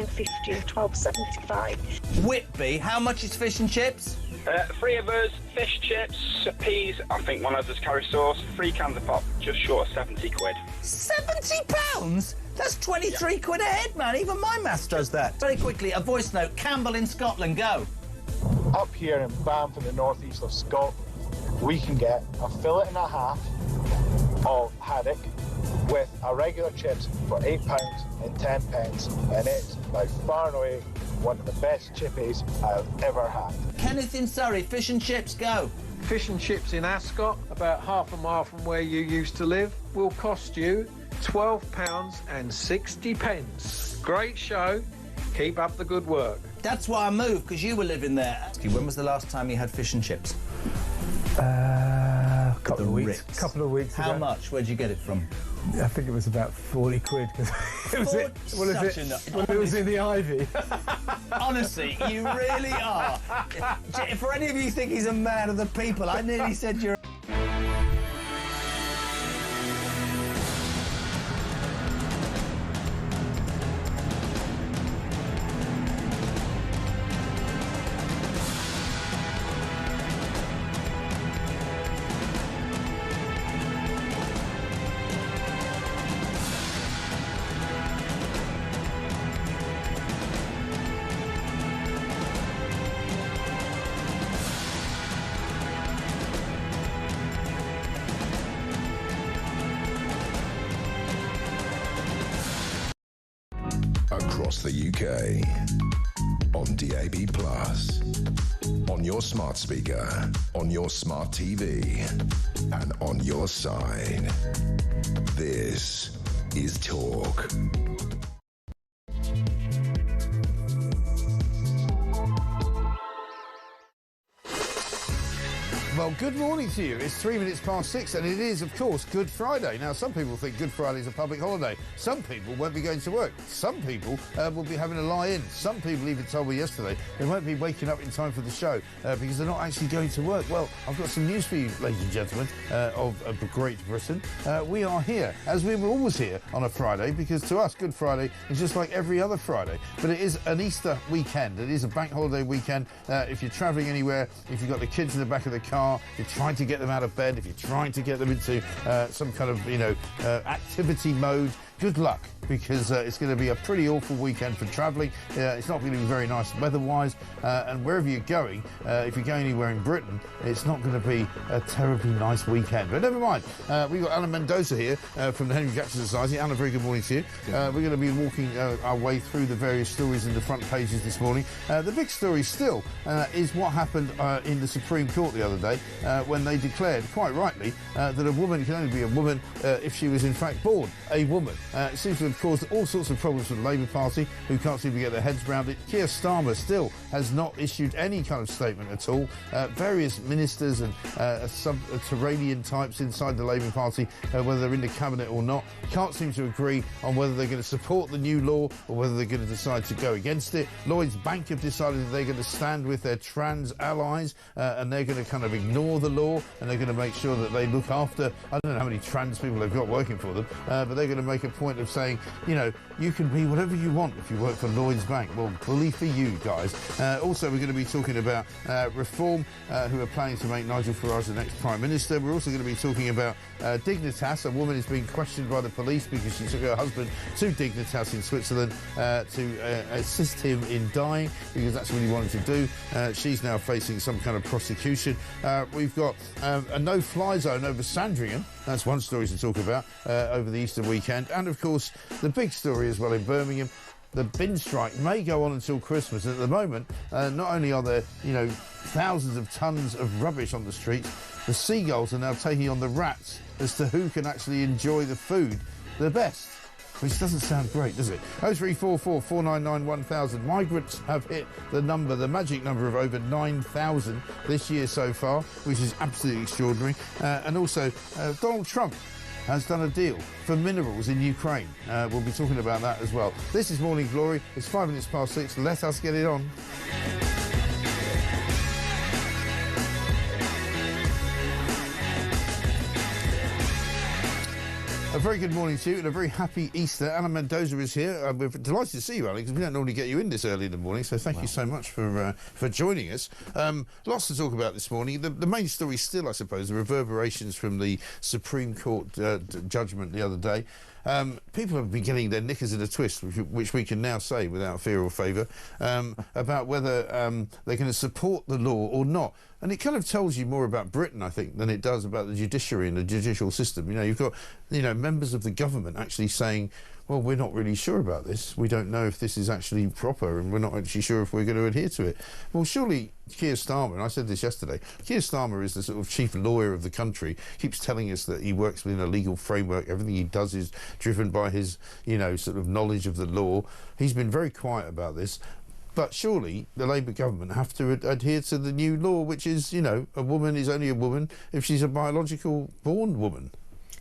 £9.50 and £12.75. Whitby, how much is fish and chips? 3 of us, fish, chips, peas, I think one of us carry sauce, 3 cans of pop, just short of 70 quid. £70? That's 23 quid a head, man. Even my maths does that. Very quickly, a voice note. Campbell in Scotland, go. Up here in Banff in the northeast of Scotland, we can get a fillet and a half of haddock with a regular chips for £8 and 10 pence, and it's by far and away one of the best chippies I've ever had. Kenneth in Surrey, fish and chips, go. Fish and chips in Ascot, about half a mile from where you used to live, will cost you £12 and 60 pence. Great show. Keep up the good work. That's why I moved, because you were living there. When was the last time you had fish and chips? Couple of weeks ago. How much? Where'd you get it from? I think it was about 40 quid. It was in the Ivy. Honestly, you really are. For any of you who think he's a man of the people, I nearly said you're... Across the UK, on DAB+, on your smart speaker, on your smart TV, and on your side. This is Talk. Well, good morning to you. It's 3 minutes past 6, and it is, of course, Good Friday. Now, some people think Good Friday is a public holiday. Some people won't be going to work. Some people will be having a lie-in. Some people even told me yesterday they won't be waking up in time for the show because they're not actually going to work. Well, I've got some news for you, ladies and gentlemen, of Great Britain. We are here, as we were always here on a Friday, because to us, Good Friday is just like every other Friday. But it is an Easter weekend. It is a bank holiday weekend. If you're travelling anywhere, if you've got the kids in the back of the car, if you're trying to get them out of bed, if you're trying to get them into some kind of, activity mode, good luck, because it's going to be a pretty awful weekend for travelling. It's not going to be very nice weather-wise, and wherever you're going, if you're going anywhere in Britain, it's not going to be a terribly nice weekend. But never mind. We've got Alan Mendoza here from the Henry Jackson Society. Alan, very good morning to you. We're going to be walking our way through the various stories in the front pages this morning. The big story still is what happened in the Supreme Court the other day when they declared, quite rightly, that a woman can only be a woman if she was in fact born a woman. It seems to have caused all sorts of problems for the Labour Party, who can't seem to get their heads around it. Keir Starmer still has not issued any kind of statement at all. Various ministers and subterranean types inside the Labour Party, whether they're in the cabinet or not, can't seem to agree on whether they're going to support the new law or whether they're going to decide to go against it. Lloyds Bank have decided that they're going to stand with their trans allies and they're going to kind of ignore the law, and they're going to make sure that they look after, I don't know how many trans people they've got working for them, but they're going to make a point of saying, you can be whatever you want if you work for Lloyds Bank. Well, bully for you guys. Also, we're going to be talking about Reform, who are planning to make Nigel Farage the next Prime Minister. We're also going to be talking about Dignitas. A woman is being questioned by the police because she took her husband to Dignitas in Switzerland to assist him in dying, because that's what he wanted to do. She's now facing some kind of prosecution. We've got a no-fly zone over Sandringham. That's one story to talk about over the Easter weekend. And, of course, the big story as well in Birmingham. The bin strike may go on until Christmas. And at the moment, not only are there, thousands of tons of rubbish on the streets, the seagulls are now taking on the rats as to who can actually enjoy the food the best. Which doesn't sound great, does it? 0344 499 1000. Migrants have hit the magic number of over 9,000 this year so far, which is absolutely extraordinary. And also, Donald Trump has done a deal for minerals in Ukraine. We'll be talking about that as well. This is Morning Glory. It's 5 minutes past 6. Let us get it on. A very good morning to you and a very happy Easter. Alan Mendoza is here. We're delighted to see you, Alex, because we don't normally get you in this early in the morning, so thank you so much for joining us. Lots to talk about this morning. The main story still, I suppose, the reverberations from the Supreme Court judgment the other day. People have been getting their knickers in a twist, which we can now say without fear or favour, about whether they're going to support the law or not. And it kind of tells you more about Britain, I think, than it does about the judiciary and the judicial system. You know, you've got, members of the government actually saying, well, we're not really sure about this. We don't know if this is actually proper, and we're not actually sure if we're going to adhere to it. Well, surely Keir Starmer, and I said this yesterday, Keir Starmer is the sort of chief lawyer of the country, keeps telling us that he works within a legal framework. Everything he does is driven by his, sort of knowledge of the law. He's been very quiet about this. But surely the Labour government have to adhere to the new law, which is, a woman is only a woman if she's a biological born woman.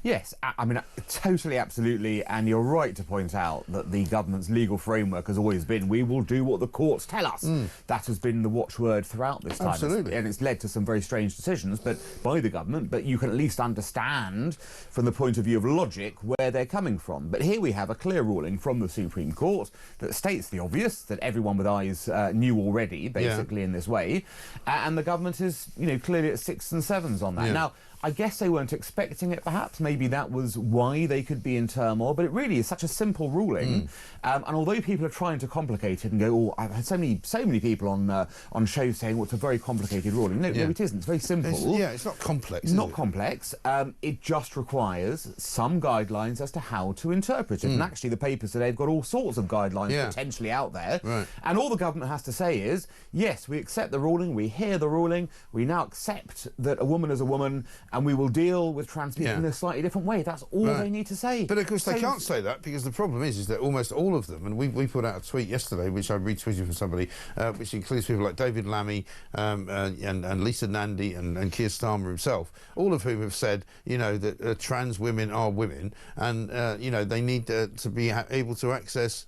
Yes, I mean, totally, absolutely, and you're right to point out that the government's legal framework has always been, we will do what the courts tell us. That has been the watchword throughout this time. Absolutely. And it's led to some very strange decisions by the government, but you can at least understand, from the point of view of logic, where they're coming from. But here we have a clear ruling from the Supreme Court that states the obvious, that everyone with eyes knew already, basically, in this way, and the government is, clearly at 6 and 7s on that. Yeah. Now, I guess they weren't expecting it, perhaps. Maybe that was why they could be in turmoil. But it really is such a simple ruling. And although people are trying to complicate it and go, I've had so many people on shows saying, it's a very complicated ruling. No, it isn't. It's very simple. It's not complex. Not complex. It just requires some guidelines as to how to interpret it. And actually, the papers today have got all sorts of guidelines potentially out there. Right. And all the government has to say is, yes, we accept the ruling, we hear the ruling, we now accept that a woman is a woman, and we will deal with trans people in a slightly different way. That's all they need to say. But of course they can't say that, because the problem is that almost all of them, and we put out a tweet yesterday, which I retweeted from somebody, which includes people like David Lammy and Lisa Nandy and Keir Starmer himself, all of whom have said, that trans women are women, and, they need to be able to access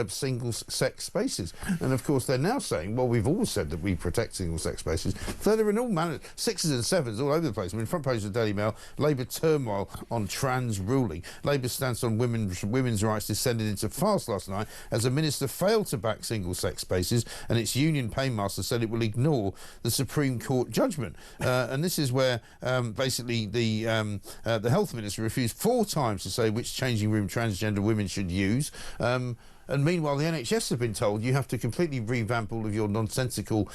single-sex spaces. And of course they're now saying, well, we've always said that we protect single-sex spaces. So they're in all manner, 6s and 7s all over the place. I mean, front page of the Daily Mail, Labour turmoil on trans ruling. Labour's stance on women's rights descended into farce last night as a minister failed to back single-sex spaces, and its union paymaster said it will ignore the Supreme Court judgment. And this is where basically the health minister refused 4 times to say which changing room transgender women should use. And meanwhile, the NHS have been told you have to completely revamp all of your nonsensical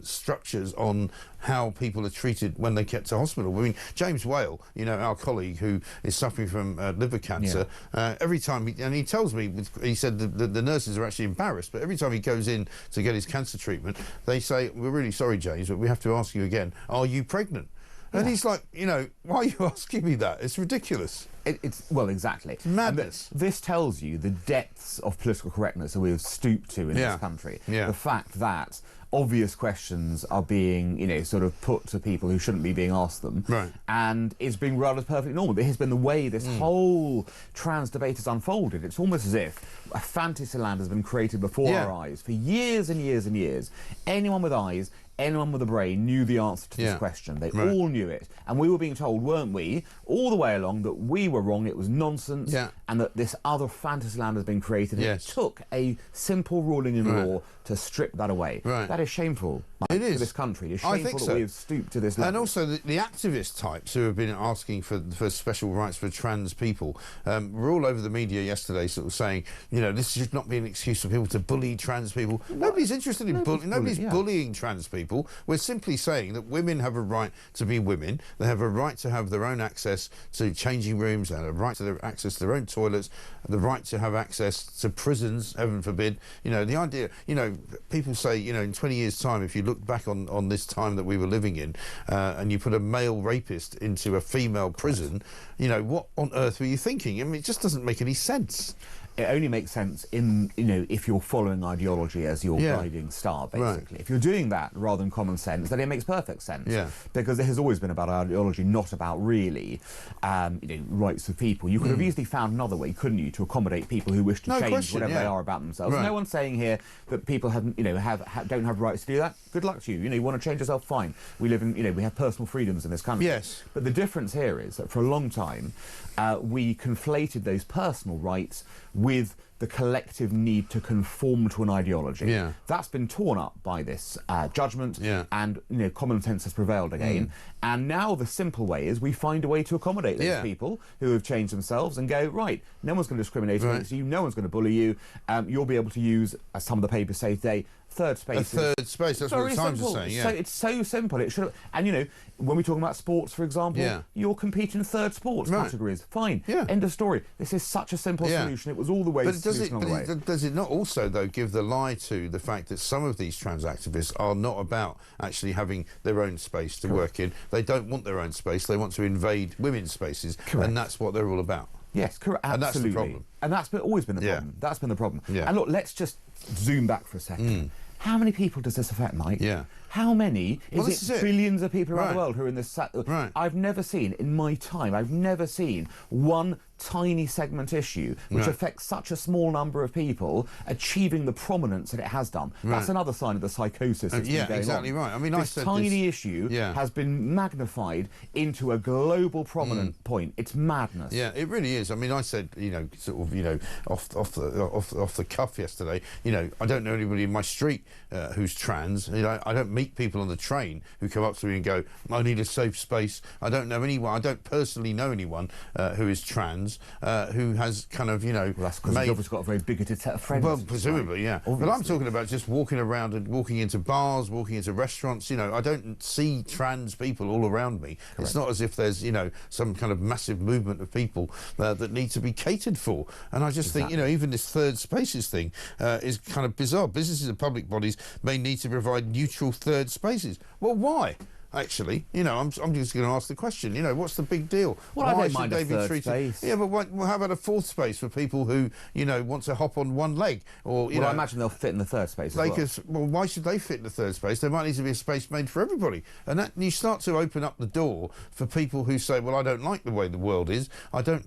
structures on how people are treated when they get to hospital. I mean, James Whale, our colleague who is suffering from liver cancer, every time, he tells me, he said the nurses are actually embarrassed, but every time he goes in to get his cancer treatment, they say, we're really sorry, James, but we have to ask you again, are you pregnant? And he's like, why are you asking me that? It's ridiculous. Well, exactly. It's madness. This tells you the depths of political correctness that we have stooped to in this country. Yeah. The fact that obvious questions are being, sort of put to people who shouldn't be being asked them. Right. And it's being regarded as perfectly normal. It has been the way this whole trans debate has unfolded. It's almost as if a fantasy land has been created before our eyes for years and years and years. Anyone with eyes, anyone with a brain knew the answer to this question. They all knew it. And we were being told, weren't we, all the way along, that we were wrong, it was nonsense, and that this other fantasy land has been created. And it took a simple ruling in law to strip that away. That is shameful. It is. For this country. It's shameful that we have stooped to this level. And also the activist types who have been asking for special rights for trans people were all over the media yesterday sort of saying, this should not be an excuse for people to bully trans people. Nobody's interested in bullying. Nobody's bullying trans people. We're simply saying that women have a right to be women. They have a right to have their own access to changing rooms, and a right to their access to their own toilets, the right to have access to prisons, heaven forbid. The idea, people say, in 20 years' time, if you look back on this time that we were living in, and you put a male rapist into a female prison, what on earth were you thinking? I mean, it just doesn't make any sense. it only makes sense in, you know, if you're following ideology as your guiding star, basically. If you're doing that rather than common sense, then it makes perfect sense. Yeah. Because it has always been about ideology, not about really, you know, rights of people. You could have easily found another way, couldn't you, to accommodate people who wish to change whatever they are about themselves. No one's saying here that people haven't, you know, don't have rights to do that. Good luck to you. You know, you want to change yourself, fine. We live in, you know, we have personal freedoms in this country. Yes. But the difference here is that for a long time, we conflated those personal rights with the collective need to conform to an ideology. Yeah. That's been torn up by this judgment, and, you know, common sense has prevailed again. And now the simple way is we find a way to accommodate those people who have changed themselves and go, right, no one's going to discriminate against you, no one's going to bully you. You'll be able to use, as some of the papers say today, third space. A third space, that's what the Times are saying, So it's so simple. It should have, and, you know, when we're talking about sports, for example, you're competing in third sports categories. Fine. End of story. This is such a simple solution. It was all the way to solution on the way. Does it not also, though, give the lie to the fact that some of these trans activists are not about actually having their own space to work in? They don't want their own space. They want to invade women's spaces. And that's what they're all about. Yes, correct. Absolutely. And that's the problem. And that's always been the problem. That's been the problem. Yeah. And look, let's just zoom back for a second. How many people does this affect, Mike? Yeah. How many? Is it billions of people around the world who are in this? I've never seen, in my time, I've never seen one tiny segment issue which affects such a small number of people achieving the prominence that it has done. That's another sign of the psychosis that's been going exactly on. right. I mean, this tiny issue has been magnified into a global prominent point. It's madness. Yeah, it really is. I mean, I said, you know, sort of, you know, off the cuff yesterday, you know, I don't know anybody in my street who's trans. You know, I don't meet people on the train who come up to me and go, I need a safe space. I don't know anyone. I don't personally know anyone who is trans. Who has kind of, you know... Well, that's because you've got a very bigoted set of friends. Well, presumably, yeah. Obviously. But I'm talking about just walking around and walking into bars, walking into restaurants. You know, I don't see trans people all around me. Correct. It's not as if there's, you know, some kind of massive movement of people that need to be catered for. And I just think, you know, even this third spaces thing is kind of bizarre. Businesses and public bodies may need to provide neutral third spaces. Well, why? Actually, you know, I'm just going to ask the question. You know, what's the big deal? Well, I don't mind a third space. Yeah, but well, how about a fourth space for people who, you know, want to hop on one leg? Or you know, I imagine they'll fit in the third space as well. Well, why should they fit in the third space? There might need to be a space made for everybody, and that you start to open up the door for people who say, well, I don't like the way the world is. I don't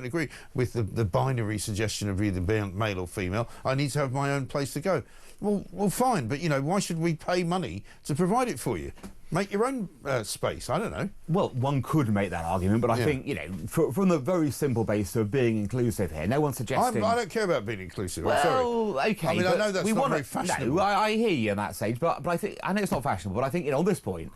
agree with the binary suggestion of either being male or female. I need to have my own place to go. Well, fine, but you know, why should we pay money to provide it for you? Make your own space. I don't know. Well, one could make that argument, but I think, you know, from the very simple base of being inclusive here, no one's suggesting... I don't care about being inclusive. Well, I'm sorry. OK, I mean, I know that's not very fashionable. No, I hear you on that stage, but I think... I know it's not fashionable, but I think, you know, on this point,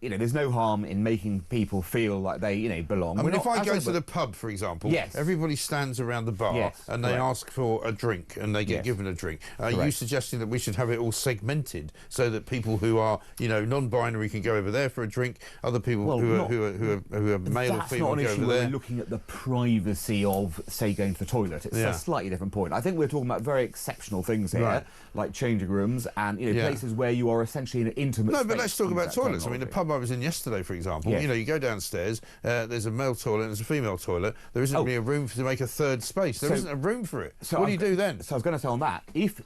you know, there's no harm in making people feel like they, you know, belong. I mean, if I go to the pub, for example, everybody stands around the bar and they ask for a drink and they get given a drink. Are you suggesting that we should have it all segmented so that people who are, you know, non-binary can go over there for a drink, other people who are male or female go over there? That's not an issue where we're looking at the privacy of, say, going to the toilet. It's a slightly different point. I think we're talking about very exceptional things here, like changing rooms and, you know, places where you are essentially in an intimate space. No, but let's talk about toilets. I mean, the pub I was in yesterday, for example, you know, you go downstairs, there's a male toilet and there's a female toilet. There isn't really a room to make a third space. There isn't a room for it. So what do you do then? So I was going to say on that, if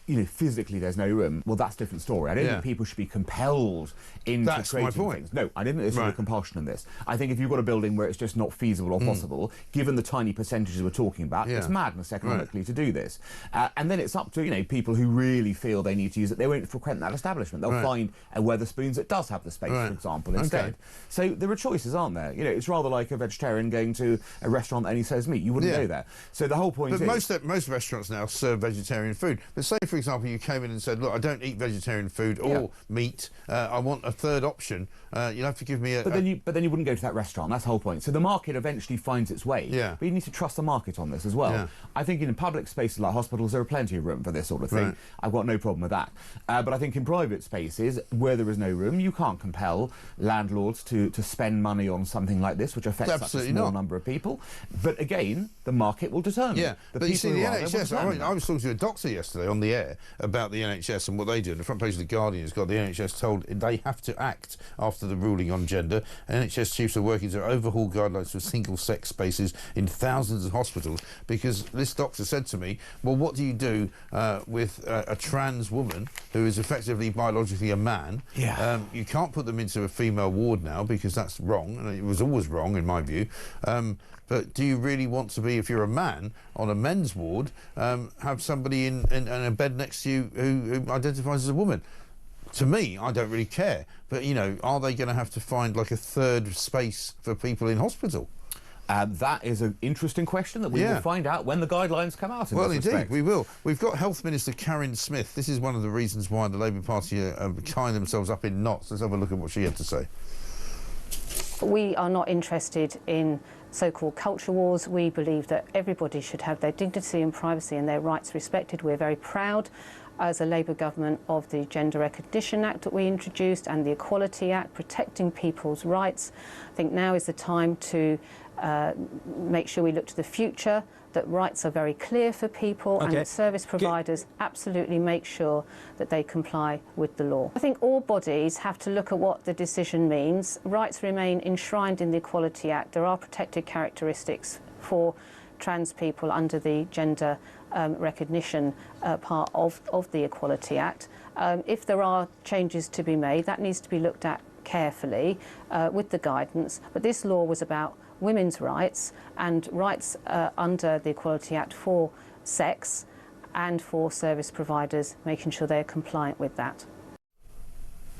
you know, physically there's no room, well, that's a different story. I don't think people should be compelled into creating things. No, I didn't think there's compulsion in this. I think if you've got a building where it's just not feasible or possible, given the tiny percentages we're talking about, it's madness economically to do this. And then it's up to, you know, people who really feel they need to use it. They won't frequent that establishment. They'll find a Wetherspoons that does have the space, for example, instead. So there are choices, aren't there? You know, it's rather like a vegetarian going to a restaurant that only serves meat. You wouldn't go there. So the whole point is... But most restaurants now serve vegetarian food. But say, for example, you came in and said, look, I don't eat vegetarian food or meat. I want a third option. You'll have to give me a... But then you wouldn't go to that restaurant. That's the whole point. So the market eventually finds its way. Yeah. But you need to trust the market on this as well. Yeah. I think in public spaces like hospitals, there are plenty of room for this sort of thing. I've got no problem with that. But I think in private spaces, where there is no room, you can't compel landlords to spend money on something like this, which affects such a small number of people. But again, the market will determine. Yeah. But you see, the NHS... I was talking to a doctor yesterday on the air, care about the NHS and what they do. And the front page of The Guardian has got the NHS told they have to act after the ruling on gender. NHS chiefs are working to overhaul guidelines for single-sex spaces in thousands of hospitals, because this doctor said to me, well, what do you do with a trans woman who is effectively biologically a man? Yeah. You can't put them into a female ward now because that's wrong, and it was always wrong in my view. But do you really want to be, if you're a man, on a men's ward, have somebody in a bed next to you who identifies as a woman? To me, I don't really care. But, you know, are they going to have to find like a third space for people in hospital? That is an interesting question that we will find out when the guidelines come out. Well, indeed, we will. We've got Health Minister Karen Smith. This is one of the reasons why the Labour Party are tying themselves up in knots. Let's have a look at what she had to say. We are not interested in so-called culture wars. We believe that everybody should have their dignity and privacy and their rights respected. We're very proud as a Labour government of the Gender Recognition Act that we introduced and the Equality Act, protecting people's rights. I think now is the time to make sure we look to the future, that rights are very clear for people, and that service providers absolutely make sure that they comply with the law. I think all bodies have to look at what the decision means. Rights remain enshrined in the Equality Act. There are protected characteristics for trans people under the gender recognition part of the Equality Act. If there are changes to be made, that needs to be looked at carefully with the guidance. But this law was about women's rights and rights under the Equality Act for sex and for service providers, making sure they're compliant with that.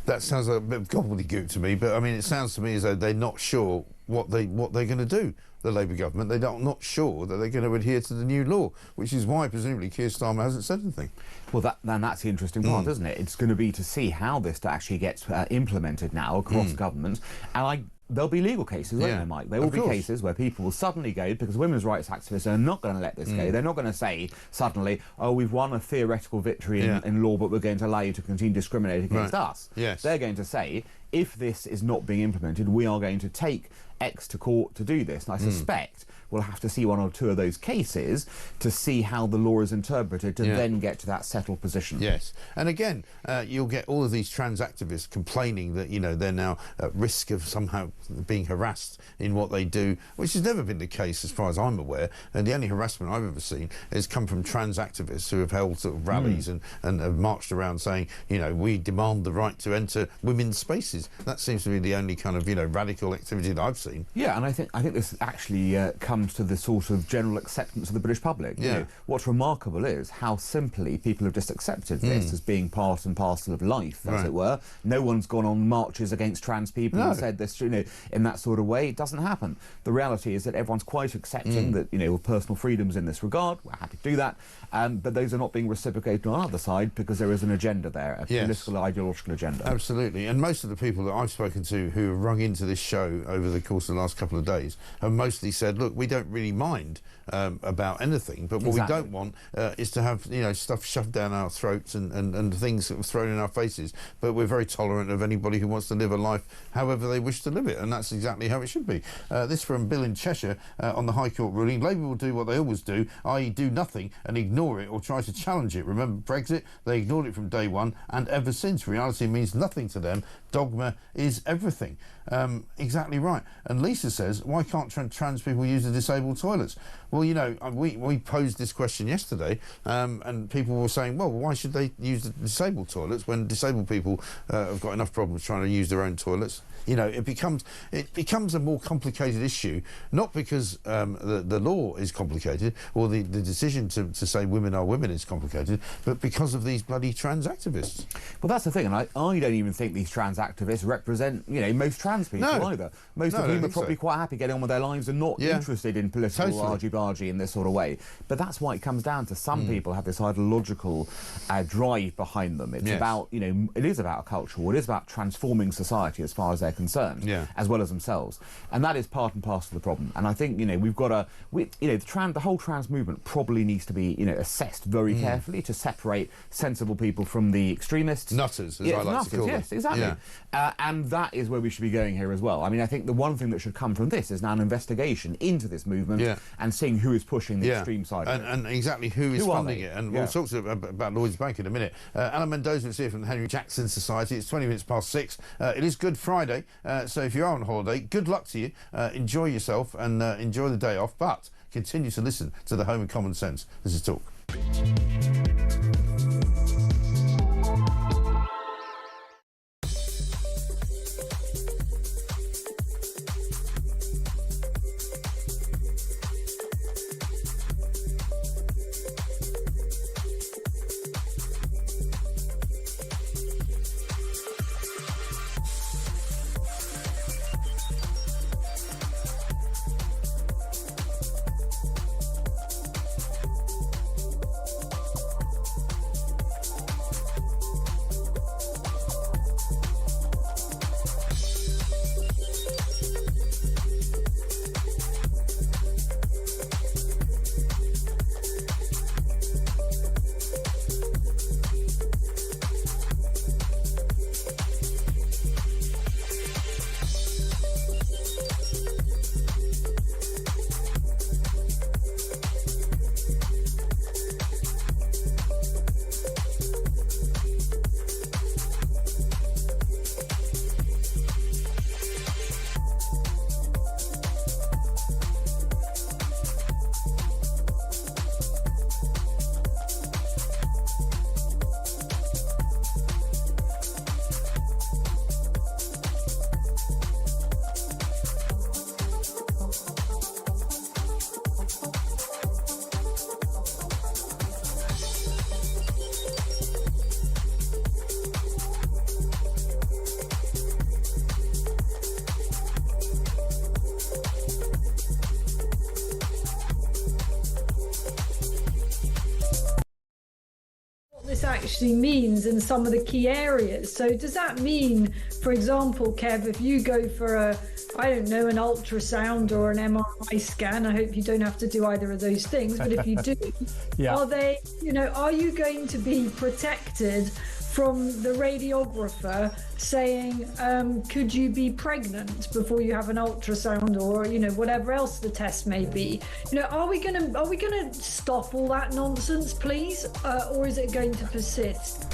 That sounds like a bit of gobbledygook to me, but I mean, it sounds to me as though they're not sure what they're going to do. The Labour government, they're not sure that they're going to adhere to the new law, which is why presumably Keir Starmer hasn't said anything. Well, that's the interesting part, isn't it? It's going to be to see how this actually gets implemented now across government, and there'll be legal cases, won't there, Mike? There will be cases where people will suddenly go, because women's rights activists are not going to let this go. They're not going to say suddenly, oh, we've won a theoretical victory in law, but we're going to allow you to continue discriminating against us. Yes. They're going to say, if this is not being implemented, we are going to take X to court to do this. And I suspect we'll have to see one or two of those cases to see how the law is interpreted to then get to that settled position. Yes. And again, you'll get all of these trans activists complaining that, you know, they're now at risk of somehow being harassed in what they do, which has never been the case as far as I'm aware. And the only harassment I've ever seen has come from trans activists who have held sort of rallies and have marched around saying, you know, we demand the right to enter women's spaces. That seems to be the only kind of, you know, radical activity that I've seen. Yeah, and I think this actually comes to the sort of general acceptance of the British public. You know, what's remarkable is how simply people have just accepted this as being part and parcel of life, as it were. No one's gone on marches against trans people and said this, you know, in that sort of way. It doesn't happen. The reality is that everyone's quite accepting that, you know, with personal freedoms in this regard, we're happy to do that, but those are not being reciprocated on either side because there is an agenda there, a political, ideological agenda. Absolutely. And most of the people that I've spoken to who have rung into this show over the course of the last couple of days have mostly said, look, we don't really mind about anything, but what we don't want is to have, you know, stuff shoved down our throats and things sort of thrown in our faces, but we're very tolerant of anybody who wants to live a life however they wish to live it, and that's exactly how it should be. This from Bill in Cheshire on the High Court ruling. Labour will do what they always do, i.e. do nothing and ignore it or try to challenge it. Remember Brexit? They ignored it from day one, and ever since. Reality means nothing to them. Dogma is everything. Exactly right. And Lisa says, why can't trans people use the disabled toilets? Well, you know, we posed this question yesterday, and people were saying, well, why should they use the disabled toilets when disabled people have got enough problems trying to use their own toilets? You know, it becomes a more complicated issue, not because the law is complicated or the decision to say women are women is complicated, but because of these bloody trans activists. Well, that's the thing, and I don't even think these trans activists represent, you know, most trans people either. Most of whom are probably quite happy getting on with their lives and not interested in political argy-bargy in this sort of way. But that's why it comes down to some people have this ideological drive behind them. It's about, you know, it is about a culture war. It is about transforming society as far as they're concerned, as well as themselves. And that is part and parcel of the problem. And I think, you know, we've got to, you know, the whole trans movement probably needs to be, you know, assessed very carefully to separate sensible people from the extremists. Nutters, as I like to call them. Yes, exactly. And that is where we should be going going here as well. I mean, I think the one thing that should come from this is now an investigation into this movement and seeing who is pushing the extreme side of it. And exactly who is funding it. And we'll talk about Lloyd's Bank in a minute. Alan Mendoza is here from the Henry Jackson Society. It's 20 minutes past 6. It is Good Friday, so if you are on holiday, good luck to you. Enjoy yourself and enjoy the day off, but continue to listen to the home of common sense. This is Talk. Actually means in some of the key areas. So does that mean, for example, Kev, if you go for an ultrasound or an MRI scan, I hope you don't have to do either of those things, but if you do, are you going to be protected from the radiographer saying, could you be pregnant before you have an ultrasound, or whatever else the test may be? Are we gonna stop all that nonsense, please, or is it going to persist?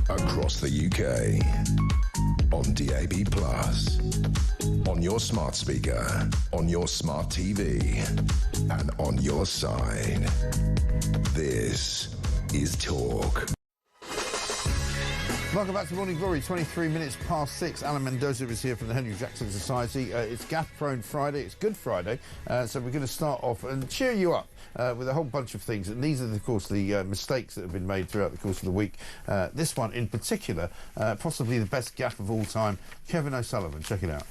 Across the UK, on DAB+, on your smart speaker, on your smart TV, and on your side. This is Talk. Welcome back to Morning Glory, 23 minutes past 6. Alan Mendoza is here from the Henry Jackson Society. It's Gaffe-prone Friday, it's Good Friday, so we're going to start off and cheer you up with a whole bunch of things. And these are, of course, the mistakes that have been made throughout the course of the week. This one in particular, possibly the best gaffe of all time, Kevin O'Sullivan. Check it out.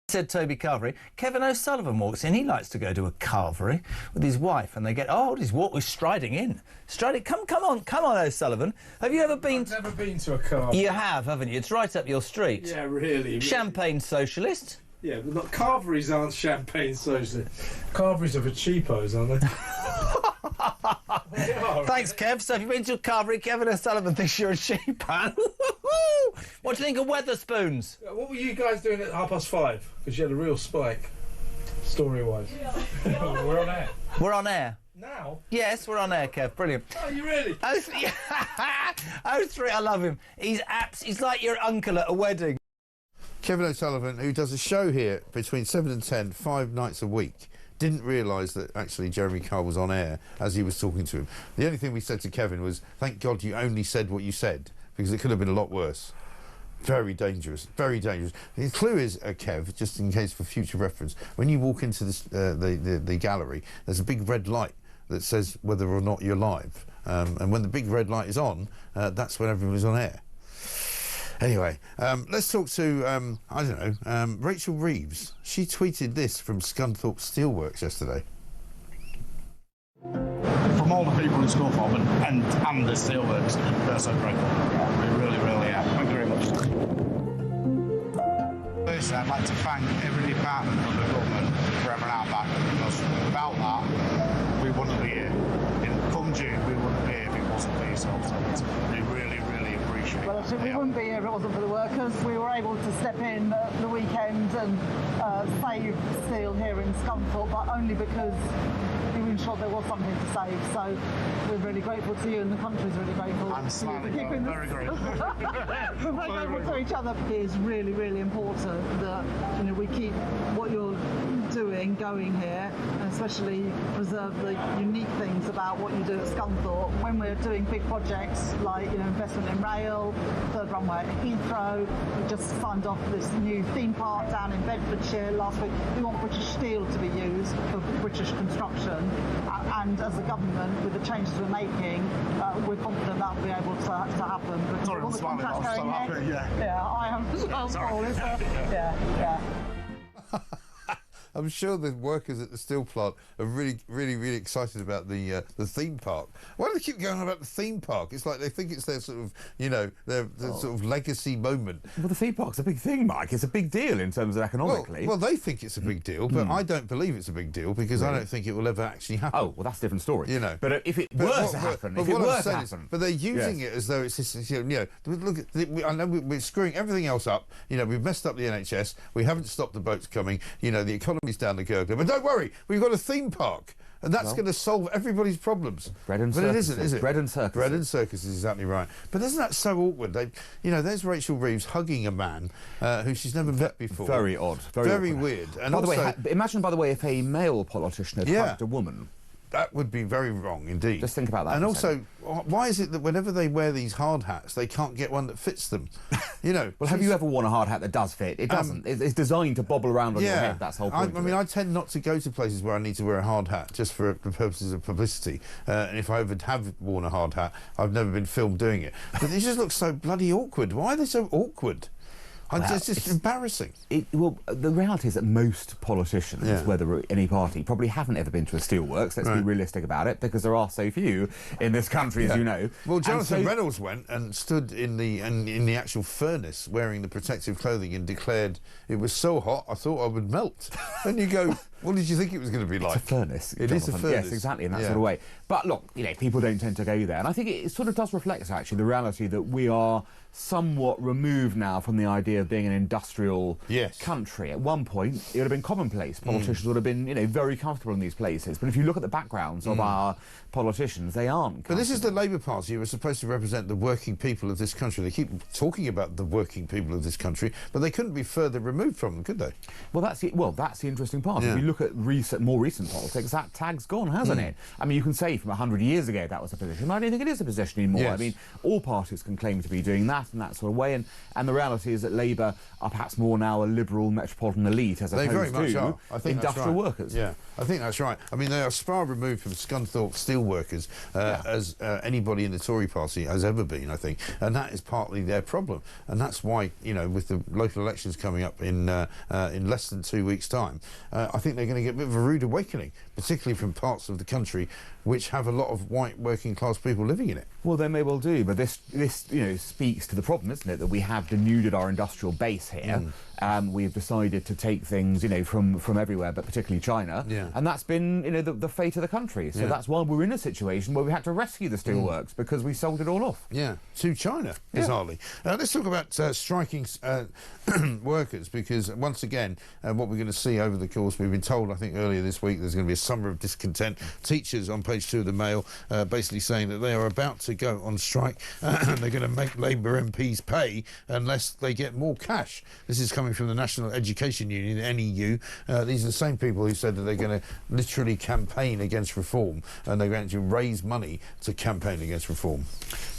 Said Toby Carvery. Kevin O'Sullivan walks in. He likes to go to a carvery with his wife, and they get, he's striding in. Come on, O'Sullivan. Have you ever been? I've never been to a carvery. You have, haven't you? It's right up your street. Yeah, really. Champagne socialist. Yeah, but carveries aren't champagne socialists. Carveries are for cheapos, aren't they? Thanks, Kev. So, have you been to a carvery? Kevin O'Sullivan thinks you're a cheapo. What do you think of Weatherspoons? What were you guys doing at 5:30? Because you had a real spike, story-wise. We're on air. We're on air. Now? Yes, we're on air, Kev. Brilliant. Oh, you really? Oh, three, I love him. He's like your uncle at a wedding. Kevin O'Sullivan, who does a show here between 7 and 10, 5 nights a week, didn't realise that actually Jeremy Kyle was on air as he was talking to him. The only thing we said to Kevin was, thank God you only said what you said, because it could have been a lot worse. Very dangerous, very dangerous. The clue is, Kev, just in case for future reference, when you walk into this, the gallery, there's a big red light that says whether or not you're live. And when the big red light is on, that's when everybody's on air. Anyway, let's talk to, Rachel Reeves. She tweeted this from Scunthorpe Steelworks yesterday. in school for, and the Steelworks. They're so grateful. We really, really are. Thank you very much. Firstly, I'd like to thank every department of the government for having our back, because without that, we wouldn't be here. Come June, we wouldn't be here if it wasn't for yourselves. So we really, really appreciate it. Well, actually, we wouldn't be here if it wasn't for the workers. We were able to step in at the weekend and save steel here in Scunthorpe, but only because we ensured there was something to save. So we're really grateful to you, and the country's really grateful. I'm smiling. Very grateful. We're very grateful to each other. It is really, really important that we keep what you're doing going here, and especially preserve the unique things about what you do at Scunthorpe. When we're doing big projects like investment in rail, third runway at Heathrow, we just signed off this new theme park down in Bedfordshire last week. We want British steel to be used for British construction, and as a government, with the changes we're making, we're confident that will be able to happen. Sorry, I'm smiling. I'm so happy. Yeah, I am as well, Paul. Yeah. I'm sure the workers at the steel plant are really, really, really excited about the theme park. Why do they keep going on about the theme park? It's like they think it's their sort of, their sort of legacy moment. Well, the theme park's a big thing, Mike. It's a big deal in terms of economically. Well, they think it's a big deal, but I don't believe it's a big deal because I don't think it will ever actually happen. Oh, well, that's a different story. But if it were to happen, but they're using it as though it's this, look, I know we're screwing everything else up. We've messed up the NHS. We haven't stopped the boats coming. The economy's down the gurgler. But don't worry, we've got a theme park. And that's going to solve everybody's problems. Bread and circuses. But it isn't, is it? Bread and circuses. Bread and circuses, exactly right. But isn't that so awkward? There's Rachel Reeves hugging a man who she's never met before. Very odd. Very weird. And by the way, imagine, by the way, if a male politician had hugged a woman. That would be very wrong indeed. Just think about that. And also, why is it that whenever they wear these hard hats, they can't get one that fits them? Well, have you ever worn a hard hat that does fit? It doesn't. It's designed to bobble around on your head. That's the whole point. I tend not to go to places where I need to wear a hard hat just for the purposes of publicity. And if I ever have worn a hard hat, I've never been filmed doing it. But it just looks so bloody awkward. Why are they so awkward? It's just embarrassing. Well, the reality is that most politicians, whether any party, probably haven't ever been to a Steelworks. Let's be realistic about it, because there are so few in this country, as you know. Well, Jonathan Reynolds went and stood in the actual furnace wearing the protective clothing and declared it was so hot I thought I would melt. And you go, what did you think it was going to be like? It's a furnace. It is a furnace. Yes, exactly, in that sort of way. But look, people don't tend to go there. And I think it sort of does reflect, actually, the reality that we are somewhat removed now from the idea of being an industrial country. At one point, it would have been commonplace. Politicians would have been, very comfortable in these places. But if you look at the backgrounds of our politicians, they aren't. But this is the Labour Party who are supposed to represent the working people of this country. They keep talking about the working people of this country, but they couldn't be further removed from them, could they? Well, that's the interesting part. If you look at more recent politics, that tag's gone, hasn't it? I mean, you can say from 100 years ago that was a position. I don't think it is a position anymore. Yes. I mean, all parties can claim to be doing that in that sort of way, and the reality is that Labour are perhaps more now a liberal metropolitan elite as opposed to industrial workers. Yeah, I think that's right. I mean, they are as far removed from Scunthorpe steelworkers as anybody in the Tory party has ever been, I think, and that is partly their problem, and that's why, with the local elections coming up in less than 2 weeks' time, I think they're going to get a bit of a rude awakening, particularly from parts of the country which have a lot of white working class people living in it. Well, they may well do, but this speaks to the problem, isn't it, that we have denuded our industrial base here. We've decided to take things, from everywhere, but particularly China, and that's been, the fate of the country. So that's why we're in a situation where we had to rescue the steelworks because we sold it all off. Yeah, to China, bizarrely. Let's talk about striking workers, because once again, what we're going to see over the course, we've been told, I think earlier this week, there's going to be a summer of discontent. Teachers on page 2 of the Mail basically saying that they are about to go on strike and they're going to make Labour MPs pay unless they get more cash. This is coming from the National Education Union, NEU. These are the same people who said that they're going to literally campaign against reform, and they're going to raise money to campaign against reform.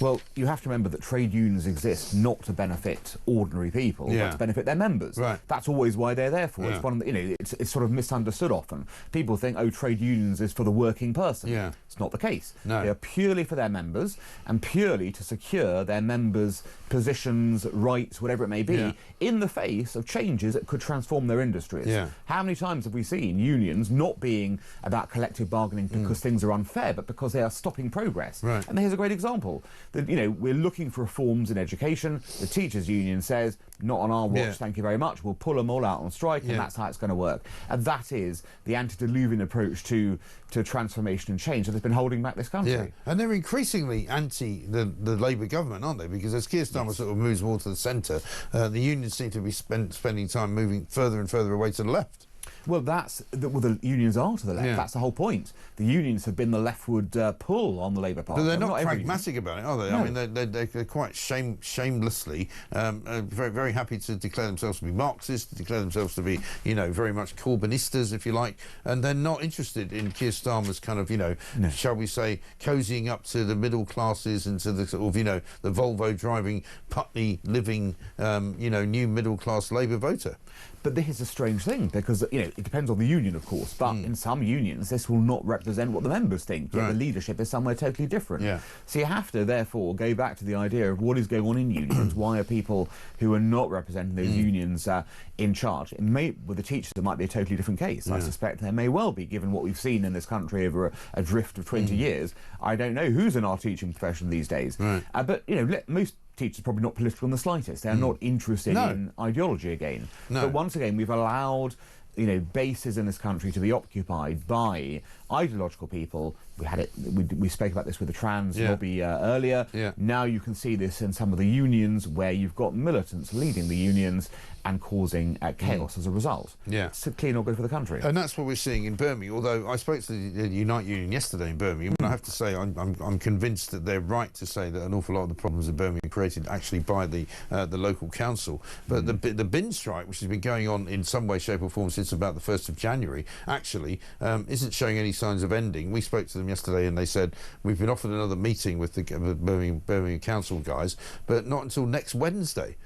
Well, you have to remember that trade unions exist not to benefit ordinary people, but to benefit their members. Right. That's always why they're there for. It's one of the, it's sort of misunderstood often. People think, oh, trade unions is for the working person. Yeah. It's not the case. No. They are purely for their members and purely to secure their members' positions, rights, whatever it may be, in the face of changes that could transform their industries. Yeah. How many times have we seen unions not being about collective bargaining because things are unfair, but because they are stopping progress? Right. And here's a great example. That, you know, we're looking for reforms in education. The teachers' union says, not on our watch, thank you very much. We'll pull them all out on strike, and that's how it's going to work. And that is the antediluvian approach to transformation and change that has been holding back this country. Yeah, and they're increasingly anti the Labour government, aren't they? Because as Keir Starmer sort of moves more to the centre, the unions seem to be spending time moving further and further away to the left. Well, the unions are to the left. Yeah. That's the whole point. The unions have been the leftward pull on the Labour Party. But they're not every pragmatic about it, are they? No. I mean, they're quite shamelessly very, very happy to declare themselves to be Marxists, to declare themselves to be, you know, very much Corbynistas, if you like, and they're not interested in Keir Starmer's kind of, you know, shall we say, cozying up to the middle classes and to the sort of, you know, the Volvo driving, Putney living, you know, new middle class Labour voter. But this is a strange thing because, you know, it depends on the union, of course, but in some unions this will not represent what the members think. Yet the leadership is somewhere totally different. Yeah. So you have to, therefore, go back to the idea of what is going on in unions. Why are people who are not representing those unions in charge? With the teachers, it might be a totally different case. I suspect there may well be, given what we've seen in this country over a drift of 20 years. I don't know who's in our teaching profession these days. But, you know, most teachers are probably not political in the slightest. They're not interested in ideology again. But once again, we've allowed, you know, bases in this country to be occupied by ideological people. We spoke about this with the trans lobby earlier. Now you can see this in some of the unions where you've got militants leading the unions and causing chaos as a result. It's clearly not good for the country. And that's what we're seeing in Birmingham. Although I spoke to the Unite Union yesterday in Birmingham, and I have to say I'm convinced that they're right to say that an awful lot of the problems in Birmingham are created actually by the local council. But the bin strike, which has been going on in some way, shape or form since about the 1st of January, actually isn't showing any signs of ending. We spoke to them yesterday and they said, we've been offered another meeting with the Birmingham Council guys, but not until next Wednesday.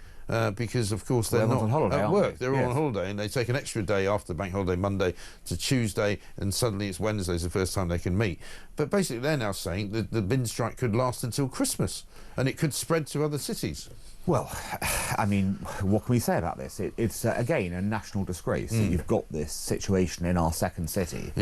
Because, of course, they're not on holiday, at aren't work. they? They're all on holiday, and they take an extra day after the bank holiday Monday to Tuesday, and suddenly it's Wednesday is the first time they can meet. But basically, they're now saying that the bin strike could last until Christmas, and it could spread to other cities. Well, I mean, what can we say about this? It's again, a national disgrace that you've got this situation in our second city.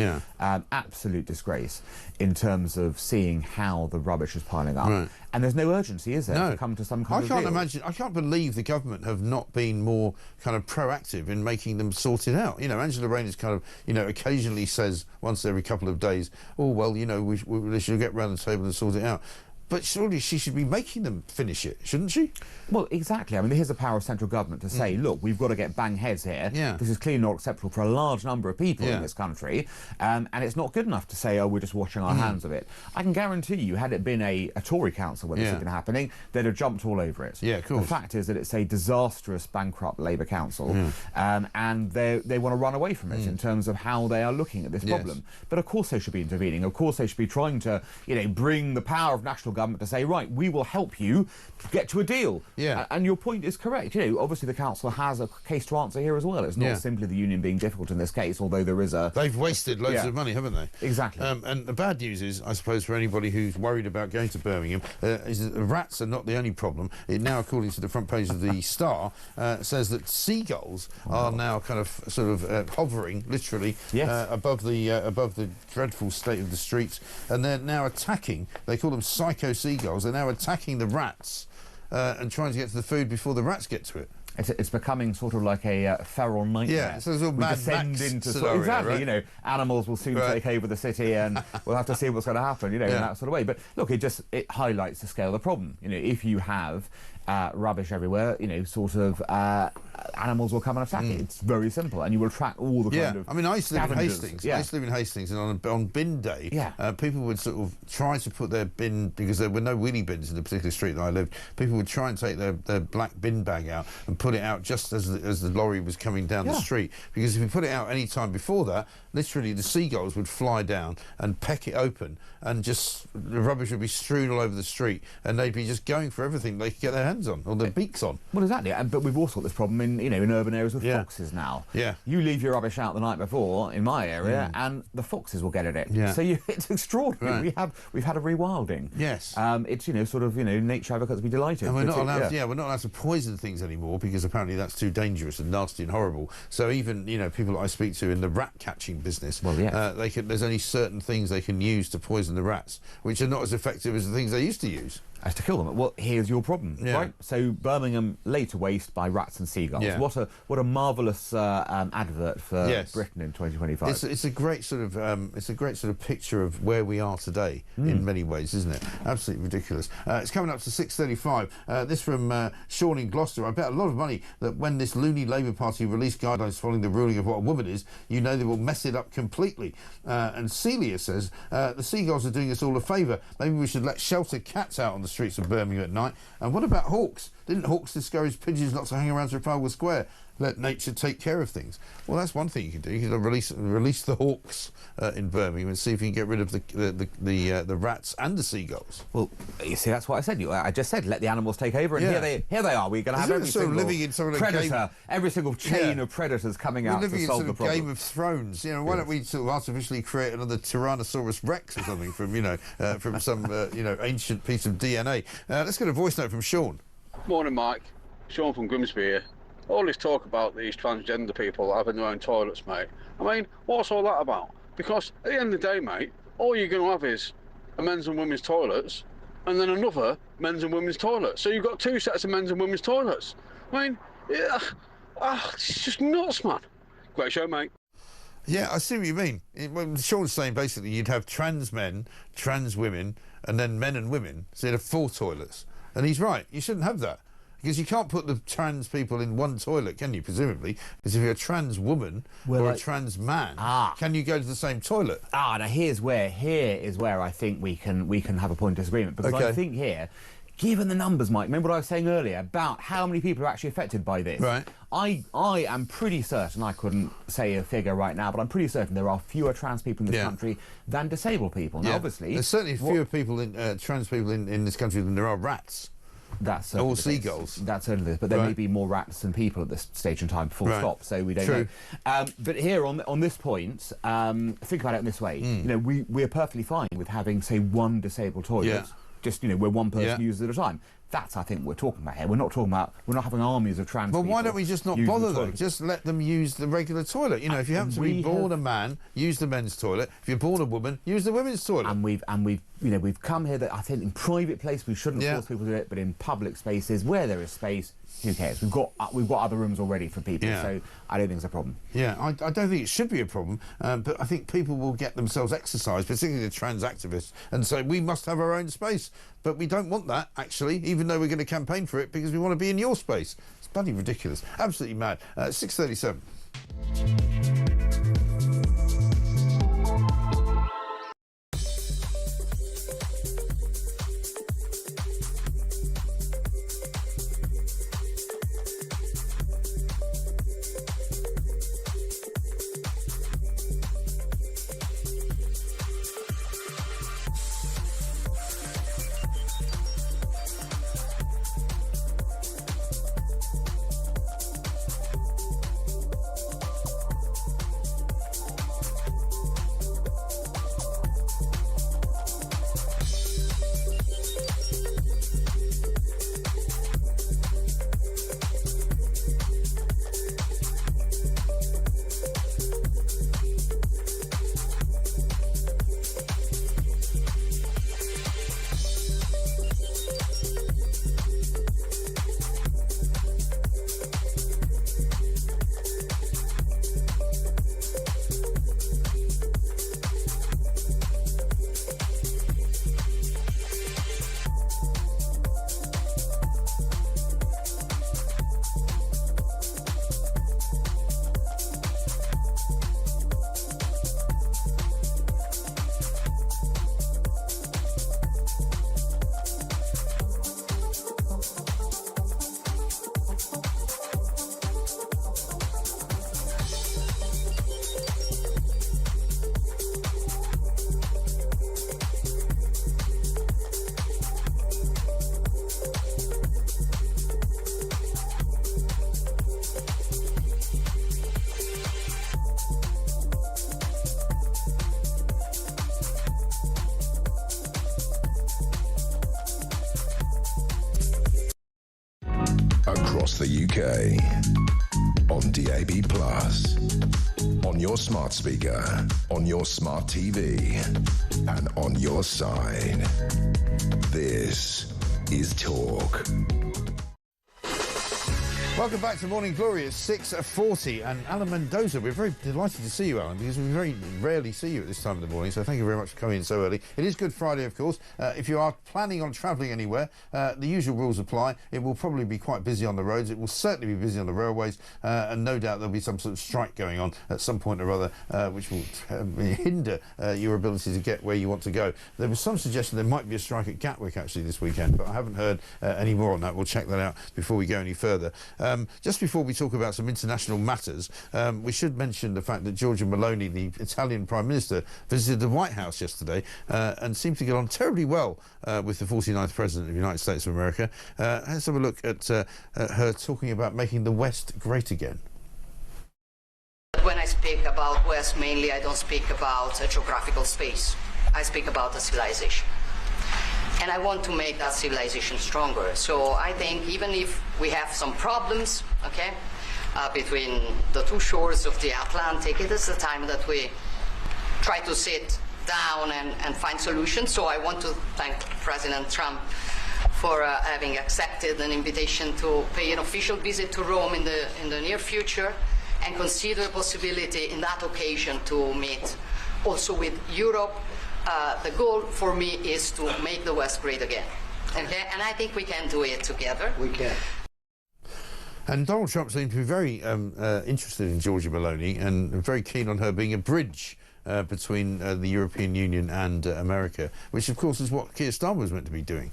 Absolute disgrace in terms of seeing how the rubbish is piling up. And there's no urgency, is there, to come to some kind of deal? I can't believe the government have not been more kind of proactive in making them sort it out. You know, Angela Rayner's kind of, you know, occasionally says once every couple of days, oh, well, you know, we should get round the table and sort it out. But surely she should be making them finish it, shouldn't she? Well, exactly. I mean, here's the power of central government to say, look, we've got to get bang heads here. This is clearly not acceptable for a large number of people in this country. And it's not good enough to say, oh, we're just washing our hands of it. I can guarantee you, had it been a Tory council where this had been happening, they'd have jumped all over it. Yeah, of course. The fact is that it's a disastrous, bankrupt Labour council, and they want to run away from it in terms of how they are looking at this problem. But of course they should be intervening. Of course they should be trying to, you know, bring the power of national government to say, right, we will help you get to a deal. And your point is correct. You know, obviously the council has a case to answer here as well. It's not simply the union being difficult in this case, although there is a... They've wasted loads of money, haven't they? Exactly. And the bad news is, I suppose, for anybody who's worried about going to Birmingham, is that the rats are not the only problem. It now, according to the front page of the Star, says that seagulls are now kind of sort of hovering, literally, above the dreadful state of the streets, and they're now attacking. They call them psycho seagulls. They're now attacking the rats and trying to get to the food before the rats get to it. It's becoming sort of like a feral nightmare. Yeah, so it's all Mad Max scenario, exactly, right? you know, animals will soon take over the city, and we'll have to see what's going to happen, you know, in that sort of way. But look, it highlights the scale of the problem. You know, if you have rubbish everywhere, you know, sort of animals will come and attack it. It's very simple, and you will attract all the kind of I mean, I used to live in scavengers. Hastings. I used to live in Hastings, and on bin day, people would sort of try to put their bin, because there were no wheelie bins in the particular street that I lived, people would try and take their black bin bag out and put it out just as the lorry was coming down the street, because if you put it out any time before that, literally the seagulls would fly down and peck it open, and just the rubbish would be strewn all over the street, and they'd be just going for everything they could get their hands on, or their beaks on. Well, exactly, but we've also got this problem in in urban areas with foxes now. Yeah. You leave your rubbish out the night before in my area, and the foxes will get at it. Yeah. So it's extraordinary. Right. We've had a rewilding. Yes. It's nature advocates will be delighted. And we're not allowed. We're not allowed to poison things anymore because apparently that's too dangerous and nasty and horrible. So even people that I speak to in the rat catching business, there's only certain things they can use to poison the rats, which are not as effective as the things they used to use. As to kill them. Well, here's your problem, right? So Birmingham laid to waste by rats and seagulls. Yeah. What a marvellous advert for Britain in 2025. It's a great sort of picture of where we are today in many ways, isn't it? Absolutely ridiculous. It's coming up to 6:35. This from Sean in Gloucester. I bet a lot of money that when this loony Labour Party release guidelines following the ruling of what a woman is, they will mess it up completely. And Celia says the seagulls are doing us all a favour. Maybe we should let shelter cats out on the streets of Birmingham at night. And what about hawks? Didn't hawks discourage pigeons not to hang around Trafalgar Square? Let nature take care of things. Well, that's one thing you can do. You can release the hawks in Birmingham and see if you can get rid of the rats and the seagulls. Well, you see, that's what I said. I just said let the animals take over, and here they are. We're going to have every single living in sort of predator, every single chain of predators coming out to solve the problem. We're living in sort of Game of Thrones. Why don't we sort of artificially create another Tyrannosaurus Rex or something from some ancient piece of DNA? Let's get a voice note from Sean. Morning, Mike. Sean from Grimsby here. All this talk about these transgender people having their own toilets, mate. I mean, what's all that about? Because at the end of the day, mate, all you're going to have is a men's and women's toilets and then another men's and women's toilet. So you've got two sets of men's and women's toilets. I mean, it's just nuts, man. Great show, mate. Yeah, I see what you mean. Sean's saying basically you'd have trans men, trans women, and then men and women, so you'd have 4 toilets. And he's right, you shouldn't have that. Because you can't put the trans people in one toilet, can you, presumably? Because if you're a trans woman or a trans man, can you go to the same toilet? Now here is where I think we can have a point of disagreement. Because I think here, given the numbers, Mike, remember what I was saying earlier about how many people are actually affected by this? Right. I am pretty certain, I couldn't say a figure right now, but I'm pretty certain there are fewer trans people in this country than disabled people. Now, obviously... There's certainly fewer people trans people in this country than there are rats. That's all seagulls. That's certainly this, but there may be more rats than people at this stage in time, full stop. So we don't know. But here on this point, think about it in this way. We're perfectly fine with having, say, one disabled toilet. Just where one person uses it at a time. That's, I think, what we're talking about here. We're not having armies of trans people. Well, why don't we just not bother them? Just let them use the regular toilet. If you happen to be born a man, use the men's toilet. If you're born a woman, use the women's toilet. And we've come here that I think in private place we shouldn't force people to do it, but in public spaces where there is space, who cares? We've got other rooms already for people, so I don't think it's a problem. Yeah, I don't think it should be a problem, but I think people will get themselves exercised, particularly the trans activists, and say we must have our own space. But we don't want that, actually, even though we're going to campaign for it, because we want to be in your space. It's bloody ridiculous. Absolutely mad. 6:37. across the UK. On DAB+, on your smart speaker, on your smart TV, and on your side. This is Talk. Welcome back to Morning Glory. It's 6:40, and Alan Mendoza, we're very delighted to see you, Alan, because we very rarely see you at this time of the morning, so thank you very much for coming in so early. It is Good Friday, of course. If you are planning on travelling anywhere, the usual rules apply. It will probably be quite busy on the roads. It will certainly be busy on the railways, and no doubt there'll be some sort of strike going on at some point or other, which will hinder your ability to get where you want to go. There was some suggestion there might be a strike at Gatwick, actually, this weekend, but I haven't heard any more on that. We'll check that out before we go any further. Just before we talk about some international matters, we should mention the fact that Giorgia Meloni, the Italian Prime Minister, visited the White House yesterday and seemed to get on terribly well with the 49th President of the United States of America. Let's have a look at her talking about making the West great again. When I speak about West, mainly I don't speak about a geographical space. I speak about a civilization. And I want to make that civilization stronger. So I think even if we have some problems, okay, between the two shores of the Atlantic, it is the time that we try to sit down and find solutions. So I want to thank President Trump for having accepted an invitation to pay an official visit to Rome in the near future, and consider the possibility in that occasion to meet also with Europe. The goal for me is to make the West great again. Okay? And I think we can do it together. We can. And Donald Trump seemed to be very interested in Giorgia Meloni and very keen on her being a bridge between the European Union and America, which of course is what Keir Starmer was meant to be doing.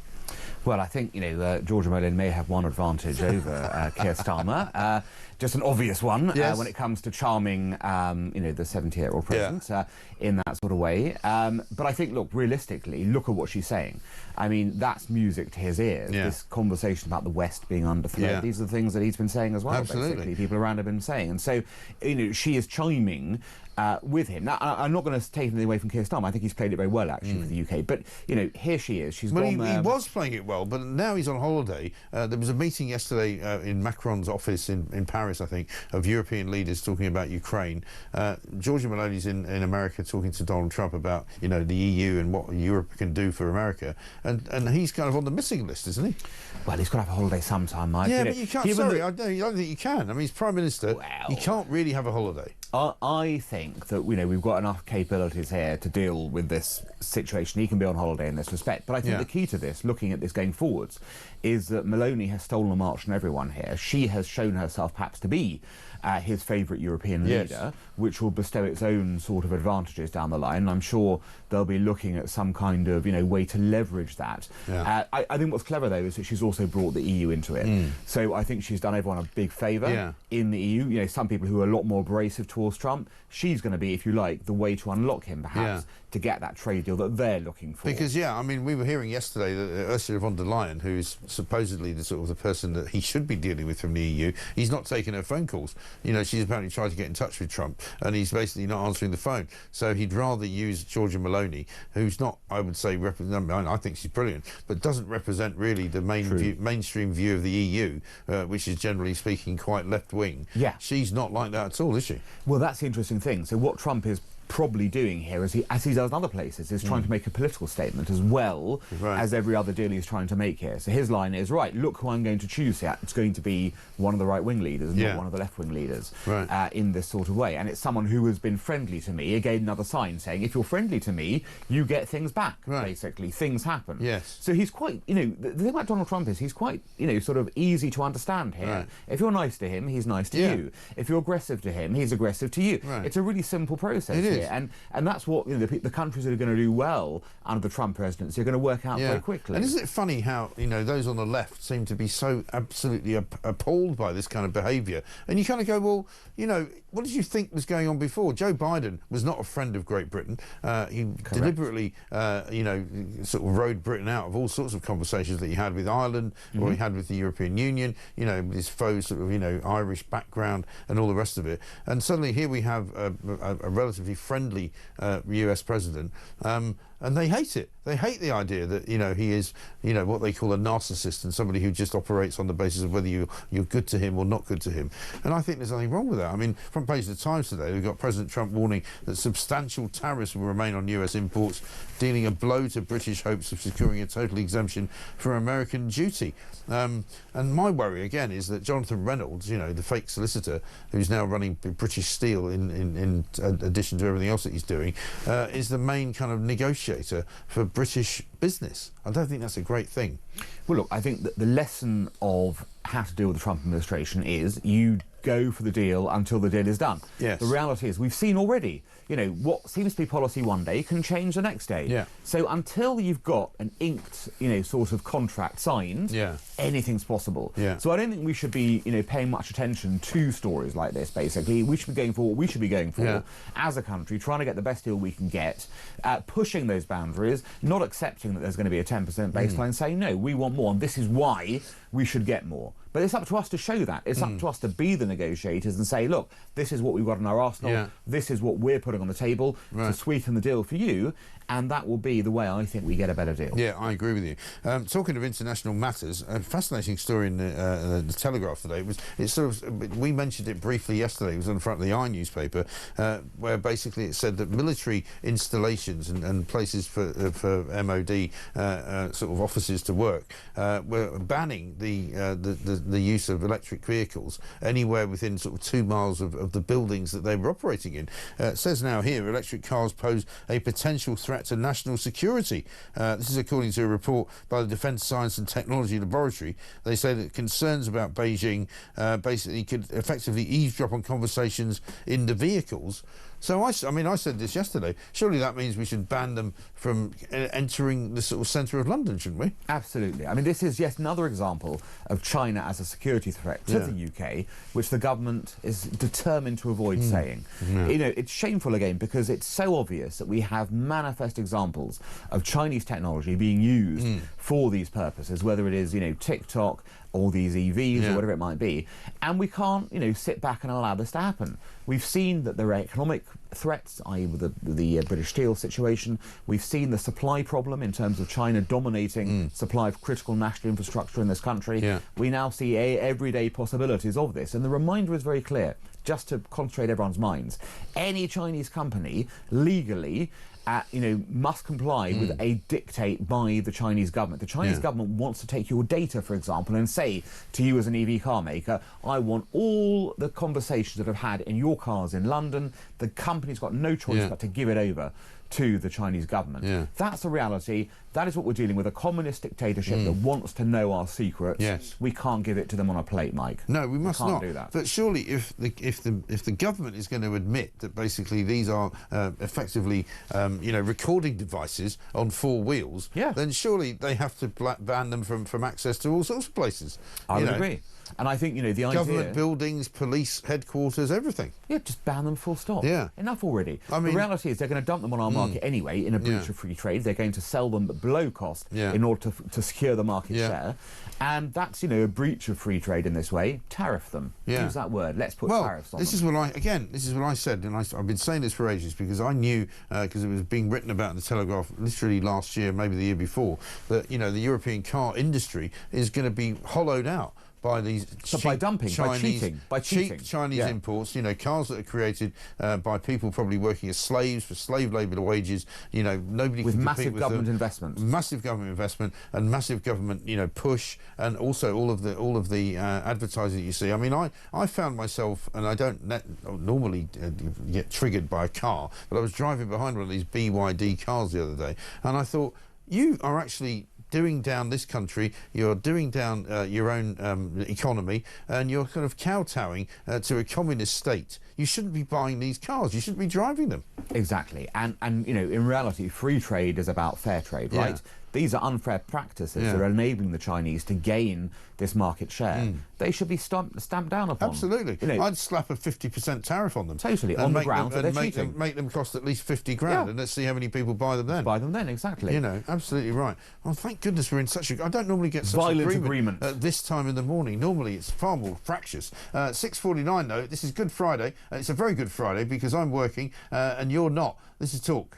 Well, I think, Giorgia Meloni may have one advantage over Keir Starmer. Just an obvious one, yes, when it comes to charming, the 78-year-old president in that sort of way. But I think, look, realistically, look at what she's saying. I mean, that's music to his ears. Yeah. This conversation about the West being under threat. Yeah. These are the things that he's been saying as well, absolutely, basically. People around have been saying. And so, she is chiming with him. Now, I'm not going to take anything away from Keir Starmer. I think he's played it very well, actually, for the UK. But, here she is. She's gone there. He was playing it well, but now he's on holiday. There was a meeting yesterday in Macron's office in Paris, I think, of European leaders talking about Ukraine. Giorgia Meloni's in America talking to Donald Trump about, the EU and what Europe can do for America. And he's kind of on the missing list, isn't he? Well, he's got to have a holiday sometime, Mike. Yeah, but you can't. Sorry, I don't think you can. I mean, he's Prime Minister. Well, you can't really have a holiday. I think that, we've got enough capabilities here to deal with this situation. He can be on holiday in this respect. But I think the key to this, looking at this going forwards, is that Meloni has stolen a march from everyone here. She has shown herself perhaps to be his favourite European leader, which will bestow its own sort of advantages down the line. I'm sure they'll be looking at some kind of, way to leverage that. Yeah. I think what's clever, though, is that she's also brought the EU into it. So I think she's done everyone a big favour in the EU. Some people who are a lot more abrasive towards Trump, she's going to be, if you like, the way to unlock him, perhaps, to get that trade deal that they're looking for. Because, I mean, we were hearing yesterday that Ursula von der Leyen, who's supposedly the sort of the person that he should be dealing with from the EU, he's not taking her phone calls. She's apparently tried to get in touch with Trump, and he's basically not answering the phone. So he'd rather use Giorgia Meloni, who's not, I would say, I think she's brilliant, but doesn't represent really the mainstream view of the EU, which is generally speaking quite left-wing. Yeah. She's not like that at all, is she? Well, that's the interesting thing. So what Trump is probably doing here, as he does in other places, is trying to make a political statement as well as every other deal he's trying to make here. So his line is, right, look who I'm going to choose here. It's going to be one of the right-wing leaders, not one of the left-wing leaders, in this sort of way. And it's someone who has been friendly to me. Again, another sign saying, if you're friendly to me, you get things back, basically. Things happen. Yes. So he's quite, the thing about Donald Trump is he's quite, sort of easy to understand here. Right. If you're nice to him, he's nice to you. If you're aggressive to him, he's aggressive to you. Right. It's a really simple process here. And that's what the countries that are going to do well under the Trump presidency are going to work out very quickly. And isn't it funny how those on the left seem to be so absolutely appalled by this kind of behaviour? And you kind of go, well, what did you think was going on before? Joe Biden was not a friend of Great Britain. He deliberately, sort of rode Britain out of all sorts of conversations that he had with Ireland or he had with the European Union. With his faux sort of Irish background and all the rest of it. And suddenly here we have a relatively friendly US president and they hate it. They hate the idea that, you know, he is, you know, what they call a narcissist and somebody who just operates on the basis of whether you're good to him or not good to him. And I think there's nothing wrong with that. I mean, front page of the Times today, we've got President Trump warning that substantial tariffs will remain on US imports, dealing a blow to British hopes of securing a total exemption for American duty. And my worry, again, is that Jonathan Reynolds, you know, the fake solicitor who's now running British Steel in addition to everything else that he's doing, is the main kind of negotiator for British business. I don't think that's a great thing. Well, look, I think that the lesson of how to deal with the Trump administration is you go for the deal until the deal is done. Yes. The reality is we've seen already, you know, what seems to be policy one day can change the next day. Yeah. So until you've got an inked, you know, sort of contract signed, anything's possible. Yeah. So I don't think we should be, you know, paying much attention to stories like this, basically. We should be going for what we should be going for as a country, trying to get the best deal we can get, pushing those boundaries, not accepting that there's going to be a 10% baseline, saying, no, we want more, and this is why we should get more. But it's up to us to show that. It's up to us to be the negotiators and say, look, this is what we've got in our arsenal, this is what we're putting on the table to sweeten the deal for you, and that will be the way I think we get a better deal. Yeah, I agree with you. Talking of international matters, a fascinating story in the Telegraph today. We mentioned it briefly yesterday. It was on the front of the I newspaper, where basically it said that military installations and places for MOD sort of offices to work were banning the use of electric vehicles anywhere within sort of 2 miles of the buildings that they were operating in. It says now here, electric cars pose a potential threat to national security. This is according to a report by the Defence Science and Technology Laboratory. They say that concerns about Beijing basically could effectively eavesdrop on conversations in the vehicles. So I mean, I said this yesterday. Surely that means we should ban them from entering the sort of centre of London, shouldn't we? Absolutely. I mean, this is yet another example of China as a security threat to the UK, which the government is determined to avoid saying. You know, it's shameful again because it's so obvious that we have manifest examples of Chinese technology being used for these purposes, whether it is, you know, TikTok or these EVs or whatever it might be, and we can't, you know, sit back and allow this to happen. We've seen that there are economic threats, i.e. with the British Steel situation. We've seen the supply problem in terms of China dominating supply of critical national infrastructure in this country. We now see everyday possibilities of this, and the reminder is very clear, just to concentrate everyone's minds. Any Chinese company legally you know, must comply with a dictate by the Chinese government. The Chinese government wants to take your data, for example, and say to you as an EV car maker, I want all the conversations that I've had in your cars in London. The company's got no choice but to give it over to the Chinese government. That's the reality. That is what we're dealing with, a communist dictatorship that wants to know our secrets. We can't give it to them on a plate, Mike. No, we must not do that. But surely if the government is going to admit that basically these are effectively you know, recording devices on 4 wheels, then surely they have to ban them from access to all sorts of places. I would agree. And I think, you know, the idea... Government buildings, police headquarters, everything. Yeah, just ban them full stop. Yeah. Enough already. I mean, the reality is they're going to dump them on our market anyway in a breach of free trade. They're going to sell them below cost in order to secure the market share. And that's, you know, a breach of free trade in this way. Tariff them. Use that word. Let's put tariffs on them. This is what I said, and I've been saying this for ages because I knew, because it was being written about in the Telegraph literally last year, maybe the year before, that, you know, the European car industry is going to be hollowed out by these by dumping, Chinese, by cheating. cheap Chinese imports, you know, cars that are created by people probably working as slaves for slave labour wages, you know, nobody with can massive government investment. Massive government investment and massive government, you know, push, and also all of the advertising that you see. I mean, I found myself, and I don't normally get triggered by a car, but I was driving behind one of these BYD cars the other day, and I thought, you are actually doing down this country, you're doing down your own economy, and you're kind of kowtowing to a communist state. You shouldn't be buying these cars, you shouldn't be driving them. Exactly, and you know, in reality, free trade is about fair trade, right? These are unfair practices that are enabling the Chinese to gain this market share. They should be stamped down upon. Absolutely. You know, I'd slap a 50% tariff on them. Totally, on the ground that they're cheating. Make them cost at least 50 grand, and let's see how many people buy them then. Buy them then, exactly. You know, absolutely right. Well, thank goodness we're in such a... I don't normally get such violent agreement at this time in the morning. Normally it's far more fractious. 6:49 though, this is Good Friday. It's a very good Friday because I'm working and you're not. This is Talk.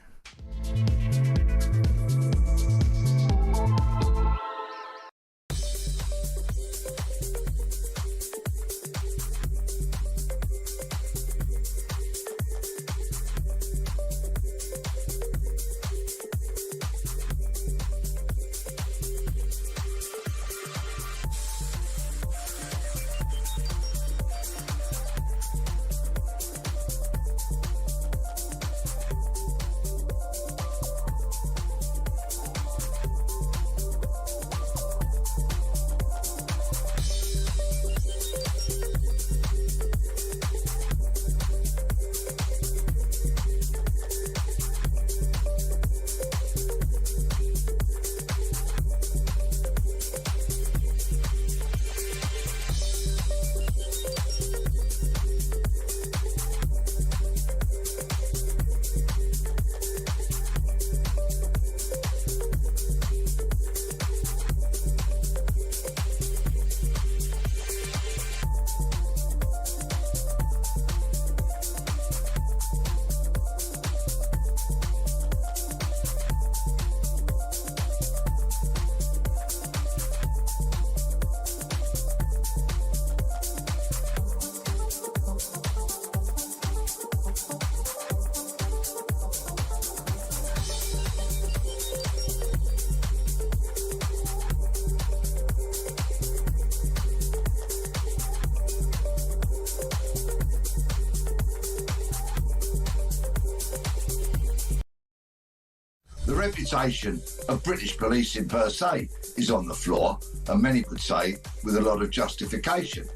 reputation of British policing per se is on the floor, and many would say with a lot of justification.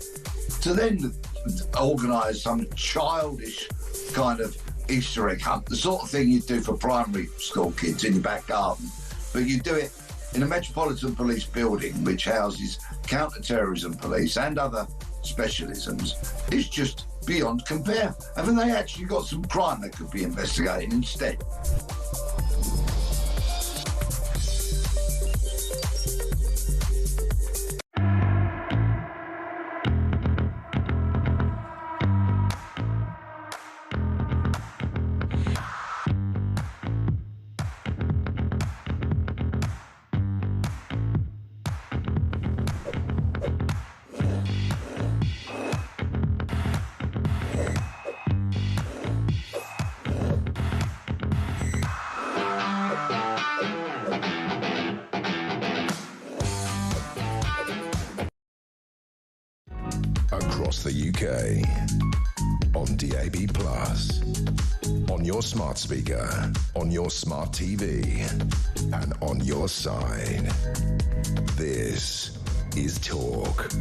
To then organise some childish kind of Easter egg hunt, the sort of thing you do for primary school kids in your back garden, but you do it in a Metropolitan Police building which houses counter-terrorism police and other specialisms, is just beyond compare. Haven't they actually got some crime they could be investigating instead? Across the UK, on DAB+, on your smart speaker, on your smart TV, and on your side. This is Talk.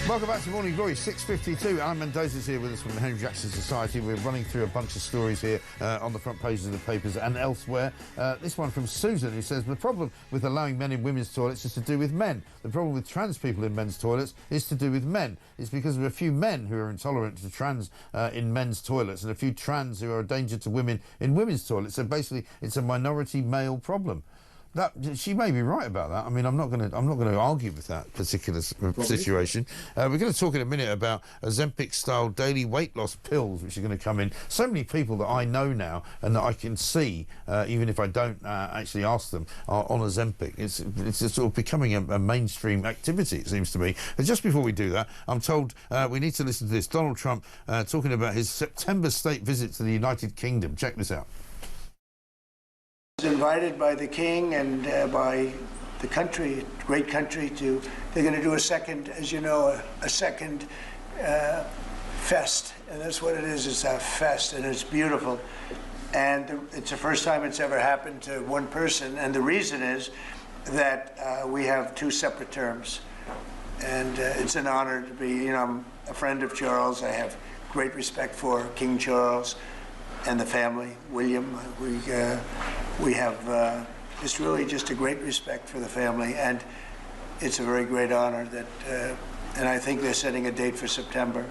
Welcome back to Morning Glory, 6:52. Alan Mendoza's here with us from the Henry Jackson Society. We're running through a bunch of stories here on the front pages of the papers and elsewhere. This one from Susan, who says, the problem with allowing men in women's toilets is to do with men. The problem with trans people in men's toilets is to do with men. It's because of a few men who are intolerant to trans in men's toilets and a few trans who are a danger to women in women's toilets. So basically, it's a minority male problem. She may be right about that. I mean, I'm not going to argue with that particular situation. We're going to talk in a minute about Ozempic-style daily weight loss pills, which are going to come in. So many people that I know now and that I can see, even if I don't actually ask them, are on Ozempic. It's sort of becoming a mainstream activity, it seems to me. And just before we do that, I'm told we need to listen to this. Donald Trump talking about his September state visit to the United Kingdom. Check this out. Invited by the king and by the country, great country, they're going to do a second, as you know, a second fest, and that's what it is. It's a fest, and it's beautiful, and it's the first time it's ever happened to one person, and the reason is that we have two separate terms, and it's an honor to be, you know, I'm a friend of Charles. I have great respect for King Charles and the family, William. We have it's really just a great respect for the family, and it's a very great honor that, and I think they're setting a date for September.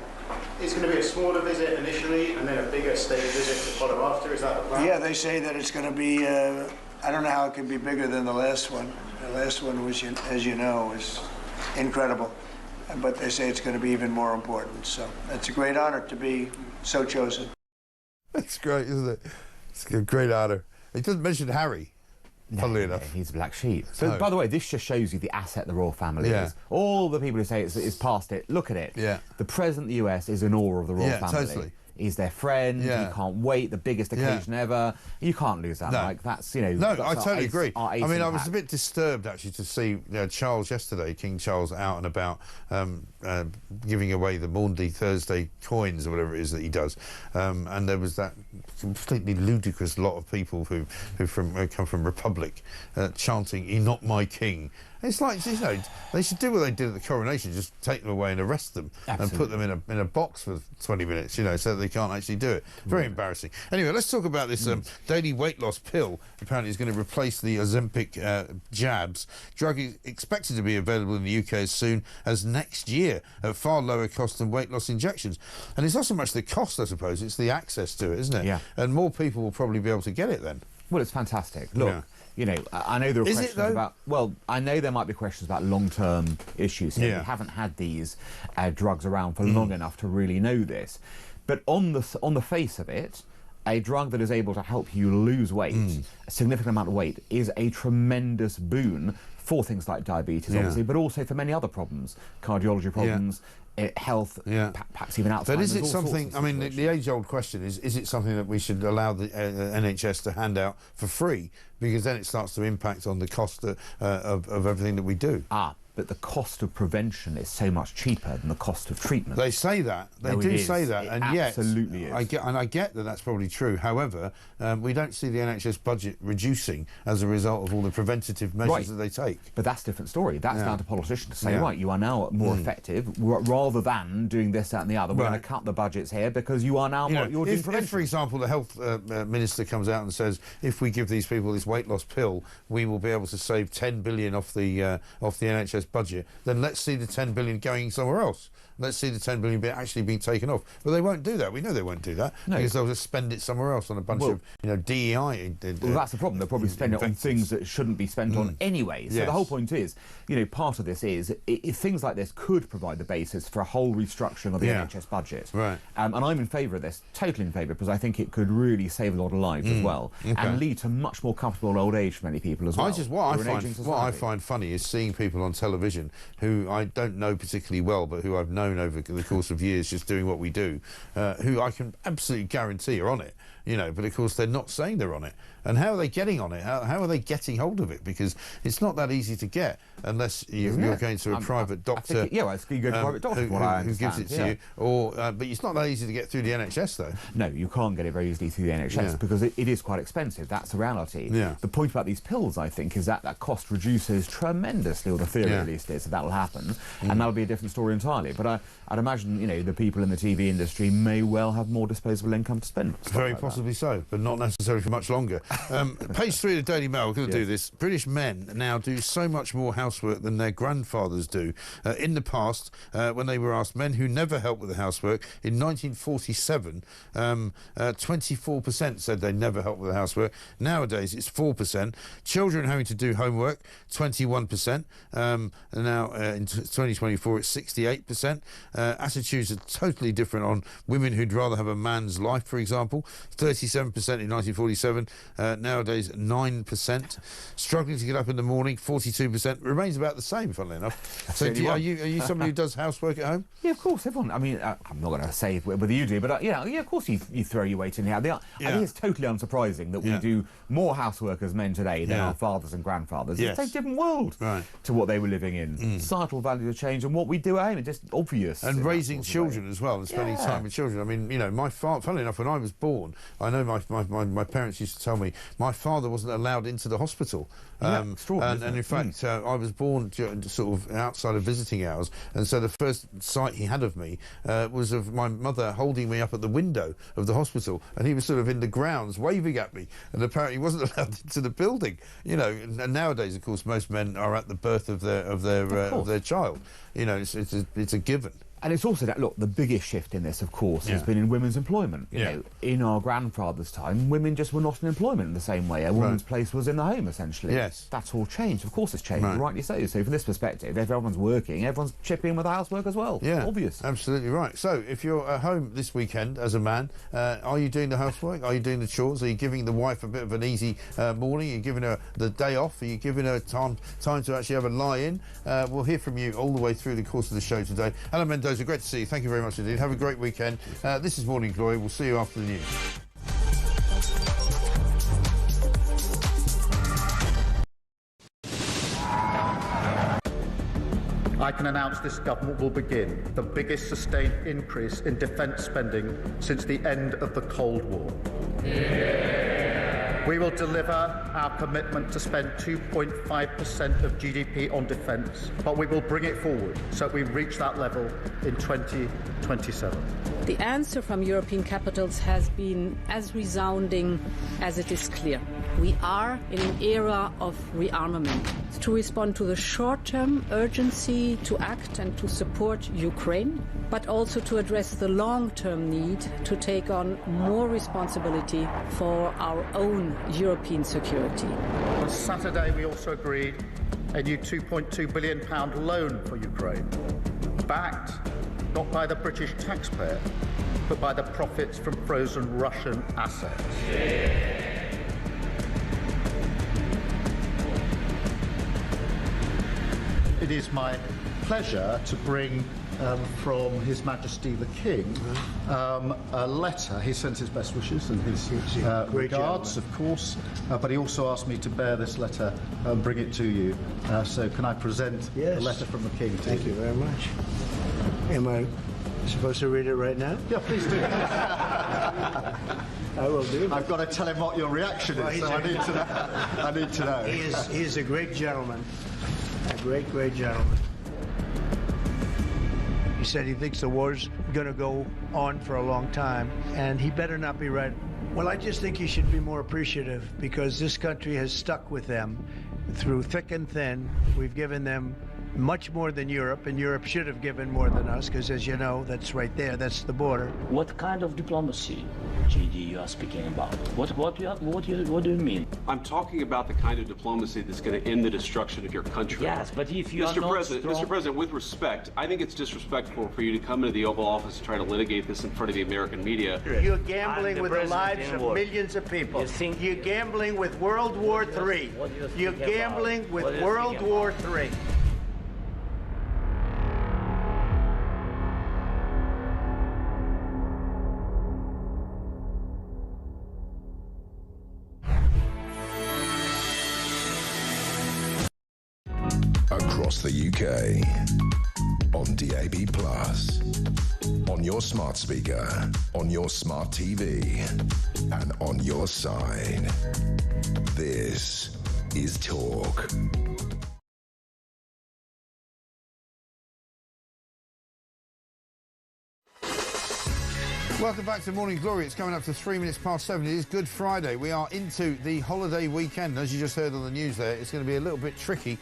It's going to be a smaller visit initially, and then a bigger state visit to follow after. Is that the plan? Yeah, they say that it's going to be. I don't know how it can be bigger than the last one. The last one was, as you know, was incredible, but they say it's going to be even more important. So it's a great honor to be so chosen. That's great, isn't it? It's a great honour. It doesn't mention Harry, funnily enough. He's a black sheep. So, by the way, this just shows you the asset the royal family is. All the people who say it's past it, look at it. Yeah. The President of the US is in awe of the royal family. Totally. He's their friend. He can't wait. The biggest occasion ever. You can't lose that. No. Like that's, you know. No, that's I totally agree. I mean, I was a bit disturbed actually to see Charles yesterday, King Charles, out and about giving away the Maundy Thursday coins or whatever it is that he does, and there was that completely ludicrous lot of people who come from Republic chanting "You're not my king." It's like, you know, they should do what they did at the coronation, just take them away and arrest them. Absolutely. And put them in a box for 20 minutes, you know, so that they can't actually do it. Very embarrassing. Anyway, let's talk about this daily weight loss pill. Apparently it's going to replace the Ozempic jabs. Drug is expected to be available in the UK as soon as next year at far lower cost than weight loss injections. And it's not so much the cost, I suppose, it's the access to it, isn't it? Yeah. And more people will probably be able to get it then. Well, it's fantastic. Look, you know, I know there are questions about... Well, I know there might be questions about long-term issues here. We haven't had these drugs around for long enough to really know this. But on the face of it, a drug that is able to help you lose weight, a significant amount of weight, is a tremendous boon for things like diabetes, obviously, but also for many other problems, cardiology problems, health, perhaps even Alzheimer's. But is it something, I mean, the age-old question is it something that we should allow the NHS to hand out for free? Because then it starts to impact on the cost of everything that we do. But but the cost of prevention is so much cheaper than the cost of treatment. They say that. They do say that, and yet absolutely is. I get that that's probably true. However, we don't see the NHS budget reducing as a result of all the preventative measures that they take. But that's a different story. That's down to politicians to say, right, you are now more effective, rather than doing this, that, and the other. We're going to cut the budgets here because you are now you're doing prevention. If, for example, the health minister comes out and says, if we give these people this weight loss pill, we will be able to save 10 billion off the NHS budget, then let's see the 10 billion going somewhere else. Let's see the 10 billion actually being taken off. But they won't do that. We know they won't do that because they'll just spend it somewhere else on a bunch of DEI. Well, that's the problem. They'll probably spend it on things that shouldn't be spent on anyway. So the whole point is, part of this is things like this could provide the basis for a whole restructuring of the NHS budget. Right. And I'm in favour of this, totally in favour, because I think it could really save a lot of lives as well, and lead to much more comfortable old age for many people as well. What I find funny is seeing people on television who I don't know particularly well, but who I've known over the course of years just doing what we do, who I can absolutely guarantee are on it, but of course they're not saying they're on it. And how are they getting on it? How are they getting hold of it? Because it's not that easy to get unless you're going to a private doctor. You go to a private doctor, who gives it to you. But it's not that easy to get through the NHS, though. No, you can't get it very easily through the NHS because it is quite expensive. That's the reality. Yeah. The point about these pills, I think, is that cost reduces tremendously, or the theory at least is that that'll happen, and that'll be a different story entirely. But I'd imagine, the people in the TV industry may well have more disposable income to spend. Very possibly so, but not necessarily for much longer. Page 3 of the Daily Mail, we're going to do this. British men now do so much more housework than their grandfathers do. In the past, when they were asked, men who never helped with the housework, in 1947, 24% said they never helped with the housework. Nowadays, it's 4%. Children having to do homework, 21%. And now, in 2024, it's 68%. Attitudes are totally different on women who'd rather have a man's life, for example. 37% in 1947. Nowadays, 9%. Struggling to get up in the morning, 42%. Remains about the same, funnily enough. So are you somebody who does housework at home? Yeah, of course, everyone. I mean, I'm not going to say whether you do, but of course you throw your weight in here. I think it's totally unsurprising that we do more housework as men today than our fathers and grandfathers. It's a different world to what they were living in. Societal values have changed, and what we do at home is just obvious. And raising children as well, and spending time with children. I mean, my father, funnily enough, when I was born, I know my parents used to tell me my father wasn't allowed into the hospital. And in fact, I was born sort of outside of visiting hours, and so the first sight he had of me was of my mother holding me up at the window of the hospital, and he was sort of in the grounds waving at me, and apparently he wasn't allowed into the building. And nowadays, of course, most men are at the birth of their child. It's a given. And it's also that, look, the biggest shift in this, of course, has been in women's employment. You know, in our grandfather's time, women just were not in employment in the same way. A woman's place was in the home, essentially. Yes. That's all changed. Of course it's changed, rightly so. So from this perspective, if everyone's working, everyone's chipping in with the housework as well. Yeah. Obvious. Absolutely right. So if you're at home this weekend as a man, are you doing the housework? Are you doing the chores? Are you giving the wife a bit of an easy morning? Are you giving her the day off? Are you giving her time to actually have a lie-in? We'll hear from you all the way through the course of the show today. Alan Mendoza, great to see you. Thank you very much indeed. Have a great weekend. This is Morning Glory. We'll see you after the news. I can announce this government will begin the biggest sustained increase in defence spending since the end of the Cold War. We will deliver our commitment to spend 2.5% of GDP on defence, but we will bring it forward so we reach that level in 2027. The answer from European capitals has been as resounding as it is clear. We are in an era of rearmament to respond to the short-term urgency to act and to support Ukraine, but also to address the long-term need to take on more responsibility for our own European security. On Saturday, we also agreed a new £2.2 billion loan for Ukraine, backed not by the British taxpayer, but by the profits from frozen Russian assets. It is my pleasure to bring from His Majesty the King, a letter. He sends his best wishes and his regards, of course, but he also asked me to bear this letter and bring it to you. So can I present the letter from the King to Thank you very much. Am I supposed to read it right now? Yeah, please do. I will do. I've got to tell him what your reaction is, so I need to know. I need to know. He is a great gentleman. A great, great gentleman. He said he thinks the war's going to go on for a long time, and he better not be right. Well, I just think he should be more appreciative, because this country has stuck with them through thick and thin. We've given them much more than Europe, and Europe should have given more than us, because as you know, that's right there, that's the border. What kind of diplomacy, JD, you are speaking about? What do you mean? I'm talking about the kind of diplomacy that's going to end the destruction of your country. Yes, but if you are Mr. not President, strong... Mr. President, with respect, I think it's disrespectful for you to come into the Oval Office and try to litigate this in front of the American media. You're gambling with the lives of millions of people. You're gambling with World War III. You're gambling with World War III. Across the UK, on DAB+, on your smart speaker, on your smart TV, and on your side. This is Talk. Welcome back to Morning Glory. It's coming up to 7 It is Good Friday. We are into the holiday weekend. As you just heard on the news there, it's going to be a little bit tricky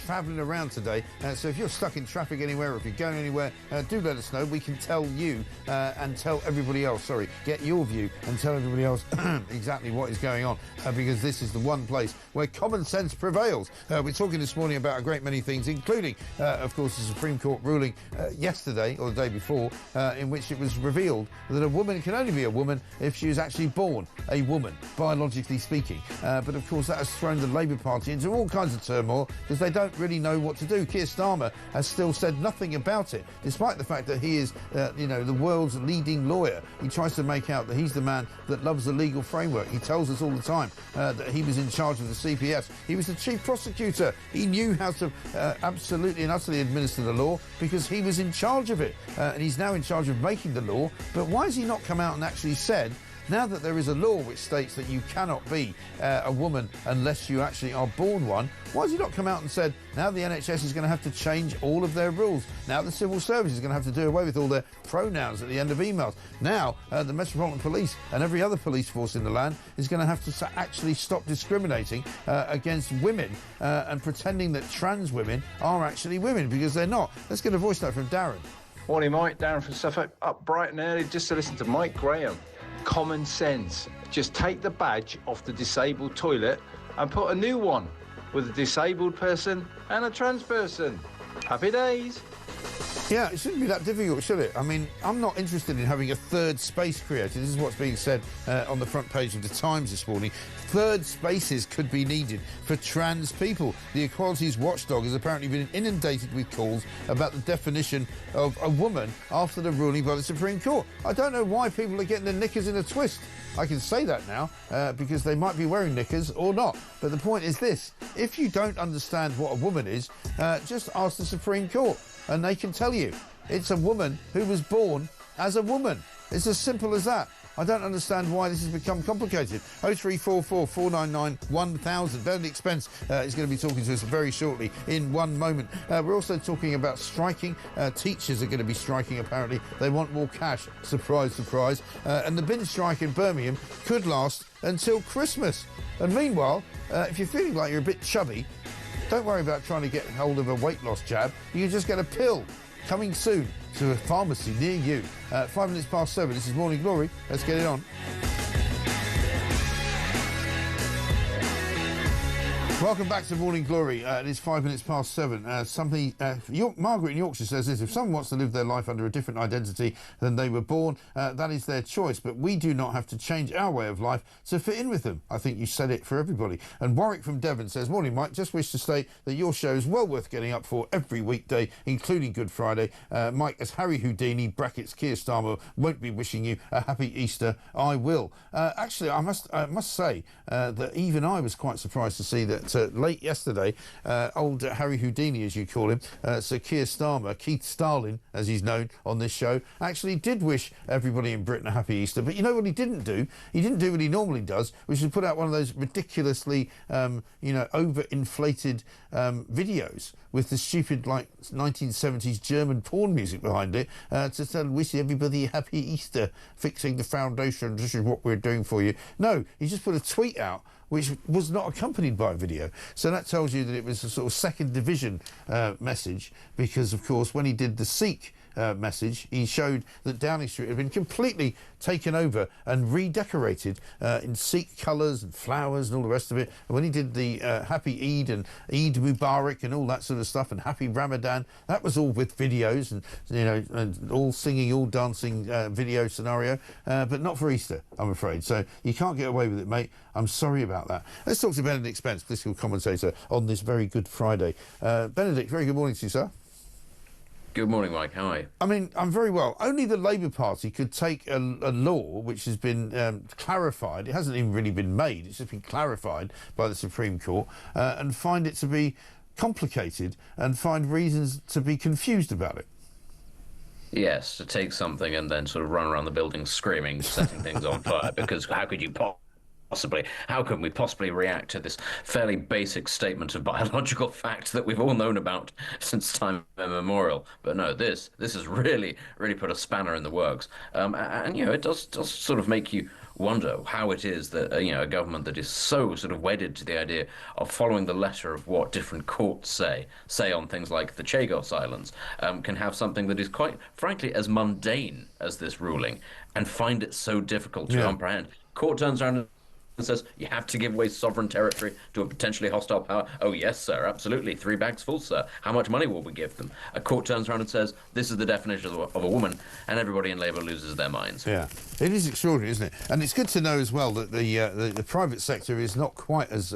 travelling around today. So if you're stuck in traffic anywhere, or if you're going anywhere, do let us know. We can tell you and tell everybody else, get your view and tell everybody else exactly what is going on, because this is the one place where common sense prevails. We're talking this morning about a great many things, including, of course, the Supreme Court ruling yesterday, or the day before, in which it was revealed that a woman can only be a woman if she is actually born a woman, biologically speaking. But of course that has thrown the Labour Party into all kinds of turmoil, because they don't really know what to do. Keir Starmer has still said nothing about it, despite the fact that he is, the world's leading lawyer. He tries to make out that he's the man that loves the legal framework. He tells us all the time that he was in charge of the CPS. He was the chief prosecutor. He knew how to absolutely and utterly administer the law, because he was in charge of it. And he's now in charge of making the law. But why has he not come out and actually said, now that there is a law which states that you cannot be a woman unless you actually are born one, why has he not come out and said, now the NHS is going to have to change all of their rules, now the civil service is going to have to do away with all their pronouns at the end of emails, now the Metropolitan Police and every other police force in the land is going to have to actually stop discriminating against women and pretending that trans women are actually women, because they're not. Let's get a voice note from Darren. Morning, Mike. Darren from Suffolk. Up bright and early just to listen to Mike Graham. Common sense. Just take the badge off the disabled toilet and put a new one with a disabled person and a trans person. Happy days. Yeah, it shouldn't be that difficult, should it? I mean, I'm not interested in having a third space created. This is what's being said on the front page of the Times this morning. Third spaces could be needed for trans people. The Equalities Watchdog has apparently been inundated with calls about the definition of a woman after the ruling by the Supreme Court. I don't know why people are getting their knickers in a twist. I can say that now because they might be wearing knickers or not. But the point is this. If you don't understand what a woman is, just ask the Supreme Court and they can tell you. It's a woman who was born as a woman. It's as simple as that. I don't understand why this has become complicated. 0344 499 1000. Benedict Spence is going to be talking to us very shortly in 1 moment. We're also talking about striking. Teachers are going to be striking, apparently. They want more cash. Surprise, surprise. And the bin strike in Birmingham could last until Christmas. And meanwhile, if you're feeling like you're a bit chubby, don't worry about trying to get hold of a weight loss jab. You can just get a pill. Coming soon to a pharmacy near you. 7:05. This is Morning Glory. Let's get it on. Welcome back to Morning Glory. It is 5 minutes past 7. Margaret in Yorkshire says this: if someone wants to live their life under a different identity than they were born, that is their choice, but we do not have to change our way of life to fit in with them. I think you said it for everybody. And Warwick from Devon says, morning Mike, just wish to state that your show is well worth getting up for every weekday, including Good Friday. Mike, as Harry Houdini, brackets Keir Starmer, won't be wishing you a happy Easter, I will. Actually, I must say that even I was quite surprised to see that late yesterday, old Harry Houdini, as you call him, Sir Keir Starmer, Keith Starlin, as he's known on this show, actually did wish everybody in Britain a happy Easter. But you know what he didn't do? He didn't do what he normally does, which is put out one of those ridiculously, overinflated videos with the stupid, 1970s German porn music behind it, to wish everybody a happy Easter, fixing the foundation, this is what we're doing for you. No, he just put a tweet out which was not accompanied by a video. So that tells you that it was a sort of second division message, because, of course, when he did the Sikh message, he showed that Downing Street had been completely taken over and redecorated in Sikh colours and flowers and all the rest of it. And when he did the Happy Eid and Eid Mubarak and all that sort of stuff, and Happy Ramadan, that was all with videos and, and all singing, all dancing video scenario, but not for Easter, I'm afraid. So you can't get away with it, mate. I'm sorry about that. Let's talk to Benedict Spence, political commentator, on this very Good Friday. Benedict, very good morning to you, sir. Good morning, Mike. How are you? I mean, I'm very well. Only the Labour Party could take a law which has been clarified. It hasn't even really been made. It's just been clarified by the Supreme Court, and find it to be complicated and find reasons to be confused about it. Yes, to take something and then sort of run around the building screaming, setting things on fire, because how could you how can we possibly react to this fairly basic statement of biological fact that we've all known about since time immemorial? But no, this has really put a spanner in the works, and it does sort of make you wonder how it is that a government that is so sort of wedded to the idea of following the letter of what different courts say on things like the Chagos Islands, can have something that is quite frankly as mundane as this ruling and find it so difficult to comprehend. Court turns around and says you have to give away sovereign territory to a potentially hostile power. Oh yes, sir, absolutely. 3 bags full, sir. How much money will we give them? A court turns around and says this is the definition of a woman, and everybody in Labour loses their minds. Yeah, it is extraordinary, isn't it? And it's good to know as well that the private sector is not quite as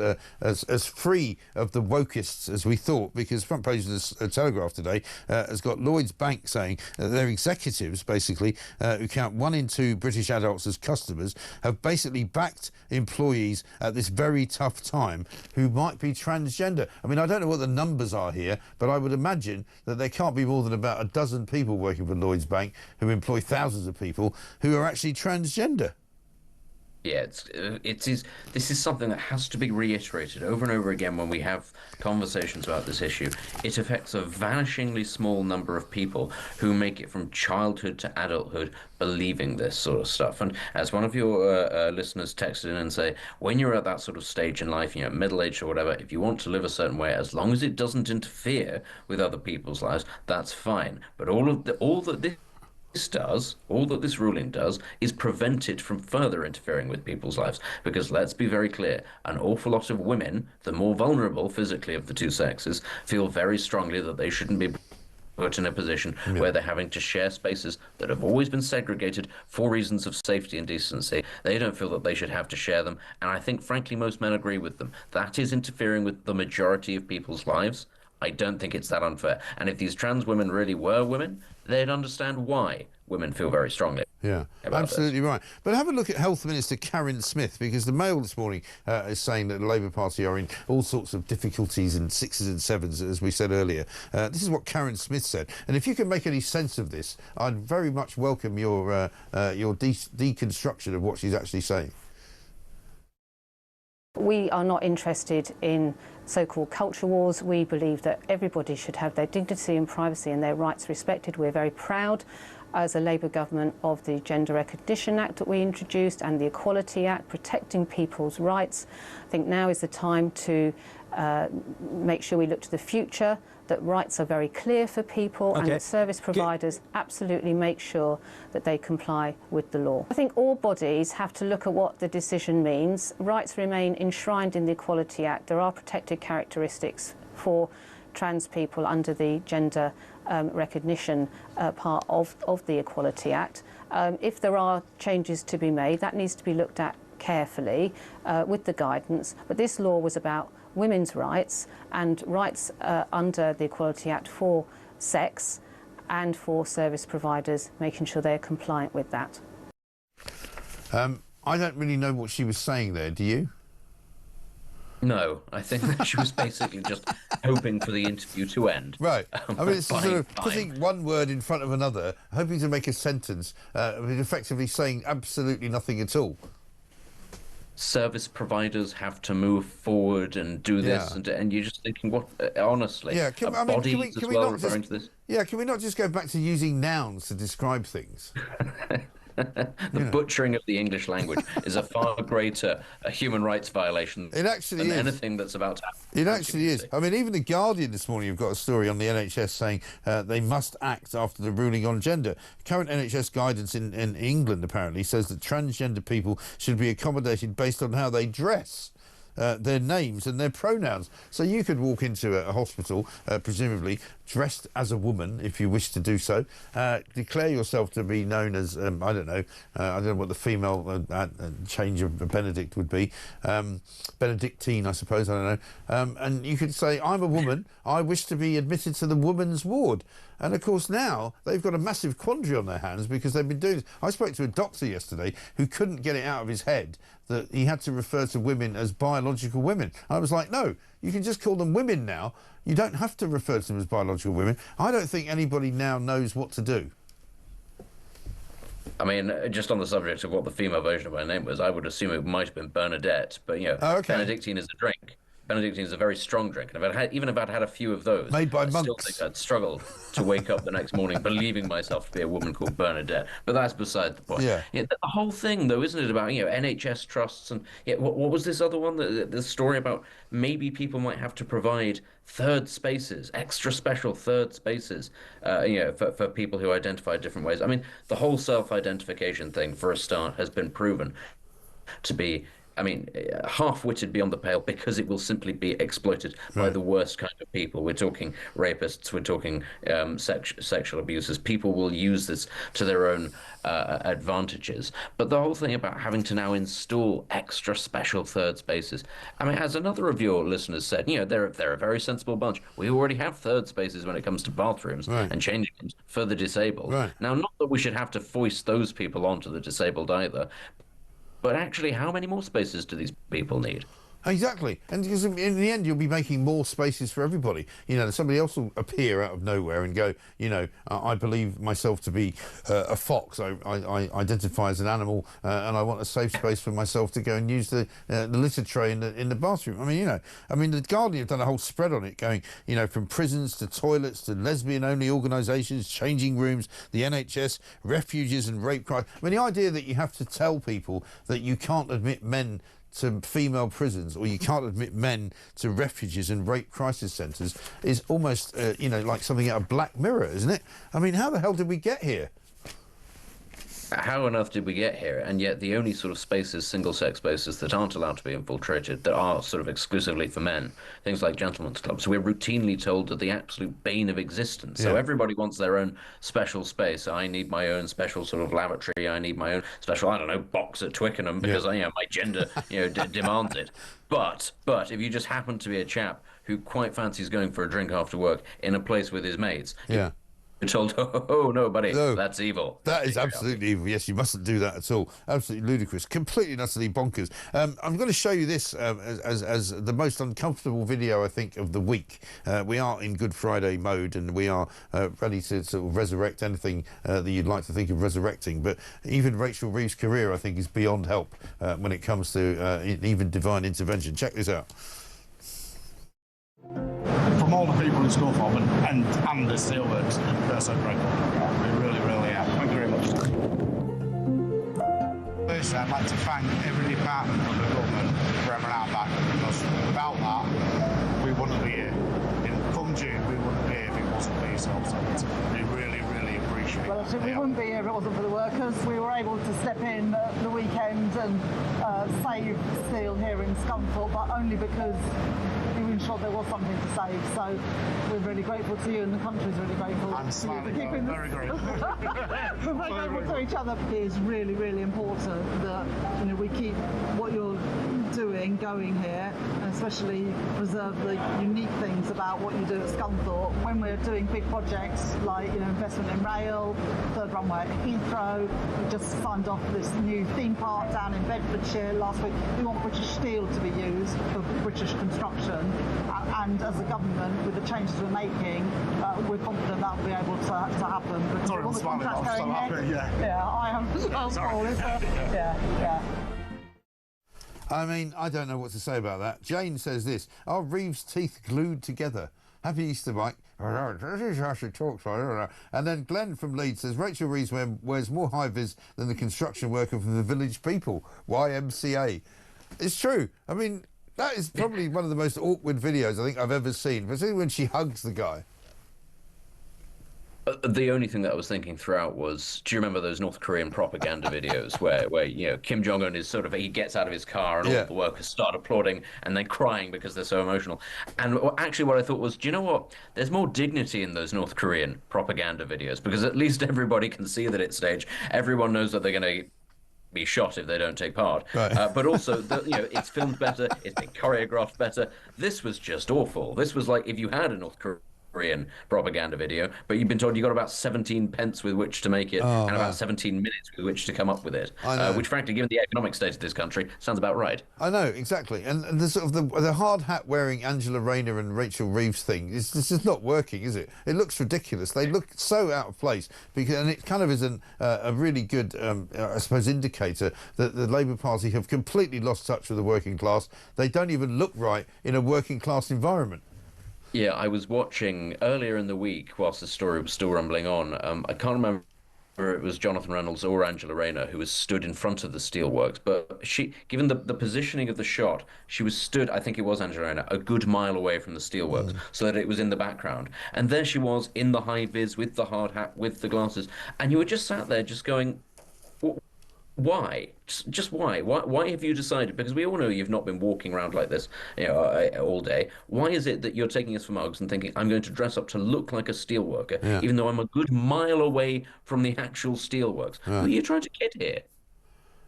free of the wokists as we thought, because front page of the Telegraph today has got Lloyds Bank saying that their executives, basically, who count 1 in 2 British adults as customers, have basically backed employees at this very tough time who might be transgender. I mean, I don't know what the numbers are here, but I would imagine that there can't be more than about a dozen people working for Lloyds Bank who employ thousands of people who are actually transgender. Yeah, this is something that has to be reiterated over and over again when we have conversations about this issue. It affects a vanishingly small number of people who make it from childhood to adulthood believing this sort of stuff. And as one of your listeners texted in and say, when you're at that sort of stage in life, middle-aged or whatever, if you want to live a certain way, as long as it doesn't interfere with other people's lives, that's fine. But all that this ruling does is prevent it from further interfering with people's lives. Because let's be very clear, an awful lot of women, the more vulnerable physically of the two sexes, feel very strongly that they shouldn't be put in a position where they're having to share spaces that have always been segregated for reasons of safety and decency. They don't feel that they should have to share them, and I think, frankly, most men agree with them. That is interfering with the majority of people's lives. I don't think it's that unfair. And if these trans women really were women, they'd understand why women feel very strongly. Yeah, absolutely right. But have a look at Health Minister Karen Smith, because the Mail this morning is saying that the Labour Party are in all sorts of difficulties and 6s and 7s, as we said earlier. This is what Karen Smith said. And if you can make any sense of this, I'd very much welcome your deconstruction of what she's actually saying. We are not interested in so-called culture wars. We believe that everybody should have their dignity and privacy and their rights respected. We're very proud as a Labour government of the Gender Recognition Act that we introduced and the Equality Act, protecting people's rights. I think now is the time to make sure we look to the future, that rights are very clear for people, and that service providers absolutely make sure that they comply with the law. I think all bodies have to look at what the decision means. Rights remain enshrined in the Equality Act. There are protected characteristics for trans people under the gender recognition part of the Equality Act. If there are changes to be made, that needs to be looked at carefully with the guidance. But this law was about women's rights and rights under the Equality Act for sex and for service providers, making sure they're compliant with that. I don't really know what she was saying there, do you? No, I think that she was basically just hoping for the interview to end. Right. I mean, it's sort of putting one word in front of another, hoping to make a sentence, effectively saying absolutely nothing at all. Service providers have to move forward and do this, and you're just thinking, what? Honestly, can we not just go back to using nouns to describe things? The butchering of the English language is a far greater human rights violation than anything that's about to happen. It actually is. I mean, even The Guardian this morning have got a story on the NHS saying they must act after the ruling on gender. Current NHS guidance in England apparently says that transgender people should be accommodated based on how they dress. Their names and their pronouns. So you could walk into a hospital, presumably dressed as a woman, if you wish to do so, declare yourself to be known as, I don't know what the female change of Benedict would be, Benedictine, I suppose, I don't know, and you could say, I'm a woman, I wish to be admitted to the women's ward. And of course now they've got a massive quandary on their hands because they've been doing this. I spoke to a doctor yesterday who couldn't get it out of his head that he had to refer to women as biological women. I was like, no, you can just call them women now. You don't have to refer to them as biological women. I don't think anybody now knows what to do. I mean, just on the subject of what the female version of her name was, I would assume it might have been Bernadette, but, you know, Benedictine is a drink. Benedictine is a very strong drink, and even if I'd had a few of those, made by monks, I still think I'd struggled to wake up the next morning believing myself to be a woman called Bernadette. But that's beside the point. Yeah. The whole thing, though, isn't it about, you know, NHS trusts and what was this other one? The story about maybe people might have to provide third spaces, extra special third spaces, you know, for people who identify different ways. I mean, the whole self-identification thing, for a start, has been proven to be, I mean, half-witted beyond the pale, because it will simply be exploited by the worst kind of people. We're talking rapists, we're talking sexual abusers. People will use this to their own advantages. But the whole thing about having to now install extra special third spaces, I mean, as another of your listeners said, you know, they're a very sensible bunch. We already have third spaces when it comes to bathrooms and changing rooms for the disabled. Now, not that we should have to foist those people onto the disabled either, but actually, how many more spaces do these people need? Exactly, and because in the end you'll be making more spaces for everybody. You know, somebody else will appear out of nowhere and go, you know, I believe myself to be a fox. I identify as an animal, and I want a safe space for myself to go and use the litter tray in the bathroom. I mean, you know, the Guardian have done a whole spread on it, going, you know, from prisons to toilets to lesbian-only organisations, changing rooms, the NHS, refuges and rape crimes. I mean, the idea that you have to tell people that you can't admit men to female prisons, or you can't admit men to refuges and rape crisis centres is almost, you know, like something out of Black Mirror, isn't it? I mean, how the hell did we get here? How on earth did we get here? And yet the only sort of spaces, single-sex spaces, that aren't allowed to be infiltrated, that are sort of exclusively for men, things like gentlemen's clubs. So we're routinely told that the absolute bane of existence. So everybody wants their own special space. I need my own special sort of lavatory. I need my own special, I don't know, box at Twickenham because you know, my gender, you know, demands it. But if you just happen to be a chap who quite fancies going for a drink after work in a place with his mates, you're told, oh, no, buddy, that's evil. That is absolutely evil. Yes, you mustn't do that at all. Absolutely ludicrous. Completely and utterly bonkers. I'm going to show you this as the most uncomfortable video, I think, of the week. We are in Good Friday mode, and we are ready to sort of resurrect anything that you'd like to think of resurrecting. But even Rachel Reeves' career, I think, is beyond help when it comes to even divine intervention. Check this out. From all the people in Scunthorpe and the Steelworks, we're so grateful. We really, really are. Thank you say I'd like to thank every department of the government for having our back, because without that, we wouldn't be here. Come June, we wouldn't be here if it wasn't for yourselves. We really, really appreciate it. Well, actually, we wouldn't be here if it wasn't for the workers. We were able to step in at the weekend and save steel here in Scunthorpe, but only because we ensured there was something to save. So we're really grateful to you, and the country's really grateful I'm to you for smiling, keeping very grateful. we're very grateful to each other. It is really, really important that we keep what you're doing going here, and especially preserve the unique things about what you do at Scunthorpe. When we're doing big projects like investment in rail, third runway at Heathrow, we just signed off this new theme park down in Bedfordshire last week. We want British steel to be used for British construction, and as a government, with the changes we're making, we're confident that will be able to happen. But Sorry, I'm smiling. I'm so happy. Yeah, I am as well, Paul. Yeah. I mean, I don't know what to say about that. Jane says this: are Reeves' teeth glued together? Happy Easter, Mike. This is how she talks. And then Glenn from Leeds says Rachel Reeves wears more high-vis than the construction worker from the Village People, YMCA. It's true. I mean, that is probably one of the most awkward videos I think I've ever seen, particularly when she hugs the guy. The only thing that I was thinking throughout was, do you remember those North Korean propaganda videos where Kim Jong-un is he gets out of his car and all the workers start applauding and then crying because they're so emotional. And actually what I thought was, do you know what? There's more dignity in those North Korean propaganda videos, because at least everybody can see that it's staged. Everyone knows that they're going to be shot if they don't take part. Right. But also, it's filmed better, it's been choreographed better. This was just awful. This was like if you had a North Korean propaganda video, but you've been told you got about 17 pence with which to make it and about 17 minutes with which to come up with it, which frankly, given the economic state of this country, sounds about right. I know, exactly. And the sort of the hard hat wearing Angela Rayner and Rachel Reeves thing is just not working, is it? It looks ridiculous. They look so out of place, and it kind of is a really good, I suppose, indicator that the Labour Party have completely lost touch with the working class. They don't even look right in a working class environment. Yeah, I was watching earlier in the week whilst the story was still rumbling on. I can't remember if it was Jonathan Reynolds or Angela Rayner who was stood in front of the Steelworks, but she, given the positioning of the shot, she was stood, I think it was Angela Rayner, a good mile away from the Steelworks, so that it was in the background. And there she was in the high vis with the hard hat, with the glasses, and you were just sat there just going, why? Just why? Why have you decided? Because we all know you've not been walking around like this, all day. Why is it that you're taking us for mugs and thinking I'm going to dress up to look like a steelworker, even though I'm a good mile away from the actual steelworks? Who are you trying to kid here?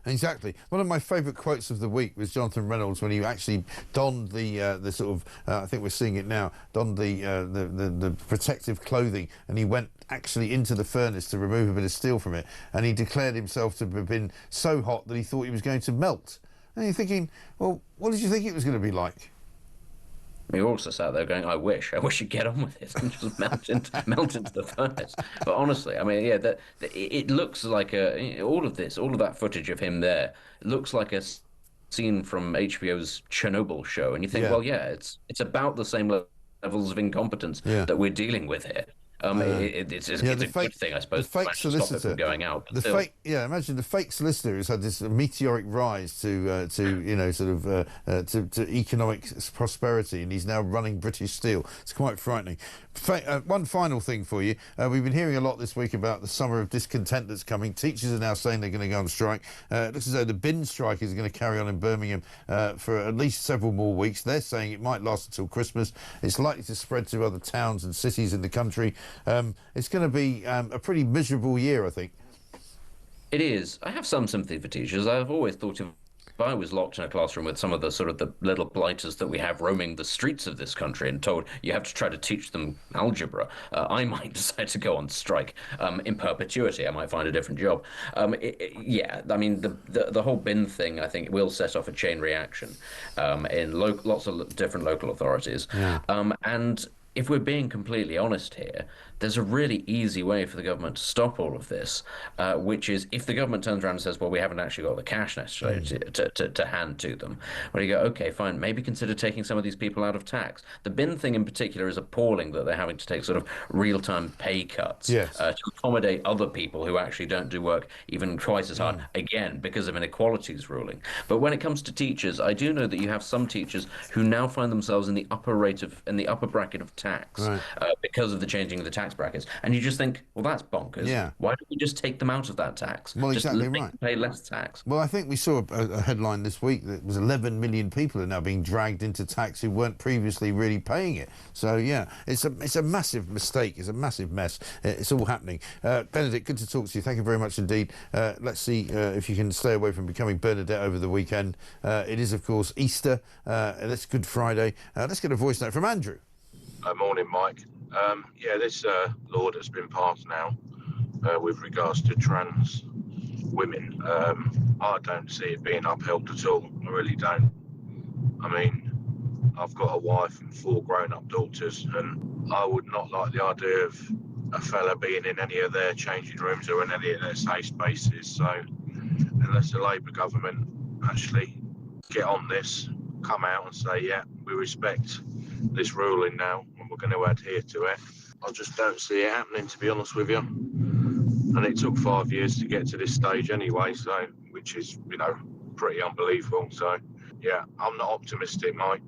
Exactly. One of my favourite quotes of the week was Jonathan Reynolds when he actually donned the sort of I think we're seeing it now, donned the protective clothing, and he went actually into the furnace to remove a bit of steel from it, and he declared himself to have been so hot that he thought he was going to melt. And you're thinking, well, what did you think it was going to be like? We also sat there going, I wish you'd get on with it and just melt into the furnace. But honestly, I mean, it looks like all of that footage of him there, it looks like a scene from HBO's Chernobyl show. And you think, well, it's about the same levels of incompetence that we're dealing with here. It's a good thing, I suppose. The fake solicitor stop it from going out. Imagine the fake solicitor who's had this meteoric rise to economic prosperity, and he's now running British Steel. It's quite frightening. One final thing for you. We've been hearing a lot this week about the summer of discontent that's coming. Teachers are now saying they're going to go on strike. It looks as though the bin strike is going to carry on in Birmingham for at least several more weeks. They're saying it might last until Christmas. It's likely to spread to other towns and cities in the country. It's going to be a pretty miserable year, I think. It is. I have some sympathy for teachers. I've always thought if I was locked in a classroom with some of the sort of the little blighters that we have roaming the streets of this country and told you have to try to teach them algebra, I might decide to go on strike in perpetuity. I might find a different job. I mean, the whole bin thing, I think, will set off a chain reaction in lots of different local authorities. And if we're being completely honest here, there's a really easy way for the government to stop all of this, which is if the government turns around and says, well, we haven't actually got the cash necessarily to hand to them, well, you go, okay, fine, maybe consider taking some of these people out of tax. The bin thing in particular is appalling, that they're having to take sort of real-time pay cuts to accommodate other people who actually don't do work even twice as hard, again, because of inequalities ruling. But when it comes to teachers, I do know that you have some teachers who now find themselves in the upper bracket of tax because of the changing of the tax brackets. And you just think, well, that's bonkers. Yeah. Why don't we just take them out of that tax? Well, just exactly make right. them pay less tax. Well, I think we saw a headline this week that was 11 million people are now being dragged into tax who weren't previously really paying it. So, yeah, it's a massive mistake. It's a massive mess. It's all happening. Benedict, good to talk to you. Thank you very much indeed. Let's see if you can stay away from becoming Bernadette over the weekend. It is, of course, Easter. That's Good Friday. Let's get a voice note from Andrew. Morning, Mike. Yeah, this law that's been passed now with regards to trans women, I don't see it being upheld at all. I really don't. I mean, I've got a wife and 4 grown-up daughters, and I would not like the idea of a fella being in any of their changing rooms or in any of their safe spaces. So unless the Labour government actually get on this, come out and say, yeah, we respect this ruling now and we're going to adhere to it, I just don't see it happening, to be honest with you. And it took 5 years to get to this stage anyway, so which is, you know, pretty unbelievable. So, yeah, I'm not optimistic, Mike.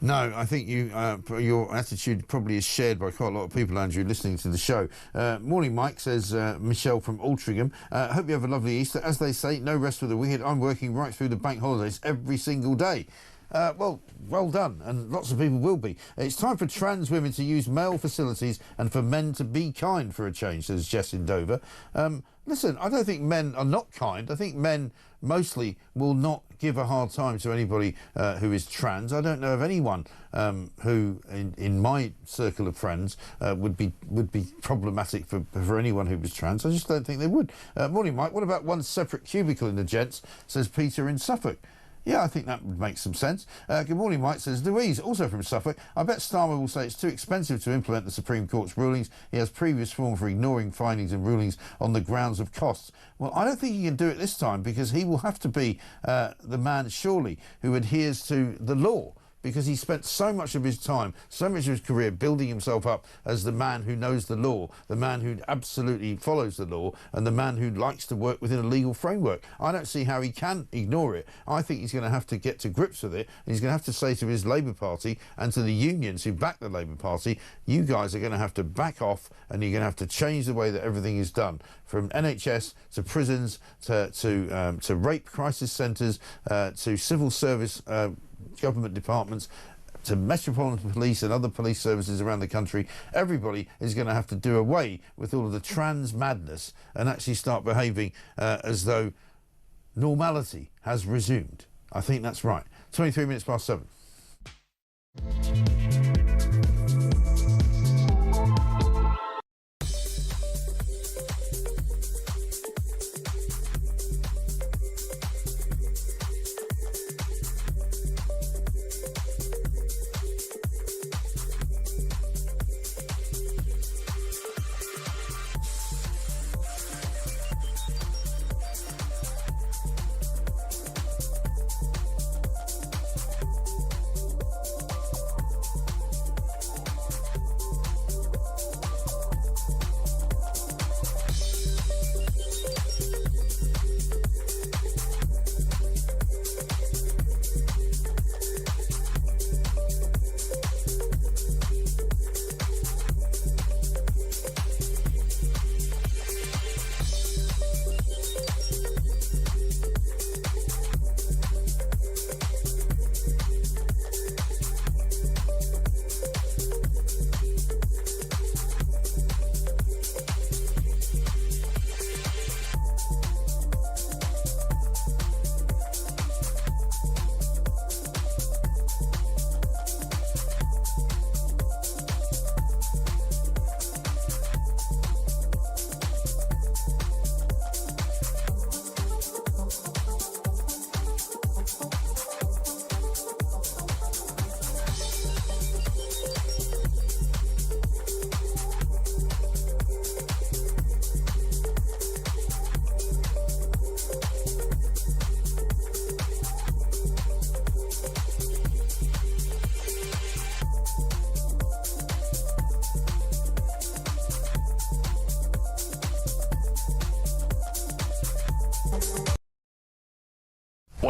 No, I think your attitude probably is shared by quite a lot of people, Andrew, listening to the show. Morning, Mike, says Michelle from Altrincham. Hope you have a lovely Easter. As they say, no rest for the wicked. I'm working right through the bank holidays every single day. Well done, and lots of people will be. It's time for trans women to use male facilities and for men to be kind for a change, says Jess in Dover. Listen, I don't think men are not kind. I think men mostly will not give a hard time to anybody who is trans. I don't know of anyone who, in my circle of friends, would be problematic for anyone who was trans. I just don't think they would. Morning, Mike. What about one separate cubicle in the gents, says Peter in Suffolk. Yeah, I think that would make some sense. Good morning, Mike, says Louise, also from Suffolk. I bet Starmer will say it's too expensive to implement the Supreme Court's rulings. He has previous form for ignoring findings and rulings on the grounds of costs. Well, I don't think he can do it this time, because he will have to be the man, surely, who adheres to the law, because he spent so much of his time, so much of his career building himself up as the man who knows the law, the man who absolutely follows the law, and the man who likes to work within a legal framework. I don't see how he can ignore it. I think he's going to have to get to grips with it. He's going to have to say to his Labour Party and to the unions who back the Labour Party, you guys are going to have to back off, and you're going to have to change the way that everything is done, from NHS to prisons to rape crisis centres to civil service government departments, to Metropolitan Police and other police services around the country. Everybody is going to have to do away with all of the trans madness and actually start behaving as though normality has resumed. I think that's right. 23 minutes past 7.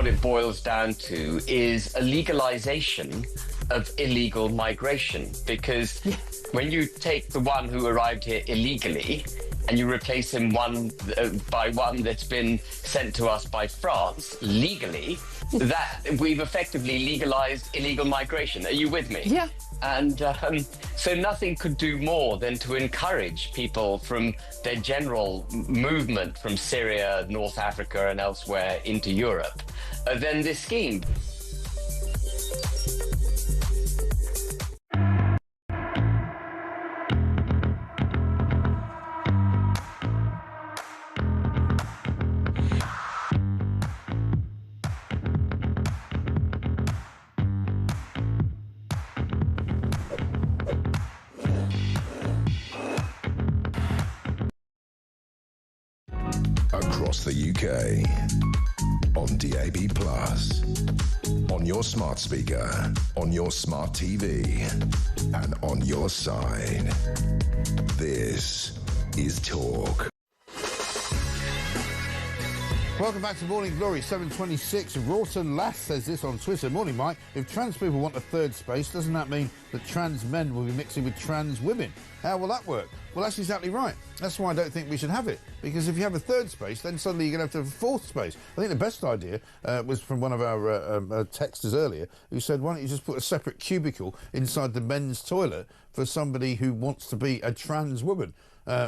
what it boils down to is a legalization of illegal migration, because when you take the one who arrived here illegally and you replace him by one that's been sent to us by France legally, that we've effectively legalized illegal migration. Are you with me? Yeah. And so nothing could do more than to encourage people from their general movement from Syria, North Africa and elsewhere into Europe than this scheme. Across the UK, on DAB+, on your smart speaker, on your smart TV, and on your side. This is Talk. Welcome back to Morning Glory, 7:26. Rawton Lass says this on Twitter. Morning, Mike. If trans people want a third space, doesn't that mean that trans men will be mixing with trans women? How will that work? Well, that's exactly right. That's why I don't think we should have it. Because if you have a third space, then suddenly you're going to have a fourth space. I think the best idea was from one of our texters earlier, who said, why don't you just put a separate cubicle inside the men's toilet for somebody who wants to be a trans woman?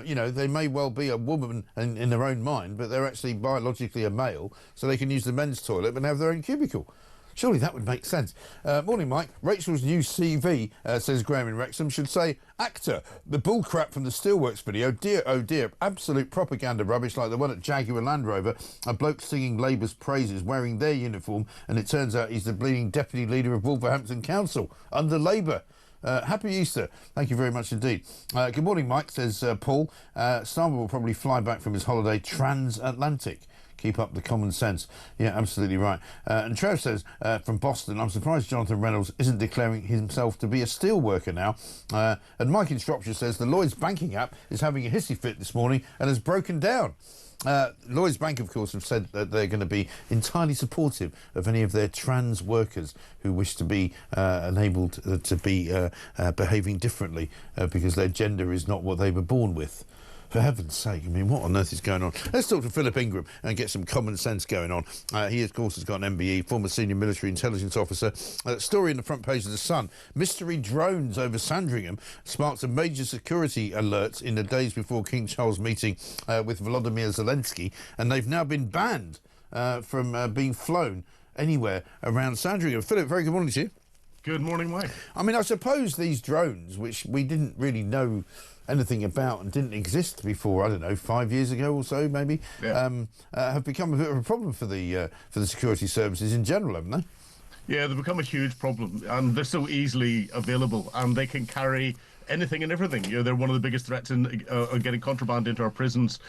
You know, they may well be a woman in their own mind, but they're actually biologically a male, so they can use the men's toilet but have their own cubicle. Surely that would make sense. Morning, Mike. Rachel's new CV, says Graham in Wrexham, should say, actor. The bullcrap from the Steelworks video, dear, oh dear, absolute propaganda rubbish like the one at Jaguar Land Rover, a bloke singing Labour's praises wearing their uniform, and it turns out he's the bleeding deputy leader of Wolverhampton Council, under Labour. Happy Easter. Thank you very much indeed. Good morning, Mike, says Paul. Starmer will probably fly back from his holiday transatlantic. Keep up the common sense. Yeah, absolutely right. And Trev says, from Boston, I'm surprised Jonathan Reynolds isn't declaring himself to be a steel worker now. And Mike in Shropshire says, the Lloyds banking app is having a hissy fit this morning and has broken down. Lloyds Bank, of course, have said that they're going to be entirely supportive of any of their trans workers who wish to be enabled to be behaving differently because their gender is not what they were born with. For heaven's sake, I mean, what on earth is going on? Let's talk to Philip Ingram and get some common sense going on. He, of course, has got an MBE, former senior military intelligence officer. Story in the front page of The Sun. Mystery drones over Sandringham sparked a major security alert in the days before King Charles' meeting with Volodymyr Zelensky, and they've now been banned from being flown anywhere around Sandringham. Philip, very good morning to you. Good morning, Mike. I mean, I suppose these drones, which we didn't really know anything about and didn't exist before, I don't know, 5 years ago or so, maybe, have become a bit of a problem for the security services in general, haven't they? Yeah, they've become a huge problem, and they're so easily available, and they can carry anything and everything. You know, they're one of the biggest threats in getting contraband into our prisons.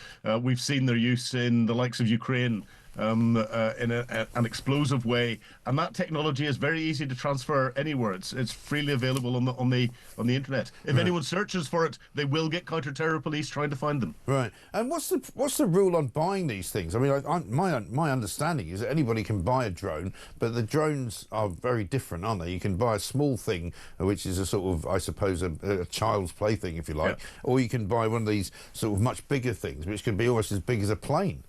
We've seen their use in the likes of Ukraine. In an explosive way, and that technology is very easy to transfer anywhere. It's freely available on the internet. If anyone searches for it, they will get counter-terror police trying to find them. Right. And what's the rule on buying these things? I mean, my understanding is that anybody can buy a drone, but the drones are very different, aren't they? You can buy a small thing, which is a sort of, I suppose, a child's plaything, if you like, or you can buy one of these sort of much bigger things, which could be almost as big as a plane.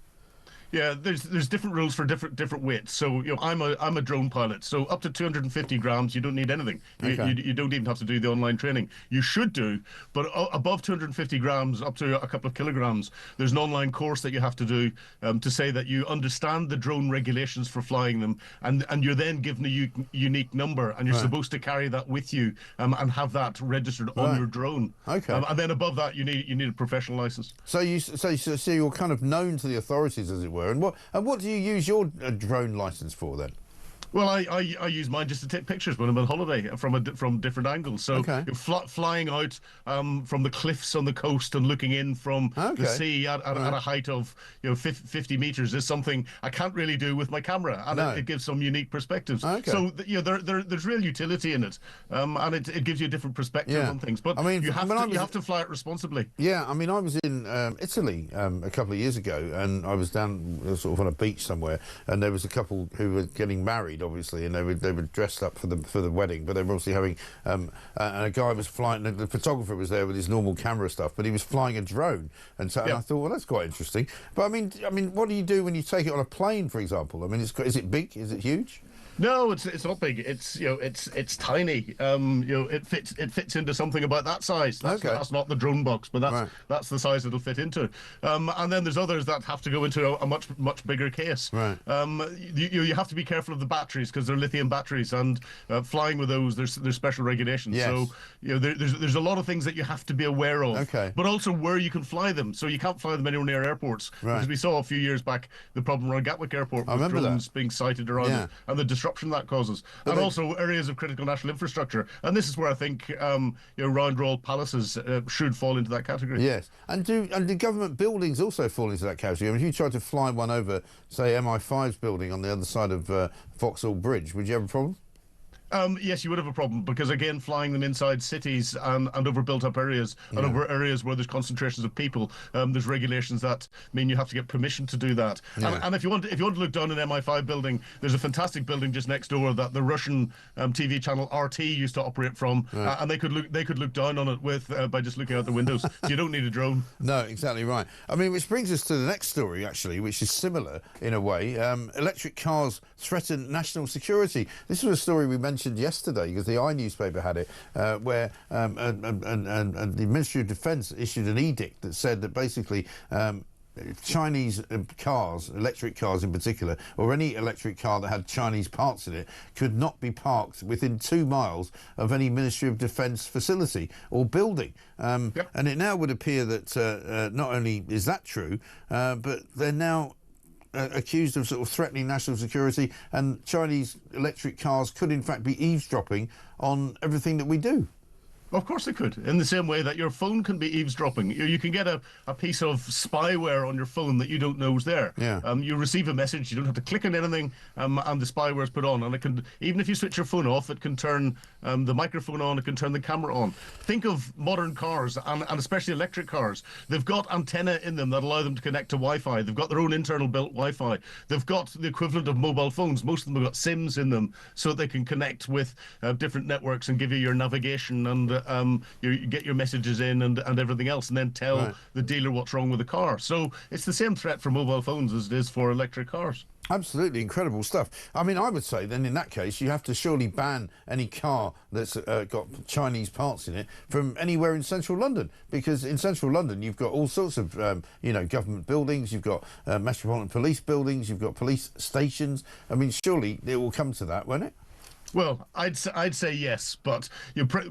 Yeah, there's different rules for different weights. So, you know, I'm a drone pilot. So up to 250 grams, you don't need anything. You don't even have to do the online training. You should do, but above 250 grams, up to a couple of kilograms, there's an online course that you have to do to say that you understand the drone regulations for flying them, and you're then given a unique number, and you're supposed to carry that with you and have that registered on your drone. Okay. And then above that, you need a professional license. So you're kind of known to the authorities, as it were. And what do you use your drone license for then? Well, I use mine just to take pictures when I'm on holiday from different angles. So you're flying out from the cliffs on the coast and looking in from the sea at a height of 50 meters is something I can't really do with my camera, and it gives some unique perspectives. So there's real utility in it, and it gives you a different perspective on things. But I mean, you have to fly it responsibly. Yeah, I mean, I was in Italy a couple of years ago, and I was down sort of on a beach somewhere, and there was a couple who were getting married, obviously, and they were dressed up for the wedding, but they were obviously having and a guy was flying. The photographer was there with his normal camera stuff, but he was flying a drone, and so and I thought, well, that's quite interesting. But I mean, what do you do when you take it on a plane, for example? I mean, is it big? Is it huge? No, it's not big. It's tiny. It fits into something about that size. That's not the drone box, but that's the size it'll fit into. And then there's others that have to go into a much bigger case. Right. You have to be careful of the batteries because they're lithium batteries, and flying with those there's special regulations. Yes. So there's a lot of things that you have to be aware of. Okay. But also where you can fly them. So you can't fly them anywhere near airports because we saw a few years back the problem around Gatwick Airport with drones being sighted around it, and the disruption that causes, and also areas of critical national infrastructure. And this is where I think round royal palaces should fall into that category. Yes, and do government buildings also fall into that category? I mean, if you tried to fly one over, say, MI5's building on the other side of Vauxhall Bridge, would you have a problem? Yes, you would have a problem because, again, flying them inside cities and over built-up areas and over areas where there's concentrations of people, there's regulations that mean you have to get permission to do that. Yeah. And if you want to look down an MI5 building, there's a fantastic building just next door that the Russian TV channel RT used to operate from, and they could look down on it by just looking out the windows. So you don't need a drone. No, exactly right. I mean, which brings us to the next story, actually, which is similar in a way. Electric cars threaten national security. This was a story we mentioned yesterday because the newspaper had it, where the Ministry of Defence issued an edict that said that basically Chinese cars, electric cars in particular, or any electric car that had Chinese parts in it, could not be parked within 2 miles of any Ministry of Defence facility or building. And it now would appear that not only is that true, but they're now accused of sort of threatening national security, and Chinese electric cars could in fact be eavesdropping on everything that we do. Of course they could, in the same way that your phone can be eavesdropping. You can get a piece of spyware on your phone that you don't know is there. Yeah. You receive a message, you don't have to click on anything, and the spyware is put on. And it can, even if you switch your phone off, it can turn the microphone on, it can turn the camera on. Think of modern cars, and especially electric cars. They've got antenna in them that allow them to connect to Wi-Fi. They've got their own internal built Wi-Fi. They've got the equivalent of mobile phones. Most of them have got SIMs in them so that they can connect with different networks and give you your navigation and you get your messages in and everything else, and then tell the dealer what's wrong with the car. So it's the same threat for mobile phones as it is for electric cars. Absolutely incredible stuff. I mean, I would say then in that case you have to surely ban any car that's got Chinese parts in it from anywhere in central London, because in central London you've got all sorts of government buildings, you've got metropolitan police buildings, you've got police stations. I mean, surely it will come to that, won't it? Well, I'd say yes, but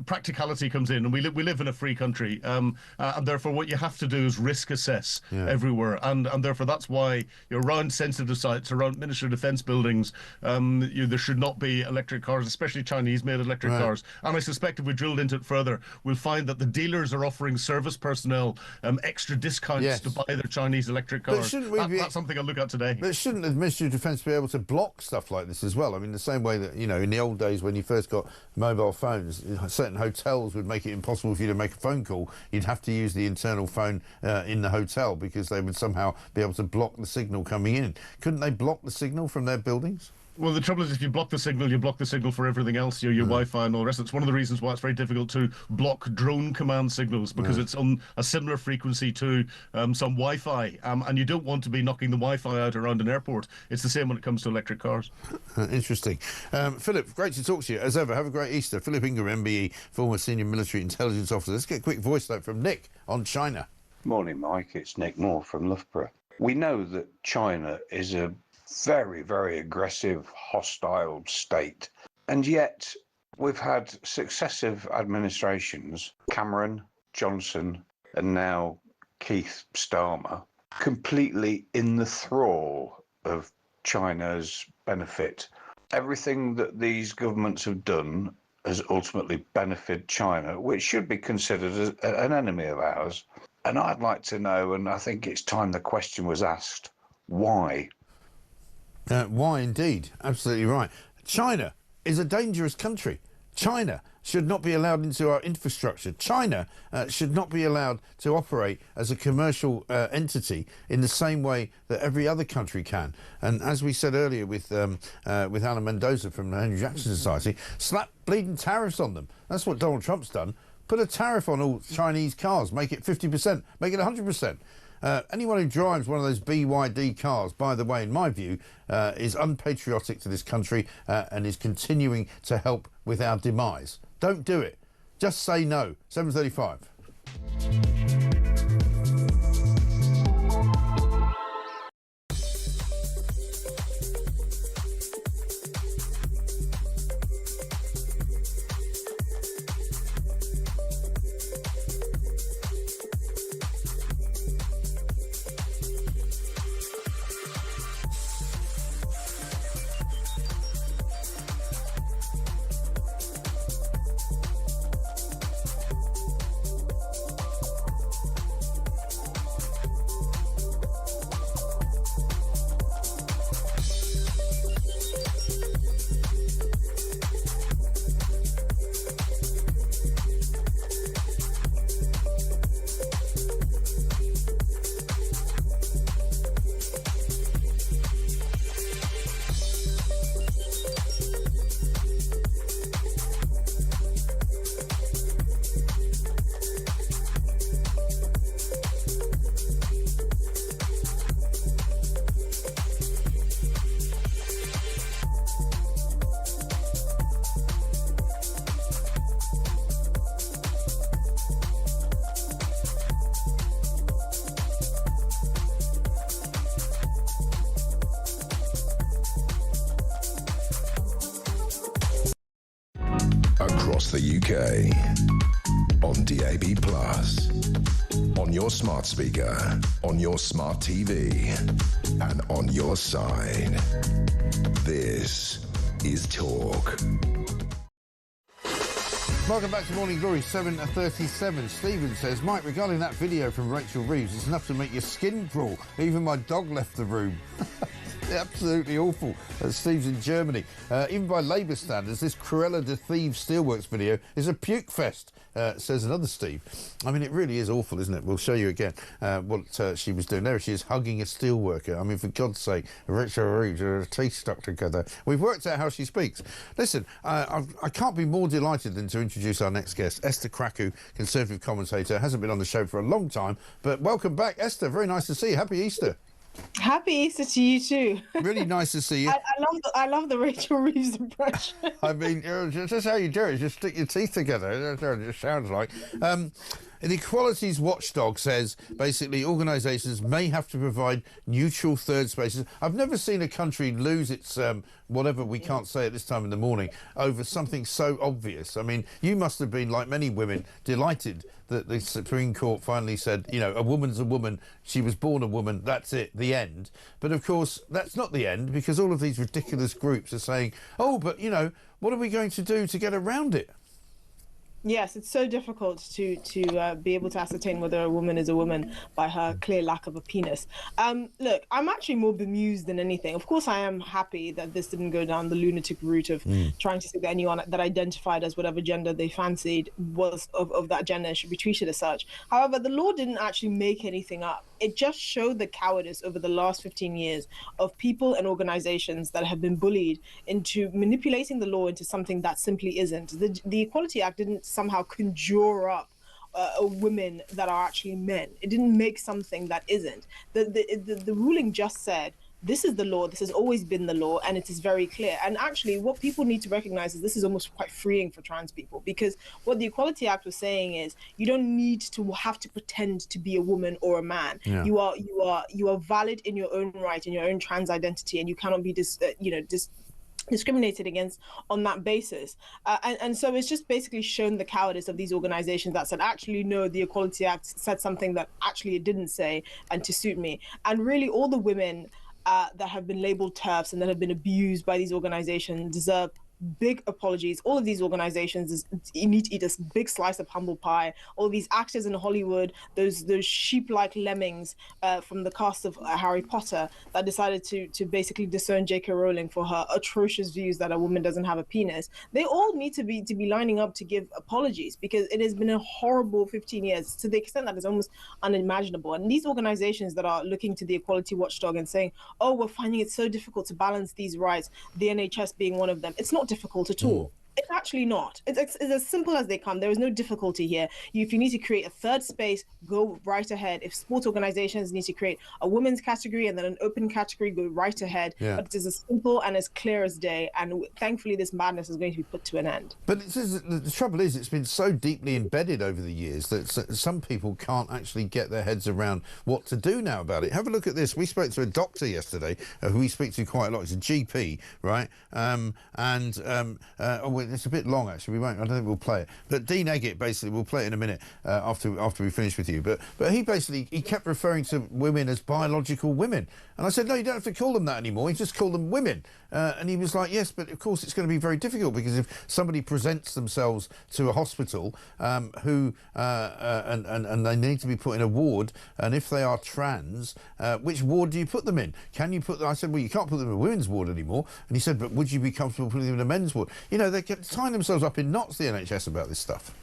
practicality comes in, and we live in a free country, and therefore what you have to do is risk assess everywhere, and therefore that's why around sensitive sites, around Ministry of Defence buildings, there should not be electric cars, especially Chinese-made electric cars. And I suspect if we drilled into it further, we'll find that the dealers are offering service personnel extra discounts to buy their Chinese electric cars. That's something I'll look at today. But shouldn't the Ministry of Defence be able to block stuff like this as well? I mean, the same way that, in the old days when you first got mobile phones, certain hotels would make it impossible for you to make a phone call. You'd have to use the internal phone in the hotel because they would somehow be able to block the signal coming in. Couldn't they block the signal from their buildings? Well, the trouble is if you block the signal, you block the signal for everything else, your Wi-Fi and all the rest. It's one of the reasons why it's very difficult to block drone command signals, because it's on a similar frequency to some Wi-Fi, and you don't want to be knocking the Wi-Fi out around an airport. It's the same when it comes to electric cars. Interesting. Philip, great to talk to you, as ever. Have a great Easter. Philip Ingram, MBE, former Senior Military Intelligence Officer. Let's get a quick voice note from Nick on China. Morning, Mike. It's Nick Moore from Loughborough. We know that China is a very, very aggressive, hostile state. And yet we've had successive administrations, Cameron, Johnson, and now Keith Starmer, completely in the thrall of China's benefit. everything that these governments have done has ultimately benefited China, which should be considered as an enemy of ours. And I'd like to know, and I think it's time the question was asked, why? Why indeed? Absolutely right. China is a dangerous country. China should not be allowed into our infrastructure. China should not be allowed to operate as a commercial entity in the same way that every other country can. And as we said earlier with Alan Mendoza from the Henry Jackson Society, slap bleeding tariffs on them. That's what Donald Trump's done. Put a tariff on all Chinese cars, make it 50%, make it 100%. Anyone who drives one of those BYD cars, by the way, in my view, is unpatriotic to this country and is continuing to help with our demise. Don't do it. Just say no. 7:35. Across the UK, on DAB+, on your smart speaker, on your smart TV, and on your side. This is Talk. Welcome back to Morning Glory, 7:37. Stephen says, Mike, regarding that video from Rachel Reeves, it's enough to make your skin crawl. Even my dog left the room. Absolutely awful. Steve's in Germany. Even by Labour standards, this Cruella de Thieves Steelworks video is a puke fest, says another Steve. I mean, it really is awful, isn't it? We'll show you again what she was doing. There she is, hugging a steelworker. I mean, for God's sake, Rachel Reeves, her teeth stuck together. We've worked out how she speaks. Listen, I can't be more delighted than to introduce our next guest, Esther Krakow, Conservative commentator. Hasn't been on the show for a long time, but welcome back, Esther. Very nice to see you. Happy Easter. Happy Easter to you too. Really nice to see you. I love the Rachel Reeves impression. I mean, just how you do it. Just stick your teeth together. That's what it sounds like. The Equalities Watchdog says, basically, organisations may have to provide neutral third spaces. I've never seen a country lose its whatever we can't say at this time in the morning over something so obvious. I mean, you must have been, like many women, delighted that the Supreme Court finally said, you know, a woman's a woman, she was born a woman, that's it, the end. But of course, that's not the end, because all of these ridiculous groups are saying, oh, but, you know, what are we going to do to get around it? Yes, it's so difficult to be able to ascertain whether a woman is a woman by her clear lack of a penis. Look, I'm actually more bemused than anything. Of course, I am happy that this didn't go down the lunatic route of trying to say that anyone that identified as whatever gender they fancied was of that gender and should be treated as such. However, the law didn't actually make anything up. It just showed the cowardice over the last 15 years of people and organizations that have been bullied into manipulating the law into something that simply isn't. The Equality Act didn't somehow conjure up women that are actually men. It didn't make something that isn't. The ruling just said, this is the law, this has always been the law, and it is very clear. And actually, what people need to recognize is this is almost quite freeing for trans people, because what the Equality Act was saying is you don't need to have to pretend to be a woman or a man. Yeah. You are valid in your own right, in your own trans identity, and you cannot be discriminated against on that basis. And so it's just basically shown the cowardice of these organizations that said, actually, no, the Equality Act said something that actually it didn't say, and to suit me. And really, all the women that have been labeled TERFs and that have been abused by these organizations deserve big apologies. All of these organizations need to eat a big slice of humble pie. All these actors in Hollywood, those sheep-like lemmings from the cast of Harry Potter that decided to basically disown J.K. Rowling for her atrocious views that a woman doesn't have a penis. They all need to be lining up to give apologies, because it has been a horrible 15 years to the extent that it's almost unimaginable. And these organizations that are looking to the equality watchdog and saying, oh, we're finding it so difficult to balance these rights, the NHS being one of them, it's not difficult at all. It's actually not. It's as simple as they come. There is no difficulty here. If you need to create a third space, go right ahead. If sports organizations need to create a women's category and then an open category, go right ahead. Yeah. But it is as simple and as clear as day. And thankfully, this madness is going to be put to an end. But the trouble is, it's been so deeply embedded over the years that some people can't actually get their heads around what to do now about it. Have a look at this. We spoke to a doctor yesterday, who we speak to quite a lot. He's a GP, right? It's a bit long, actually. I don't think we'll play it. But Dean Eggett, basically, we'll play it in a minute after we finish with you. But he kept referring to women as biological women. And I said, no, you don't have to call them that anymore. You just call them women. And he was like, yes, but of course it's going to be very difficult, because if somebody presents themselves to a hospital and they need to be put in a ward, and if they are trans, which ward do you put them in? Can you put them? I said, well, you can't put them in a women's ward anymore. And he said, but would you be comfortable putting them in a men's ward? You know, they kept tying themselves up in knots, the NHS, about this stuff.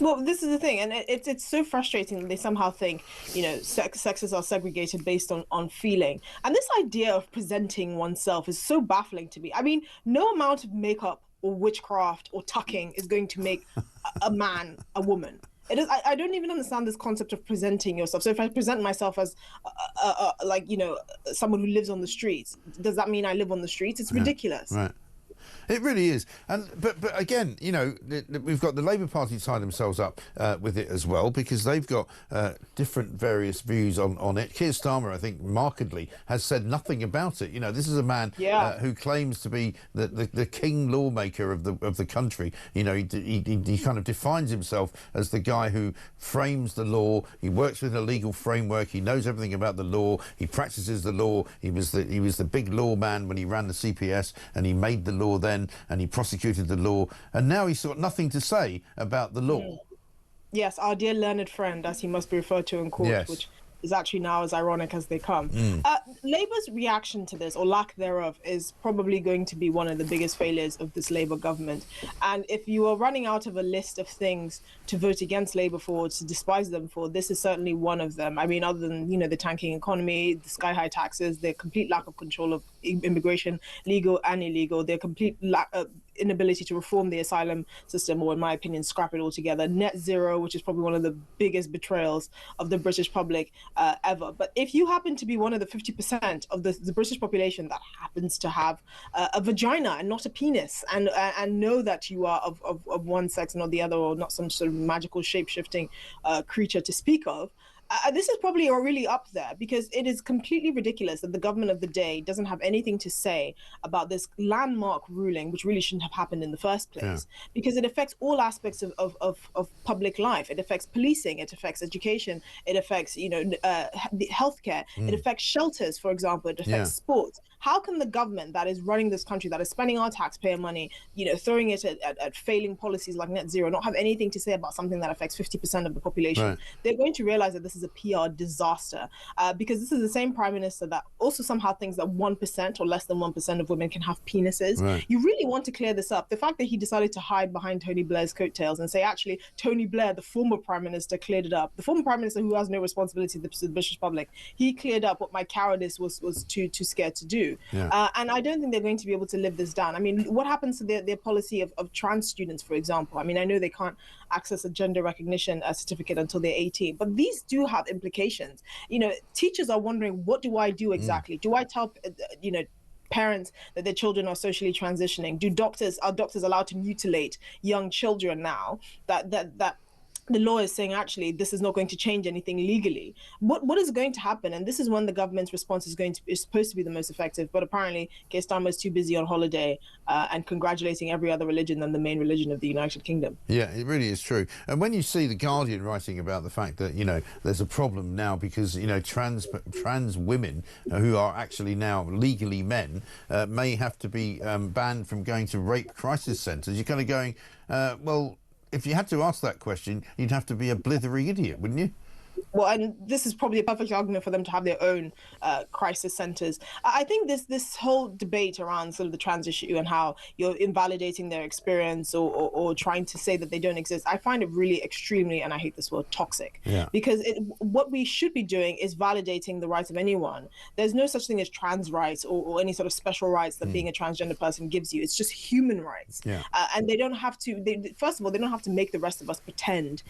Well, this is the thing, and it's so frustrating that they somehow think, you know, sexes are segregated based on feeling. And this idea of presenting oneself is so baffling to me. I mean, no amount of makeup or witchcraft or tucking is going to make a man a woman. It is. I don't even understand this concept of presenting yourself. So if I present myself as, like, you know, someone who lives on the streets, does that mean I live on the streets? It's ridiculous. Right. It really is. But again, you know, we've got the Labour Party tie themselves up with it as well, because they've got different various views on it. Keir Starmer, I think, markedly has said nothing about it. You know, this is a man who claims to be the king lawmaker of the country. You know, he kind of defines himself as the guy who frames the law. He works within a legal framework. He knows everything about the law. He practices the law. He was the big law man when he ran the CPS, and he made the law then, and he prosecuted the law, and now he's got nothing to say about the law. Yes, our dear learned friend, as he must be referred to in court, which is actually now as ironic as they come. Labour's reaction to this, or lack thereof, is probably going to be one of the biggest failures of this Labour government. And if you are running out of a list of things to vote against Labour for, to despise them for, this is certainly one of them. I mean, other than, you know, the tanking economy, the sky-high taxes, the complete lack of control of immigration, legal and illegal, their complete inability to reform the asylum system, or in my opinion, scrap it altogether. Net zero, which is probably one of the biggest betrayals of the British public ever. But if you happen to be one of the 50% of the British population that happens to have a vagina and not a penis, and know that you are of one sex and not the other, or not some sort of magical shape-shifting creature to speak of, this is probably really up there, because it is completely ridiculous that the government of the day doesn't have anything to say about this landmark ruling, which really shouldn't have happened in the first place, because it affects all aspects of public life. It affects policing, it affects education, it affects, you know, the healthcare, it affects shelters, for example, it affects sports. How can the government that is running this country, that is spending our taxpayer money, you know, throwing it at failing policies like net zero, not have anything to say about something that affects 50% of the population? They're going to realize that this is a PR disaster, because this is the same prime minister that also somehow thinks that 1% or less than 1% of women can have penises. You really want to clear this up. The fact that he decided to hide behind Tony Blair's coattails and say, actually, Tony Blair, the former prime minister, cleared it up. The former prime minister, who has no responsibility to the British public, he cleared up what my cowardice was too scared to do. And I don't think they're going to be able to live this down. I mean, what happens to their policy of trans students, for example? I mean, I know they can't access a gender recognition certificate until they're 18, but these do have implications. You know, teachers are wondering, what do I do exactly? Do I tell, you know, parents that their children are socially transitioning? Are doctors allowed to mutilate young children now? That the law is saying actually this is not going to change anything legally. What is going to happen? And this is when the government's response is supposed to be the most effective. But apparently, Keir Starmer is too busy on holiday and congratulating every other religion than the main religion of the United Kingdom. Yeah, it really is true. And when you see the Guardian writing about the fact that there's a problem now because trans women who are actually now legally men may have to be banned from going to rape crisis centres, you're kind of going, well. If you had to ask that question, you'd have to be a blithering idiot, wouldn't you? Well, and this is probably a perfect argument for them to have their own crisis centres. I think this whole debate around sort of the trans issue and how you're invalidating their experience or trying to say that they don't exist, I find it really extremely, and I hate this word, toxic. Yeah. Because what we should be doing is validating the rights of anyone. There's no such thing as trans rights or any sort of special rights that being a transgender person gives you. It's just human rights. Yeah. And they don't have to, first of all, they don't have to make the rest of us pretend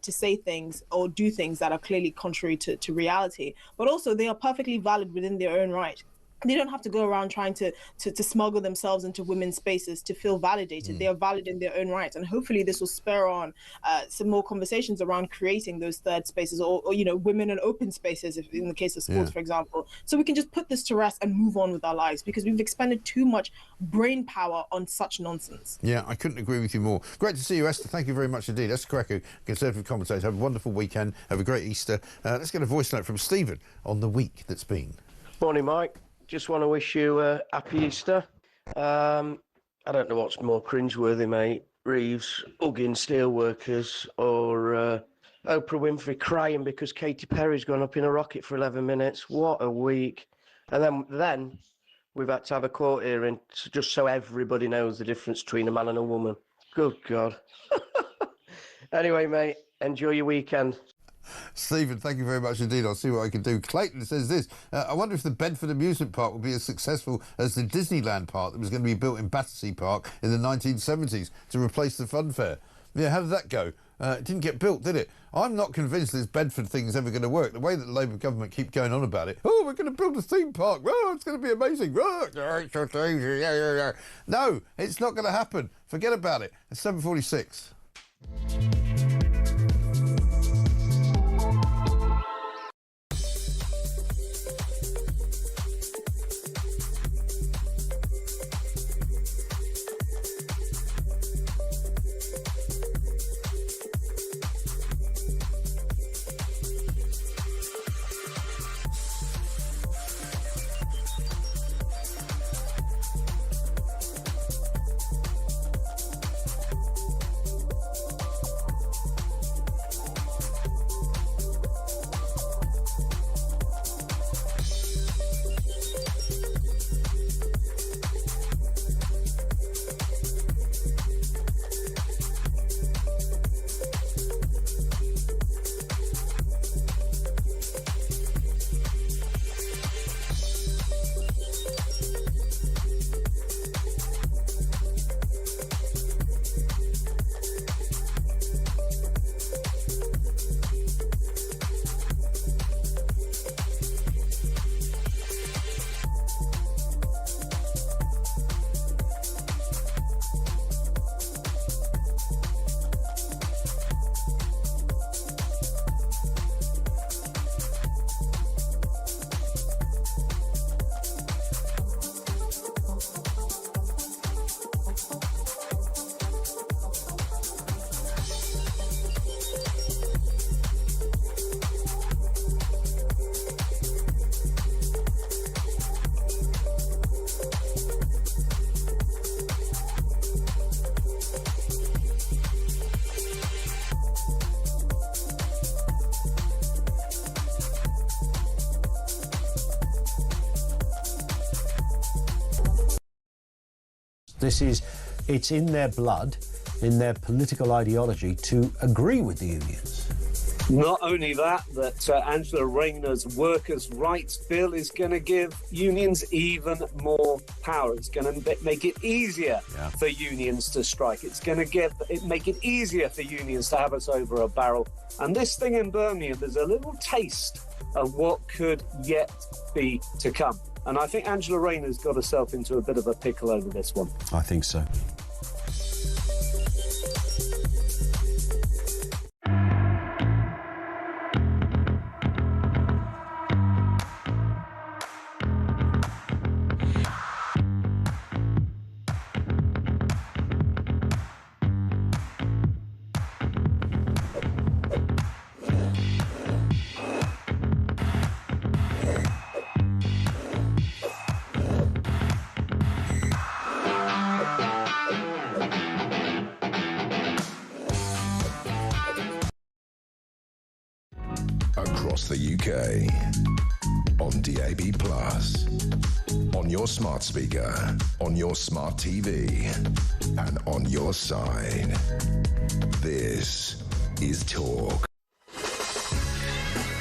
to say things or do things that are clearly contrary to reality, but also they are perfectly valid within their own right. They don't have to go around trying to smuggle themselves into women's spaces to feel validated. They are valid in their own right, and hopefully this will spur on some more conversations around creating those third spaces or women in open spaces, if in the case of sports, for example. So we can just put this to rest and move on with our lives because we've expended too much brain power on such nonsense. Yeah, I couldn't agree with you more. Great to see you, Esther. Thank you very much indeed. Esther Kwaku, Conservative commentator. Have a wonderful weekend. Have a great Easter. Let's get a voice note from Stephen on the week that's been. Morning, Mike. Just want to wish you a happy Easter. I don't know what's more cringeworthy, mate. Reeves hugging steelworkers or Oprah Winfrey crying because Katy Perry's gone up in a rocket for 11 minutes. What a week. And then we've had to have a court hearing just so everybody knows the difference between a man and a woman. Good God. Anyway, mate, enjoy your weekend. Stephen, thank you very much indeed. I'll see what I can do. Clayton says this. I wonder if the Bedford amusement park will be as successful as the Disneyland park that was going to be built in Battersea Park in the 1970s to replace the fun fair. Yeah, how did that go? It didn't get built, did it? I'm not convinced this Bedford thing is ever going to work. The way that the Labour government keep going on about it. Oh, we're going to build a theme park. Oh, it's going to be amazing. Oh, no, it's not going to happen. Forget about it. It's 7:46. It's in their blood, in their political ideology to agree with the unions. Not only that, Angela Rayner's workers' rights bill is going to give unions even more power. It's going to make it easier for unions to strike. It's going to make it easier for unions to have us over a barrel. And this thing in Birmingham, there's a little taste of what could yet be to come. And I think Angela Rayner's got herself into a bit of a pickle over this one. I think so. the UK. On DAB+, on your smart speaker, on your smart TV, and on your side. This is Talk.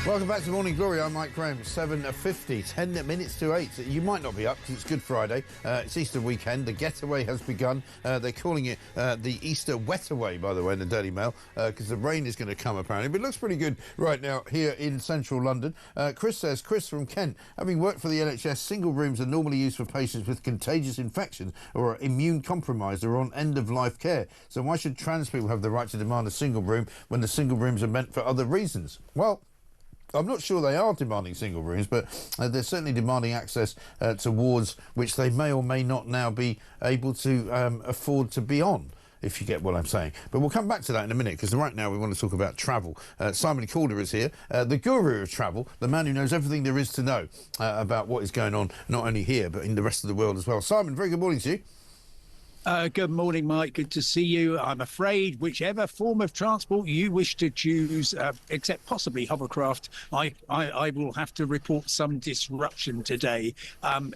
Welcome back to Morning Glory. I'm Mike Graham. 7:50, 10 minutes to 8. You might not be up because it's Good Friday. It's Easter weekend. The getaway has begun. They're calling it the Easter wetaway, by the way, in the Daily Mail, because the rain is going to come, apparently. But it looks pretty good right now here in central London. Chris from Kent, having worked for the NHS, single rooms are normally used for patients with contagious infections or are immune compromised or on end-of-life care. So why should trans people have the right to demand a single room when the single rooms are meant for other reasons? Well, I'm not sure they are demanding single rooms, but they're certainly demanding access to wards which they may or may not now be able to afford to be on, if you get what I'm saying. But we'll come back to that in a minute, because right now we want to talk about travel. Simon Calder is here, the guru of travel, the man who knows everything there is to know about what is going on, not only here, but in the rest of the world as well. Simon, very good morning to you. Good morning, Mike. Good to see you. I'm afraid whichever form of transport you wish to choose, except possibly hovercraft, I will have to report some disruption today.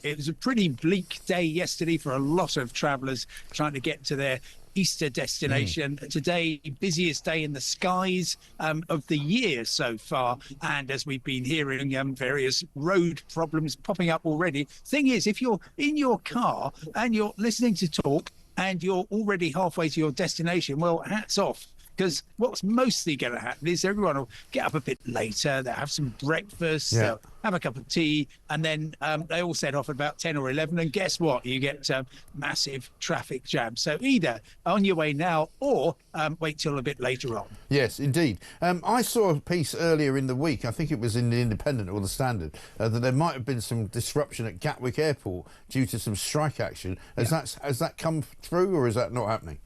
It was a pretty bleak day yesterday for a lot of travellers trying to get to their Easter destination. Today, busiest day in the skies of the year so far. And as we've been hearing, various road problems popping up already. Thing is, if you're in your car and you're listening to Talk and you're already halfway to your destination, well, hats off. Because what's mostly going to happen is everyone will get up a bit later, they'll have some breakfast, they'll have a cup of tea, and then they all set off at about 10 or 11. And guess what? You get massive traffic jams. So either on your way now or wait till a bit later on. Yes, indeed. I saw a piece earlier in the week, I think it was in the Independent or the Standard, that there might have been some disruption at Gatwick Airport due to some strike action. Has that come through, or is that not happening?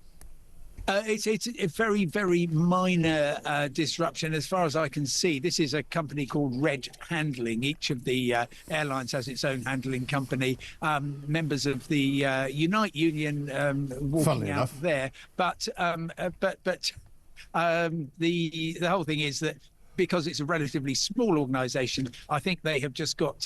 It's a very, very minor disruption as far as I can see. This is a company called Red Handling. Each of the airlines has its own handling company. Members of the Unite Union walking out there. But the whole thing is that because it's a relatively small organisation, I think they have just got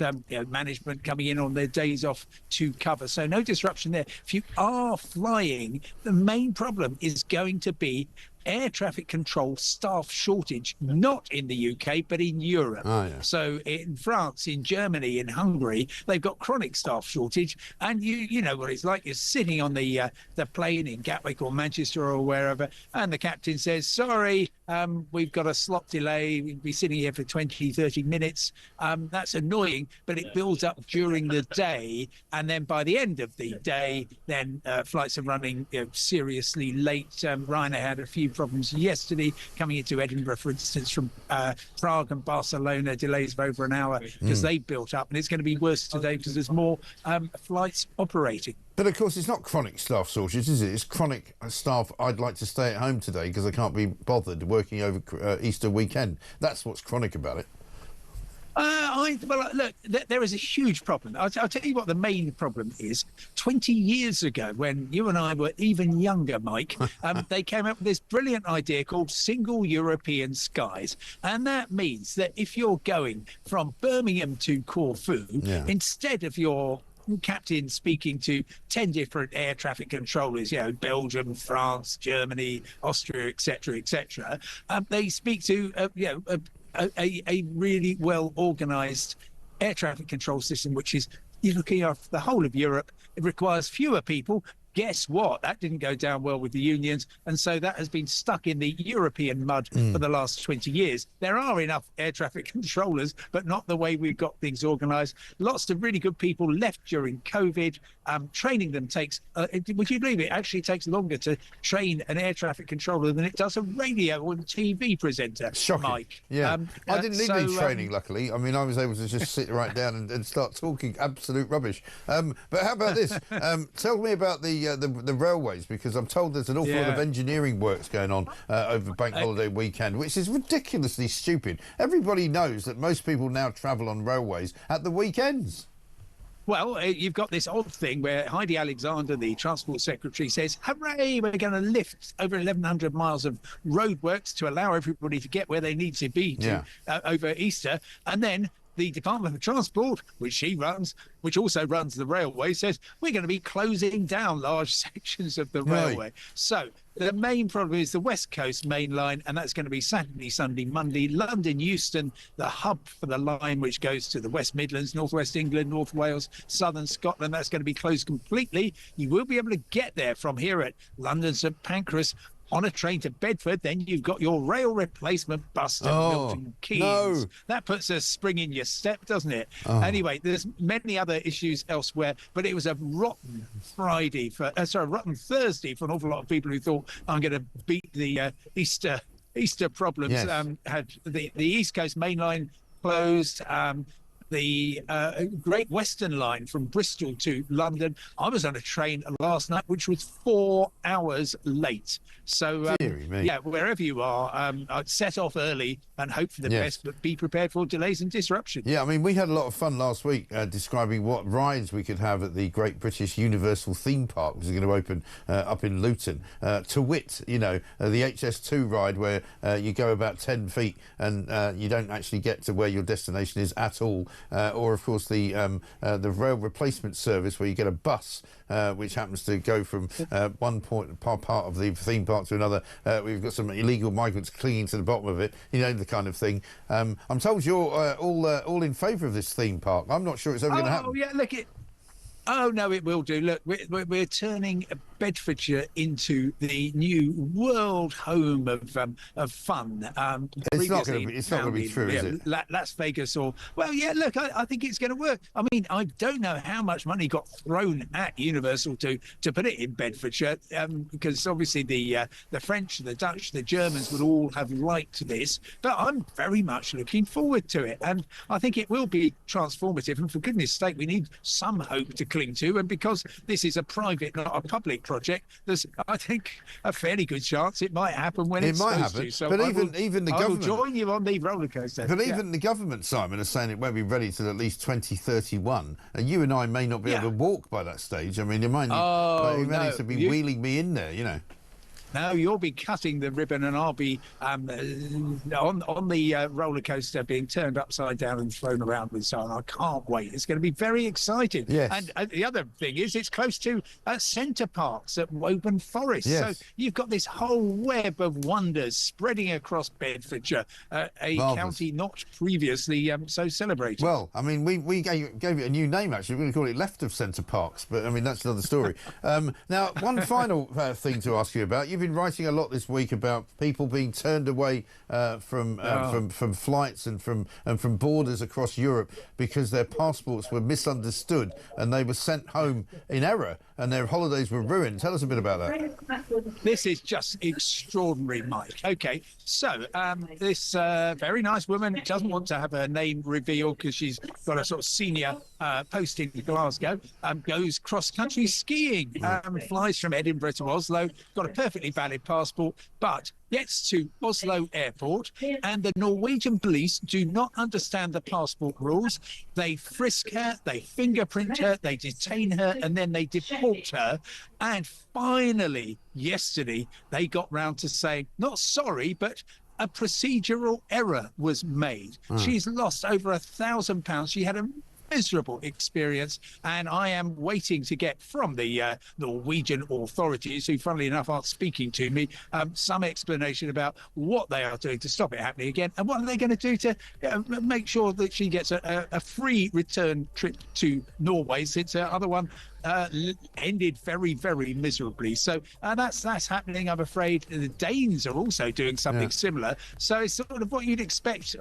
management coming in on their days off to cover. So no disruption there. If you are flying, the main problem is going to be air traffic control staff shortage, not in the UK, but in Europe. Oh, yeah. So in France, in Germany, in Hungary, they've got chronic staff shortage. And you know what it's like. You're sitting on the plane in Gatwick or Manchester or wherever, and the captain says, sorry, we've got a slot delay. We'll be sitting here for 20, 30 minutes. That's annoying, but it builds up during the day. And then by the end of the day, then flights are running seriously late. Ryanair had a few problems yesterday coming into Edinburgh, for instance, from Prague and Barcelona, delays of over an hour because they built up, and it's going to be worse today because there's more flights operating. But of course, it's not chronic staff shortage, is it? It's chronic staff. I'd like to stay at home today because I can't be bothered working over Easter weekend. That's what's chronic about it. Well, look, there is a huge problem. I'll tell you what the main problem is. 20 years ago, when you and I were even younger, Mike, they came up with this brilliant idea called Single European Skies. And that means that if you're going from Birmingham to Corfu, instead of your captain speaking to 10 different air traffic controllers, Belgium, France, Germany, Austria, etc., they speak to a really well organised air traffic control system, which is you're looking after the whole of Europe. It requires fewer people. Guess what? That didn't go down well with the unions, and so that has been stuck in the European mud for the last 20 years. There are enough air traffic controllers, but not the way we've got things organised. Lots of really good people left during COVID. Training them takes, would you believe it, actually takes longer to train an air traffic controller than it does a radio or TV presenter. Shocking. Mike. Yeah. I didn't need any training, luckily. I mean, I was able to just sit right down and start talking absolute rubbish. But how about this? Tell me about the railways, because I'm told there's an awful lot of engineering works going on over Bank Holiday weekend, which is ridiculously stupid. Everybody knows that most people now travel on railways at the weekends. Well, you've got this odd thing where Heidi Alexander, the Transport Secretary, says, hooray, we're going to lift over 1,100 miles of roadworks to allow everybody to get where they need to be over Easter. And then the Department of Transport, which she runs, which also runs the railway, says we're going to be closing down large sections of the railway. So the main problem is the West Coast main line, and that's going to be Saturday, Sunday, Monday. London Euston, the hub for the line which goes to the West Midlands, North West England, North Wales, Southern Scotland, that's going to be closed completely. You will be able to get there from here at London St Pancras on a train to Bedford. Then you've got your rail replacement bus to Milton Keynes. No. That puts a spring in your step, doesn't it? Anyway, there's many other issues elsewhere, but it was a rotten rotten Thursday for an awful lot of people who thought, I'm going to beat the Easter problems. Yes. Had the East Coast main line closed. The Great Western Line from Bristol to London. I was on a train last night which was 4 hours late. So, wherever you are, I'd set off early and hope for the best, but be prepared for delays and disruption. Yeah, I mean, we had a lot of fun last week describing what rides we could have at the Great British Universal Theme Park, which is going to open up in Luton. To wit, the HS2 ride where you go about 10 feet and you don't actually get to where your destination is at all. Or, of course, the rail replacement service where you get a bus which happens to go from one part of the theme park to another. We've got some illegal migrants clinging to the bottom of it, the kind of thing. I'm told you're all in favour of this theme park. I'm not sure it's ever going to happen. Oh, yeah, look, it will do. Look, we're turning Bedfordshire into the new world home of fun. It's not going to be true, is it? Las Vegas look, I think it's going to work. I mean, I don't know how much money got thrown at Universal to put it in Bedfordshire, because obviously the French, the Dutch, the Germans would all have liked this, but I'm very much looking forward to it, and I think it will be transformative. And for goodness sake, we need some hope to cling to, and because this is a private, not a public project, there's, I think, a fairly good chance it might happen when it's supposed to. So but even the government will join you on the roller coaster. But even the government, Simon, are saying it won't be ready till at least 2031, and you and I may not be able to walk by that stage. I mean, you may need to be wheeling me in there, No, you'll be cutting the ribbon, and I'll be on the roller coaster being turned upside down and thrown around with someone. I can't wait. It's going to be very exciting. Yes. And the other thing is it's close to Centre Parks at Woburn Forest. Yes. So you've got this whole web of wonders spreading across Bedfordshire, a county not previously so celebrated. Well, I mean, we gave it a new name, actually. We're going to call it Left of Centre Parks, but, I mean, that's another story. Now, one final thing to ask you about. You've been writing a lot this week about people being turned away from flights and from borders across Europe because their passports were misunderstood and they were sent home in error and their holidays were ruined. Tell us a bit about that. This is just extraordinary, Mike. Okay, so this very nice woman doesn't want to have her name revealed because she's got a sort of senior post in Glasgow, goes cross-country skiing, flies from Edinburgh to Oslo, got a perfectly valid passport, but gets to Oslo airport and the Norwegian police do not understand the passport rules. They frisk her, they fingerprint her, they detain her, and then they deport her. And finally, yesterday, they got round to saying, not sorry, but a procedural error was made. She's lost over £1,000. She had a miserable experience, and I am waiting to get from the Norwegian authorities, who funnily enough aren't speaking to me, some explanation about what they are doing to stop it happening again, and what are they going to do to make sure that she gets a free return trip to Norway, since her other one ended very, very miserably. So that's happening, I'm afraid. The Danes are also doing something similar. So it's sort of what you'd expect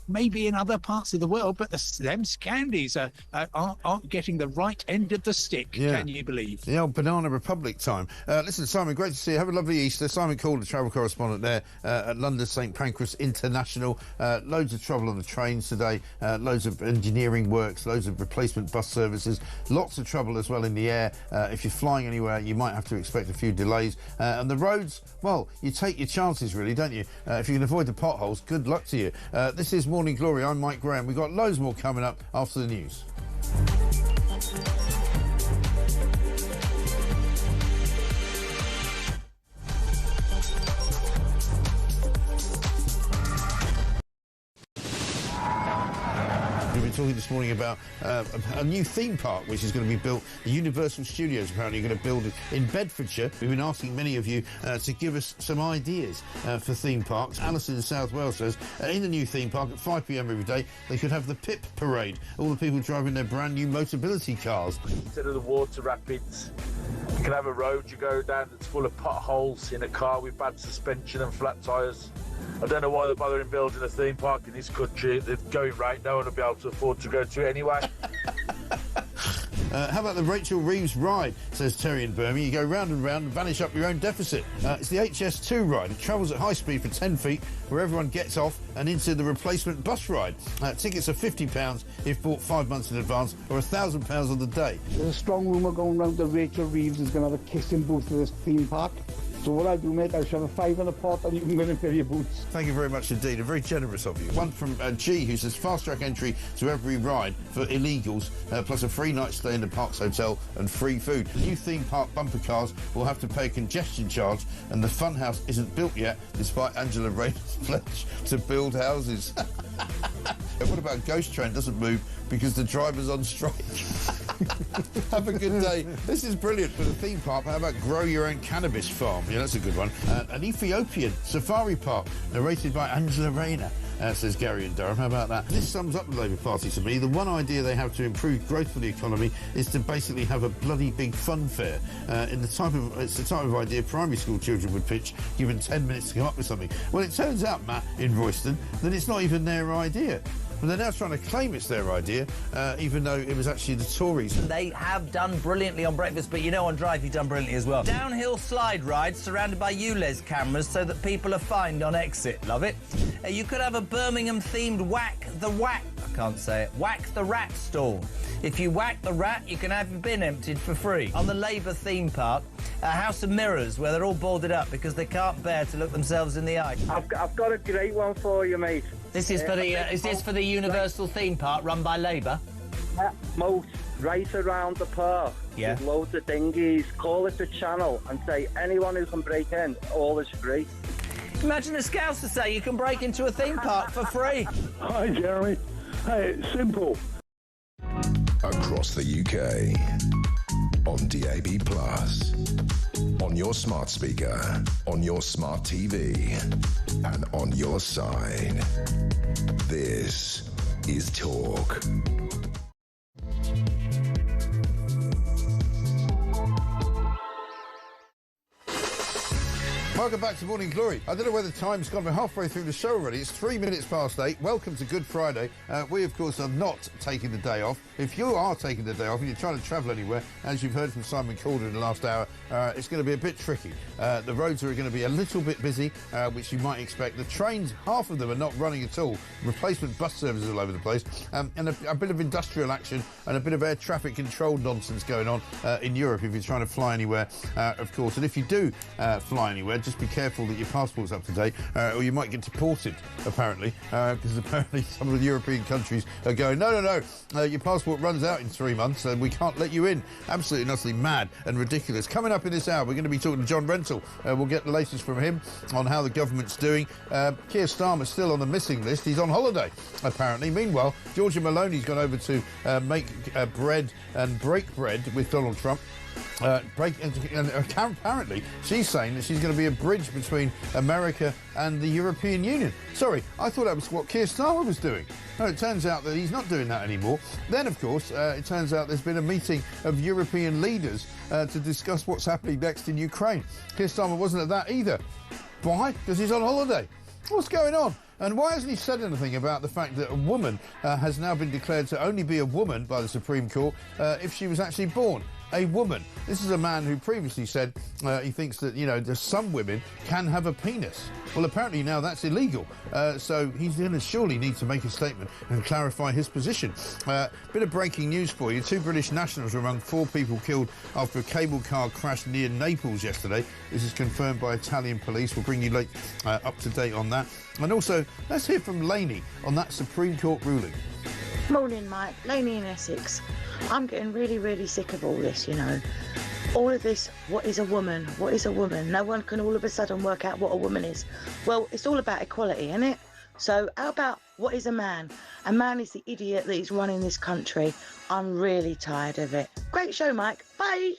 maybe in other parts of the world, but them Scandies aren't getting the right end of the stick, can you believe? The old Banana Republic time. Listen, Simon, great to see you. Have a lovely Easter. Simon Call, the travel correspondent there at London St Pancras International. Loads of trouble on the trains today, loads of engineering works, loads of replacement bus services, lots of trouble as well in the air. If you're flying anywhere, you might have to expect a few delays. And the roads, well, you take your chances, really, don't you? If you can avoid the potholes, good luck to you. This is Morning Glory. I'm Mike Graham. We've got loads more coming up after the news. We've been talking this morning about a new theme park which is going to be built. The Universal Studios apparently are going to build it in Bedfordshire. We've been asking many of you to give us some ideas for theme parks. Alison in South Wales says in the new theme park at 5 p.m. every day they could have the PIP parade. All the people driving their brand new Motability cars. Instead of the water rapids, you can have a road you go down that's full of potholes in a car with bad suspension and flat tyres. I don't know why they're bothering building a theme park in this country. They're going right, no one will be able to afford to go to it anyway. How about the Rachel Reeves ride, says Terry in Birmingham. You go round and round and vanish up your own deficit. It's the HS2 ride. It travels at high speed for 10 feet, where everyone gets off and into the replacement bus ride. Tickets are £50 if bought 5 months in advance, or £1,000 on the day. There's a strong rumour going round that Rachel Reeves is going to have a kissing booth for this theme park. So what I do, mate, I shove a £5 in a pot and you can go in and fill your boots. Thank you very much indeed, and very generous of you. One from G, who says fast-track entry to every ride for illegals, plus a free night stay in the park's hotel and free food. New theme park bumper cars will have to pay a congestion charge, and the funhouse isn't built yet, despite Angela Rayner's pledge to build houses. What about Ghost Train doesn't move because the driver's on strike? Have a good day. This is brilliant for the theme park. How about grow your own cannabis farm? Yeah, that's a good one. An Ethiopian safari park narrated by Angela Rayner. Says Gary in Durham. How about that? This sums up the Labour Party to me. The one idea they have to improve growth for the economy is to basically have a bloody big fun fair. It's the type of idea primary school children would pitch, given 10 minutes to come up with something. Well, it turns out, Matt, in Royston, that it's not even their idea. And they're now trying to claim it's their idea, even though it was actually the Tories. They have done brilliantly on breakfast, but you know on Drive you've done brilliantly as well. Downhill slide rides surrounded by ULEZ cameras so that people are fined on exit. Love it. You could have a Birmingham-themed Whack the Rat stall. If you whack the rat, you can have your bin emptied for free. On the Labour theme park, a house of mirrors where they're all boarded up because they can't bear to look themselves in the eye. I've got a great one for you, mate. This is for the is this for the Universal theme park run by Labour? Yeah, most right around the park. Yeah. With loads of dinghies. Call it a channel and say anyone who can break in, all is free. Imagine a Scouser say you can break into a theme park for free. Hi, Jeremy. Hey, it's simple. Across the UK, on DAB+, on your smart speaker, on your smart TV, and on your side. This is Talk. Welcome back to Morning Glory. I don't know whether time's gone. We're halfway through the show already. It's 3 minutes past 8. Welcome to Good Friday. We, of course, are not taking the day off. If you are taking the day off and you're trying to travel anywhere, as you've heard from Simon Calder in the last hour, it's going to be a bit tricky. The roads are going to be a little bit busy, which you might expect. The trains, half of them are not running at all. Replacement bus services all over the place. And a bit of industrial action and a bit of air traffic control nonsense going on in Europe if you're trying to fly anywhere, of course. And if you do fly anywhere, just be careful that your passport's up to date, or you might get deported, apparently, because apparently some of the European countries are going, no, your passport runs out in 3 months and we can't let you in. Absolutely and utterly mad and ridiculous. Coming up in this hour, we're going to be talking to John Rentoul. We'll get the latest from him on how the government's doing. Keir Starmer's still on the missing list. He's on holiday, apparently. Meanwhile, Georgia Meloni's gone over to make bread and break bread with Donald Trump. And apparently she's saying that she's going to be a bridge between America and the European Union. Sorry, I thought that was what Keir Starmer was doing. No, it turns out that he's not doing that anymore. Then, of course, it turns out there's been a meeting of European leaders to discuss what's happening next in Ukraine. Keir Starmer wasn't at that either. Why? Because he's on holiday. What's going on? And why hasn't he said anything about the fact that a woman has now been declared to only be a woman by the Supreme Court if she was actually born a woman? This is a man who previously said he thinks that, there's some women can have a penis. Well, apparently now that's illegal. So he's going to surely need to make a statement and clarify his position. Bit of breaking news for you. 2 British nationals were among 4 people killed after a cable car crashed near Naples yesterday. This is confirmed by Italian police. We'll bring you up to date on that. And also, let's hear from Lainey on that Supreme Court ruling. Morning, Mike. Lainey in Essex. I'm getting really, really sick of all this, All of this, what is a woman? What is a woman? No one can all of a sudden work out what a woman is. Well, it's all about equality, isn't it? So how about what is a man? And man is the idiot that is running this country. I'm really tired of it. Great show, Mike. Bye.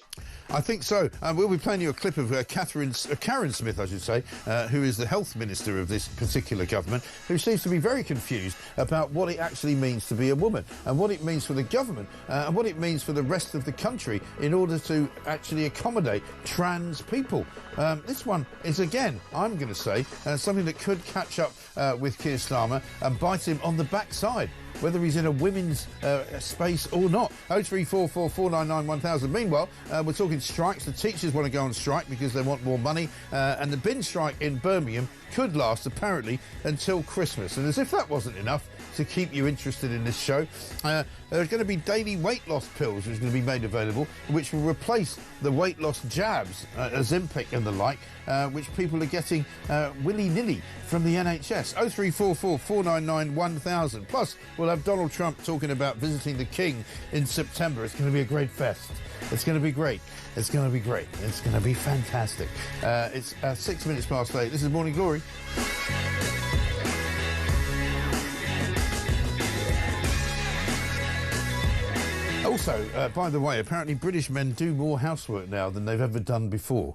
I think so. We'll be playing you a clip of Karen Smith, I should say, who is the health minister of this particular government, who seems to be very confused about what it actually means to be a woman and what it means for the government and what it means for the rest of the country in order to actually accommodate trans people. This one is, again, I'm going to say, something that could catch up with Keir Starmer and bite him on the backside, whether he's in a women's space or not. 0344 499 1000. Meanwhile, we're talking strikes. The teachers want to go on strike because they want more money, and the bin strike in Birmingham could last, apparently, until Christmas. And as if that wasn't enough to keep you interested in this show, there's going to be daily weight loss pills which are going to be made available, which will replace the weight loss jabs, Ozempic and the like, which people are getting willy-nilly from the NHS. 0344 499 1000. Plus, we'll have Donald Trump talking about visiting the King in September. It's going to be a great fest. It's going to be great. It's going to be great. It's going to be fantastic. It's 6 minutes past 8. This is Morning Glory. Also, by the way, apparently British men do more housework now than they've ever done before.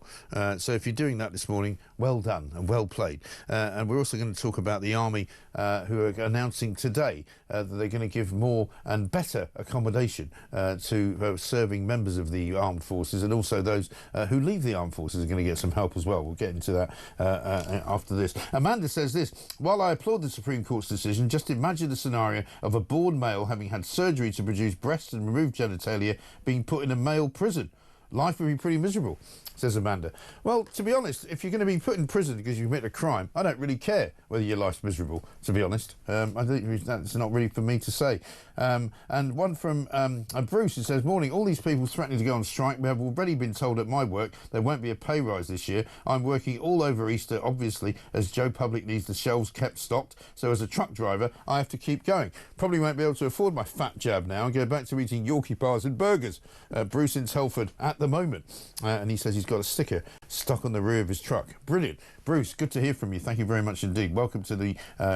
So if you're doing that this morning, well done and well played. And we're also going to talk about the Army, who are announcing today that they're going to give more and better accommodation to serving members of the armed forces, and also those who leave the armed forces are going to get some help as well. We'll get into that after this. Amanda says this: while I applaud the Supreme Court's decision, just imagine the scenario of a born male having had surgery to produce breasts and remove genitalia being put in a male prison. Life would be pretty miserable, says Amanda. Well, to be honest, if you're going to be put in prison because you commit a crime, I don't really care whether your life's miserable, to be honest. I think that's not really for me to say. And one from Bruce, who says, morning, all these people threatening to go on strike. We have already been told at my work there won't be a pay rise this year. I'm working all over Easter, obviously, as Joe Public needs the shelves kept stocked. So as a truck driver, I have to keep going. Probably won't be able to afford my fat jab now and go back to eating Yorkie bars and burgers. Bruce in Telford at the moment. And he says he's got a sticker stuck on the rear of his truck. Brilliant. Bruce, good to hear from you. Thank you very much indeed. Welcome to the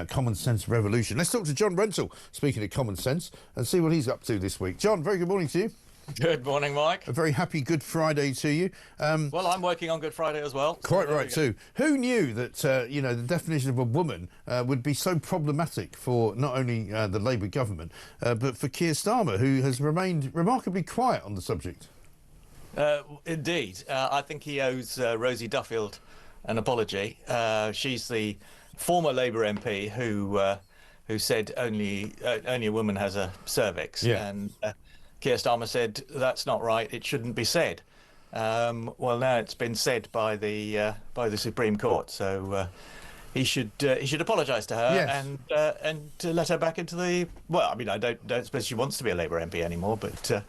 Common Sense Revolution. Let's talk to John Rental, speaking of common sense, and see what he's up to this week. John, very good morning to you. Good morning, Mike. A very happy Good Friday to you. Well, I'm working on Good Friday as well. Quite right, too. Who knew that, you know, the definition of a woman would be so problematic for not only the Labour government, but for Keir Starmer, who has remained remarkably quiet on the subject? Indeed. I think he owes Rosie Duffield an apology. She's the former Labour MP who said only a woman has a cervix. Yeah. And Keir Starmer said that's not right. It shouldn't be said. Well, now it's been said by the Supreme Court. So he should apologise to her. Yes. and let her back into the. Well, I mean, I don't suppose she wants to be a Labour MP anymore, but.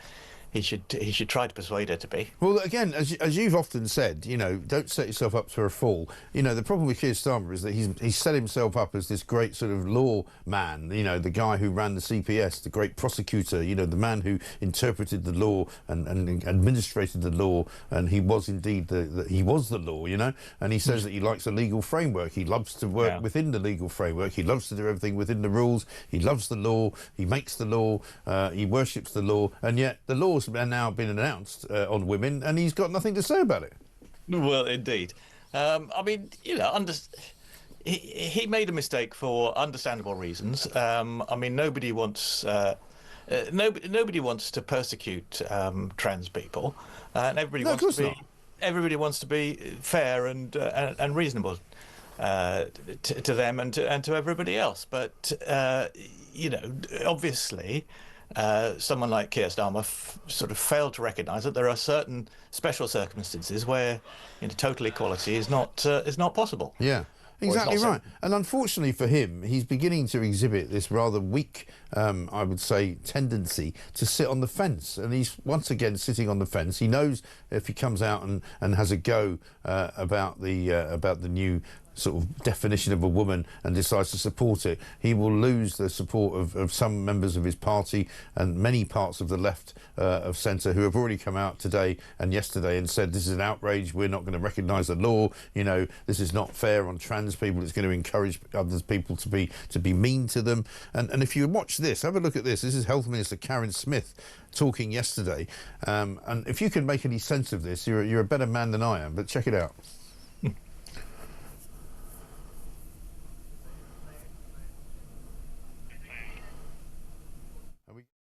He should try to persuade her to be. Well, again, as you've often said, you know, don't set yourself up for a fall. You know, the problem with Keir Starmer is that he's set himself up as this great sort of law man, you know, the guy who ran the CPS, the great prosecutor, you know, the man who interpreted the law and administrated the law, and he was indeed he was the law, you know, and he says that he likes a legal framework. He loves to work within the legal framework. He loves to do everything within the rules. He loves the law. He makes the law. He worships the law, and yet the laws have now been announced on women, and he's got nothing to say about it. Well, indeed. I mean, you know, he made a mistake for understandable reasons. I mean, nobody wants to persecute trans people, and everybody wants to be fair and reasonable to them and to everybody else. But you know, obviously. Someone like Keir Starmer sort of failed to recognise that there are certain special circumstances where, you know, total equality is not possible. Yeah. Exactly right. And unfortunately for him, he's beginning to exhibit this rather weak, I would say, tendency to sit on the fence. And he's once again sitting on the fence. He knows if he comes out and has a go about the new sort of definition of a woman and decides to support it, he will lose the support of some members of his party and many parts of the left of centre who have already come out today and yesterday and said this is an outrage, we're not going to recognise the law, you know, this is not fair on trans people, it's going to encourage other people to be mean to them. And if you watch this, have a look at this. This is Health Minister Karen Smith talking yesterday, and if you can make any sense of this, you're a better man than I am, but check it out.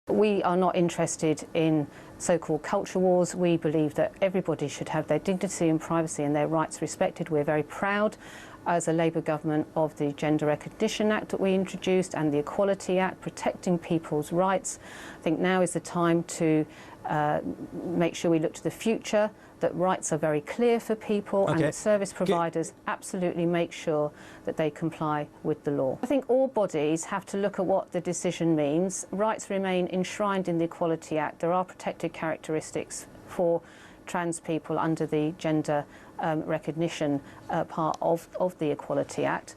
We are not interested in so-called culture wars. We believe that everybody should have their dignity and privacy and their rights respected. We're very proud as a Labour government of the Gender Recognition Act that we introduced and the Equality Act, protecting people's rights. I think now is the time to make sure we look to the future, that rights are very clear for people and that service providers absolutely make sure that they comply with the law. I think all bodies have to look at what the decision means. Rights remain enshrined in the Equality Act. There are protected characteristics for trans people under the gender recognition part of the Equality Act.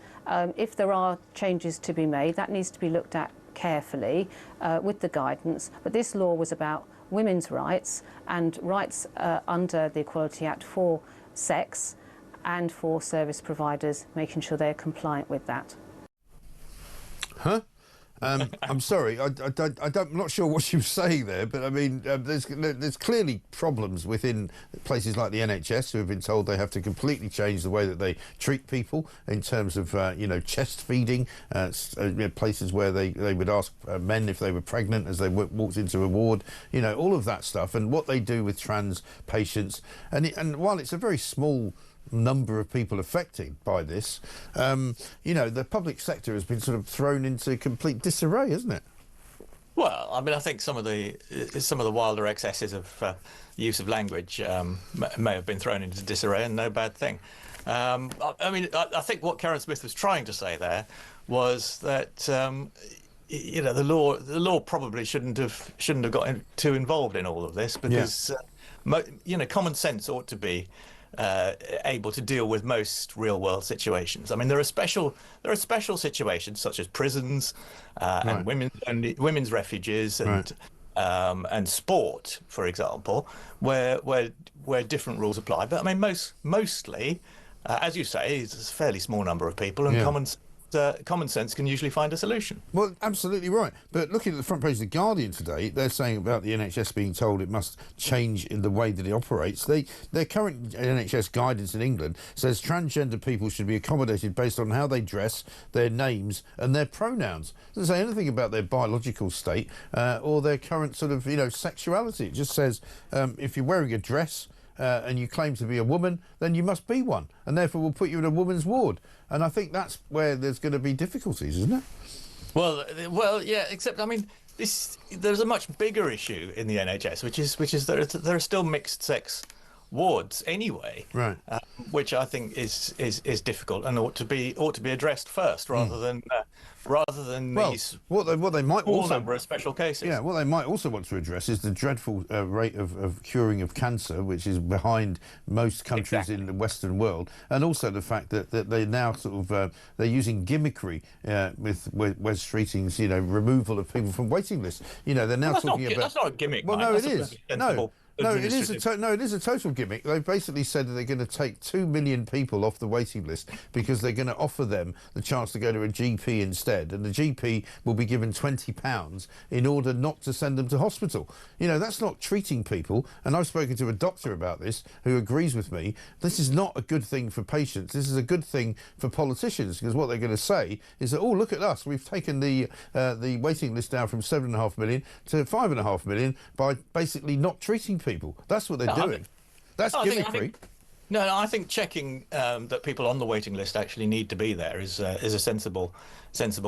If there are changes to be made, that needs to be looked at carefully with the guidance. But this law was about women's rights and rights under the Equality Act for sex and for service providers, making sure they're compliant with that. Huh? I'm sorry, I'm not sure what she was saying there, but I mean, there's clearly problems within places like the NHS who have been told they have to completely change the way that they treat people in terms of, you know, chest feeding, places where they would ask men if they were pregnant as they walked into a ward, you know, all of that stuff, and what they do with trans patients. And while it's a very small number of people affected by this, you know, the public sector has been sort of thrown into complete disarray, hasn't it? Well, I mean, I think some of the wilder excesses of use of language may have been thrown into disarray, and no bad thing. I mean, I think what Karen Smith was trying to say there was that you know, the law probably shouldn't have got too involved in all of this, because you know, common sense ought to be able to deal with most real-world situations. I mean, there are special situations such as prisons and women's refuges and sport, for example, where different rules apply. But I mean, mostly, as you say, it's a fairly small number of people, and common sense can usually find a solution. Well, absolutely right. But looking at the front page of The Guardian today, they're saying about the NHS being told it must change in the way that it operates. Their current NHS guidance in England says transgender people should be accommodated based on how they dress, their names and their pronouns. It doesn't say anything about their biological state or their current sort of, you know, sexuality. It just says if you're wearing a dress and you claim to be a woman, then you must be one, and therefore we'll put you in a woman's ward. And I think that's where there's going to be difficulties, isn't it? Well, yeah. Except, I mean, there's a much bigger issue in the NHS, which is there are still mixed sex wards anyway, right? Which I think is difficult and ought to be addressed first, rather than these. What they might also number of special cases. Yeah, what they might also want to address is the dreadful rate of curing of cancer, which is behind most countries in the Western world, and also the fact that they now sort of they're using gimmickry with Wes Streeting's, you know, removal of people from waiting lists. You know, they're now talking about. That's not a gimmick. Well, Mike. no, That's it is. No, it is a total gimmick. They've basically said that they're going to take 2 million people off the waiting list because they're going to offer them the chance to go to a GP instead, and the GP will be given £20 in order not to send them to hospital. You know, that's not treating people, and I've spoken to a doctor about this who agrees with me. This is not a good thing for patients. This is a good thing for politicians, because what they're going to say is that, oh, look at us, we've taken the waiting list down from 7.5 million to 5.5 million by basically not treating people. That's what they're doing. That's gimmickry. I think checking that people on the waiting list actually need to be there is a sensible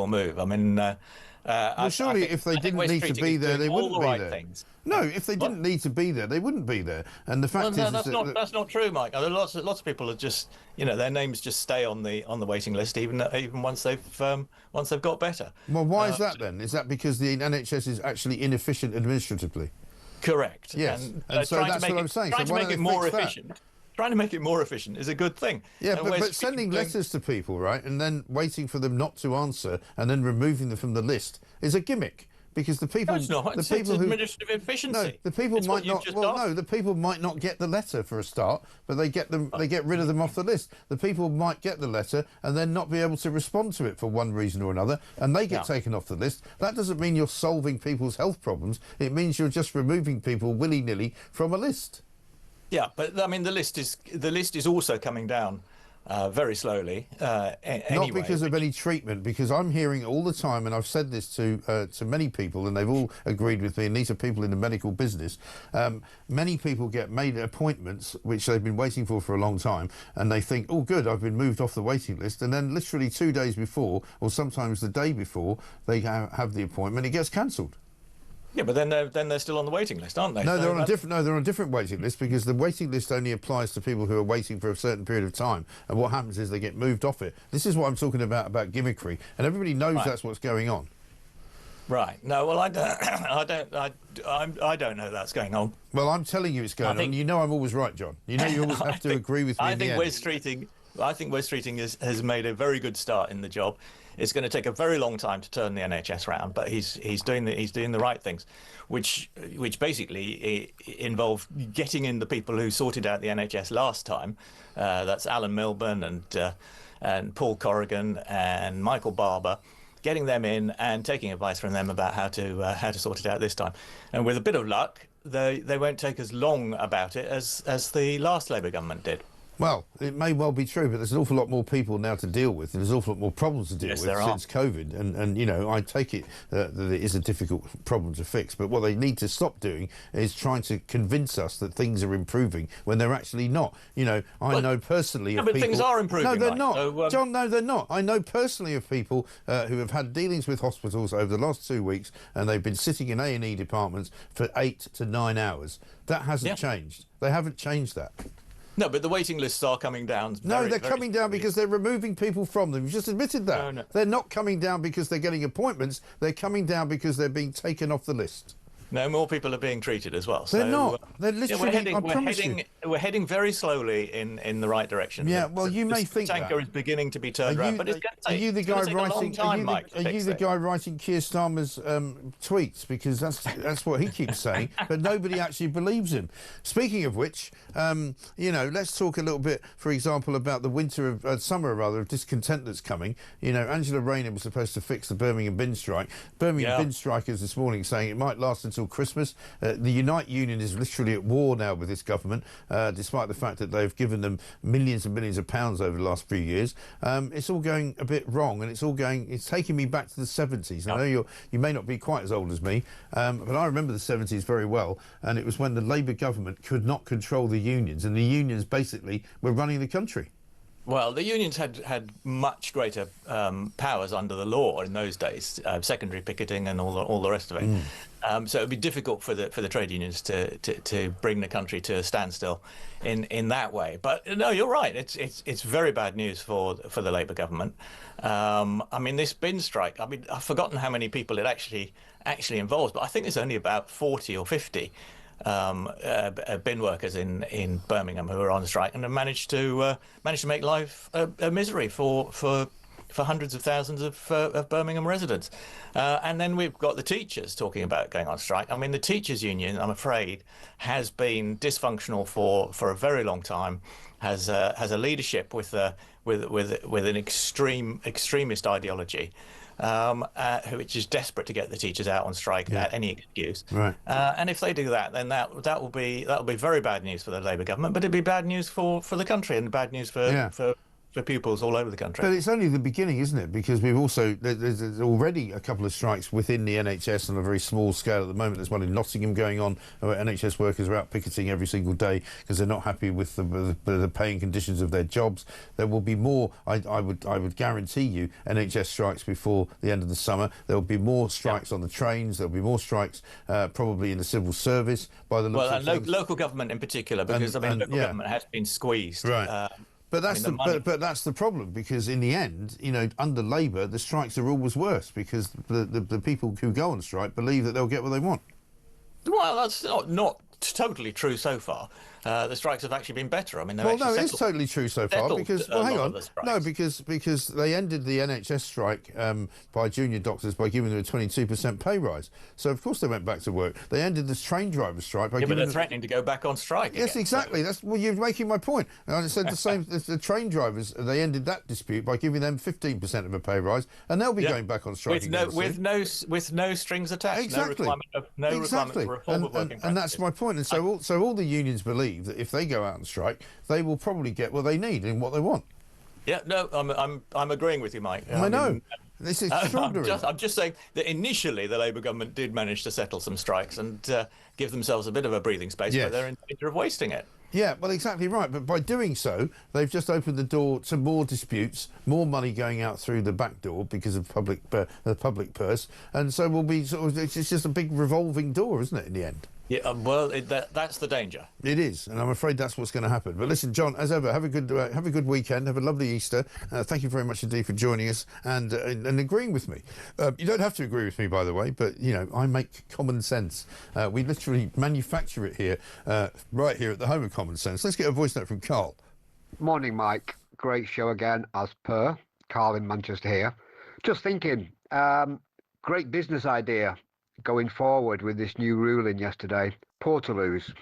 move. I mean, well, surely if they didn't need to be there, they wouldn't be there. No, if they didn't need to be there, they wouldn't be there. And the fact is that's not true, Mike. I mean, lots of people are just, you know, their names just stay on the waiting list even once they've got better. Well, why is that then? Is that because the NHS is actually inefficient administratively? Correct. Yes, and so that's what I'm saying. Trying to make it more efficient trying to make it more efficient is a good thing. Yeah, And but sending letters to people, right, and then waiting for them not to answer and then removing them from the list is a gimmick. Because the people, No, it's not. It's administrative efficiency. No, the people It's might what you've not. just Well, asked. no, the people might not get the letter for a start, but they get them. They get rid of them off the list. The people might get the letter and then not be able to respond to it for one reason or another, and they get taken off the list. That doesn't mean you're solving people's health problems. It means you're just removing people willy-nilly from a list. Yeah, but I mean, the list is also coming down very slowly. Anyway. Not because of any treatment, because I'm hearing all the time, and I've said this to many people, and they've all agreed with me, and these are people in the medical business. Many people get made appointments, which they've been waiting for a long time, and they think, oh, good, I've been moved off the waiting list, and then literally 2 days before, or sometimes the day before, they have the appointment, it gets cancelled. Yeah, but then they're still on the waiting list, aren't they? No, So they're on a that's- different. No, they're on a different waiting list, because the waiting list only applies to people who are waiting for a certain period of time. And what happens is they get moved off it. This is what I'm talking about gimmickry, and everybody knows that's what's going on. Right. No. Well, I don't know that's going on. Well, I'm telling you it's going on. You know I'm always right, John. You know you always have to agree with me. I think Wes Streeting has made a very good start in the job. It's going to take a very long time to turn the NHS round, but he's doing the right things, which basically involve getting in the people who sorted out the NHS last time. That's Alan Milburn and Paul Corrigan and Michael Barber, getting them in and taking advice from them about how to sort it out this time. And with a bit of luck, they won't take as long about it as the last Labour government did. Well, it may well be true, but there's an awful lot more people now to deal with, and there's an awful lot more problems to deal with since COVID. And you know, I take it that it is a difficult problem to fix. But what they need to stop doing is trying to convince us that things are improving when they're actually not. You know, I know personally of people. But things are improving. No, they're Mike. not, So, John. No, they're not. I know personally of people who have had dealings with hospitals over the last 2 weeks, and they've been sitting in A&E departments for 8 to 9 hours. That hasn't changed. They haven't changed that. No, but the waiting lists are coming down. No, they're coming down because they're removing people from them. You just admitted that. No. They're not coming down because they're getting appointments. They're coming down because they're being taken off the list. No, more people are being treated as well. They're So, not. They're literally. we're heading very slowly in the right direction. Yeah, well, you may think tanker that. is beginning to be turned around, but it's going to take. Are you the guy writing? Are you the guy writing Keir Starmer's tweets? Because that's what he keeps saying, but nobody actually believes him. Speaking of which, you know, let's talk a little bit, for example, about the summer of discontent that's coming. You know, Angela Rayner was supposed to fix the Birmingham bin strike. Birmingham bin strikers this morning saying it might last until Christmas. The Unite Union is literally at war now with this government, despite the fact that they've given them millions and millions of pounds over the last few years. It's all going a bit wrong, and it's taking me back to the 70s. I know you may not be quite as old as me, but I remember the 70s very well, and it was when the Labour government could not control the unions, and the unions basically were running the country. Well, the unions had much greater powers under the law in those days, secondary picketing and all the rest of it. So it would be difficult for the trade unions to bring the country to a standstill in that way. But no, you're right. It's very bad news for the Labour government. I mean, this bin strike. I mean, I've forgotten how many people it actually involves, but I think there's only about 40 or 50. Bin workers in Birmingham who are on strike and have managed to make life a misery for hundreds of thousands of Birmingham residents. And then we've got the teachers talking about going on strike. I mean, the teachers union, I'm afraid, has been dysfunctional for a very long time. Has a leadership with an extremist ideology. Which is desperate to get the teachers out on strike at any excuse. Right. And if they do that, then that will be very bad news for the Labour government. But it'd be bad news for the country and bad news for pupils all over the country. But it's only the beginning, isn't it? Because there's already a couple of strikes within the NHS on a very small scale at the moment. There's one in Nottingham going on where NHS workers are out picketing every single day because they're not happy with the paying conditions of their jobs. There will be more, I would guarantee you, NHS strikes before the end of the summer. There will be more strikes on the trains. There will be more strikes probably in the civil service by the looks of things. Local government in particular, because local government has been squeezed. Right. But that's that's the problem, because in the end, you know, under Labour, the strikes are always worse because the people who go on strike believe that they'll get what they want. Well, that's not totally true so far. the strikes have actually been better. I mean, well, no, it's totally true so far because, well, hang on, no, because they ended the NHS strike by junior doctors by giving them a 22% pay rise. So of course they went back to work. They ended this train driver strike by but giving they're them... threatening to go back on strike. Yes, again, exactly. so. That's well, you're making my point. And I said the same. The train drivers, they ended that dispute by giving them 15% of a pay rise, and they'll be going back on strike with no strings attached. Exactly. No requirement for reform of working practices. And that's my point. And so all the unions believe that if they go out on strike, they will probably get what they need and what they want. Yeah, no, I'm agreeing with you, Mike. I know. This is extraordinary. I'm just saying that initially the Labour government did manage to settle some strikes and give themselves a bit of a breathing space, but they're in danger of wasting it. Yeah, well, exactly right. But by doing so, they've just opened the door to more disputes, more money going out through the back door because of the public purse, and so we'll be it's just a big revolving door, isn't it? In the end. Yeah, well, that's the danger. It is, and I'm afraid that's what's going to happen. But listen, John, as ever, have a good weekend, have a lovely Easter. Thank you very much indeed for joining us and agreeing with me. You don't have to agree with me, by the way, but you know I make common sense. We literally manufacture it here, right here at the home of common sense. Let's get a voice note from Carl. Morning, Mike. Great show again, as per. Carl in Manchester here. Just thinking, great business idea going forward with this new ruling yesterday. Portaloos.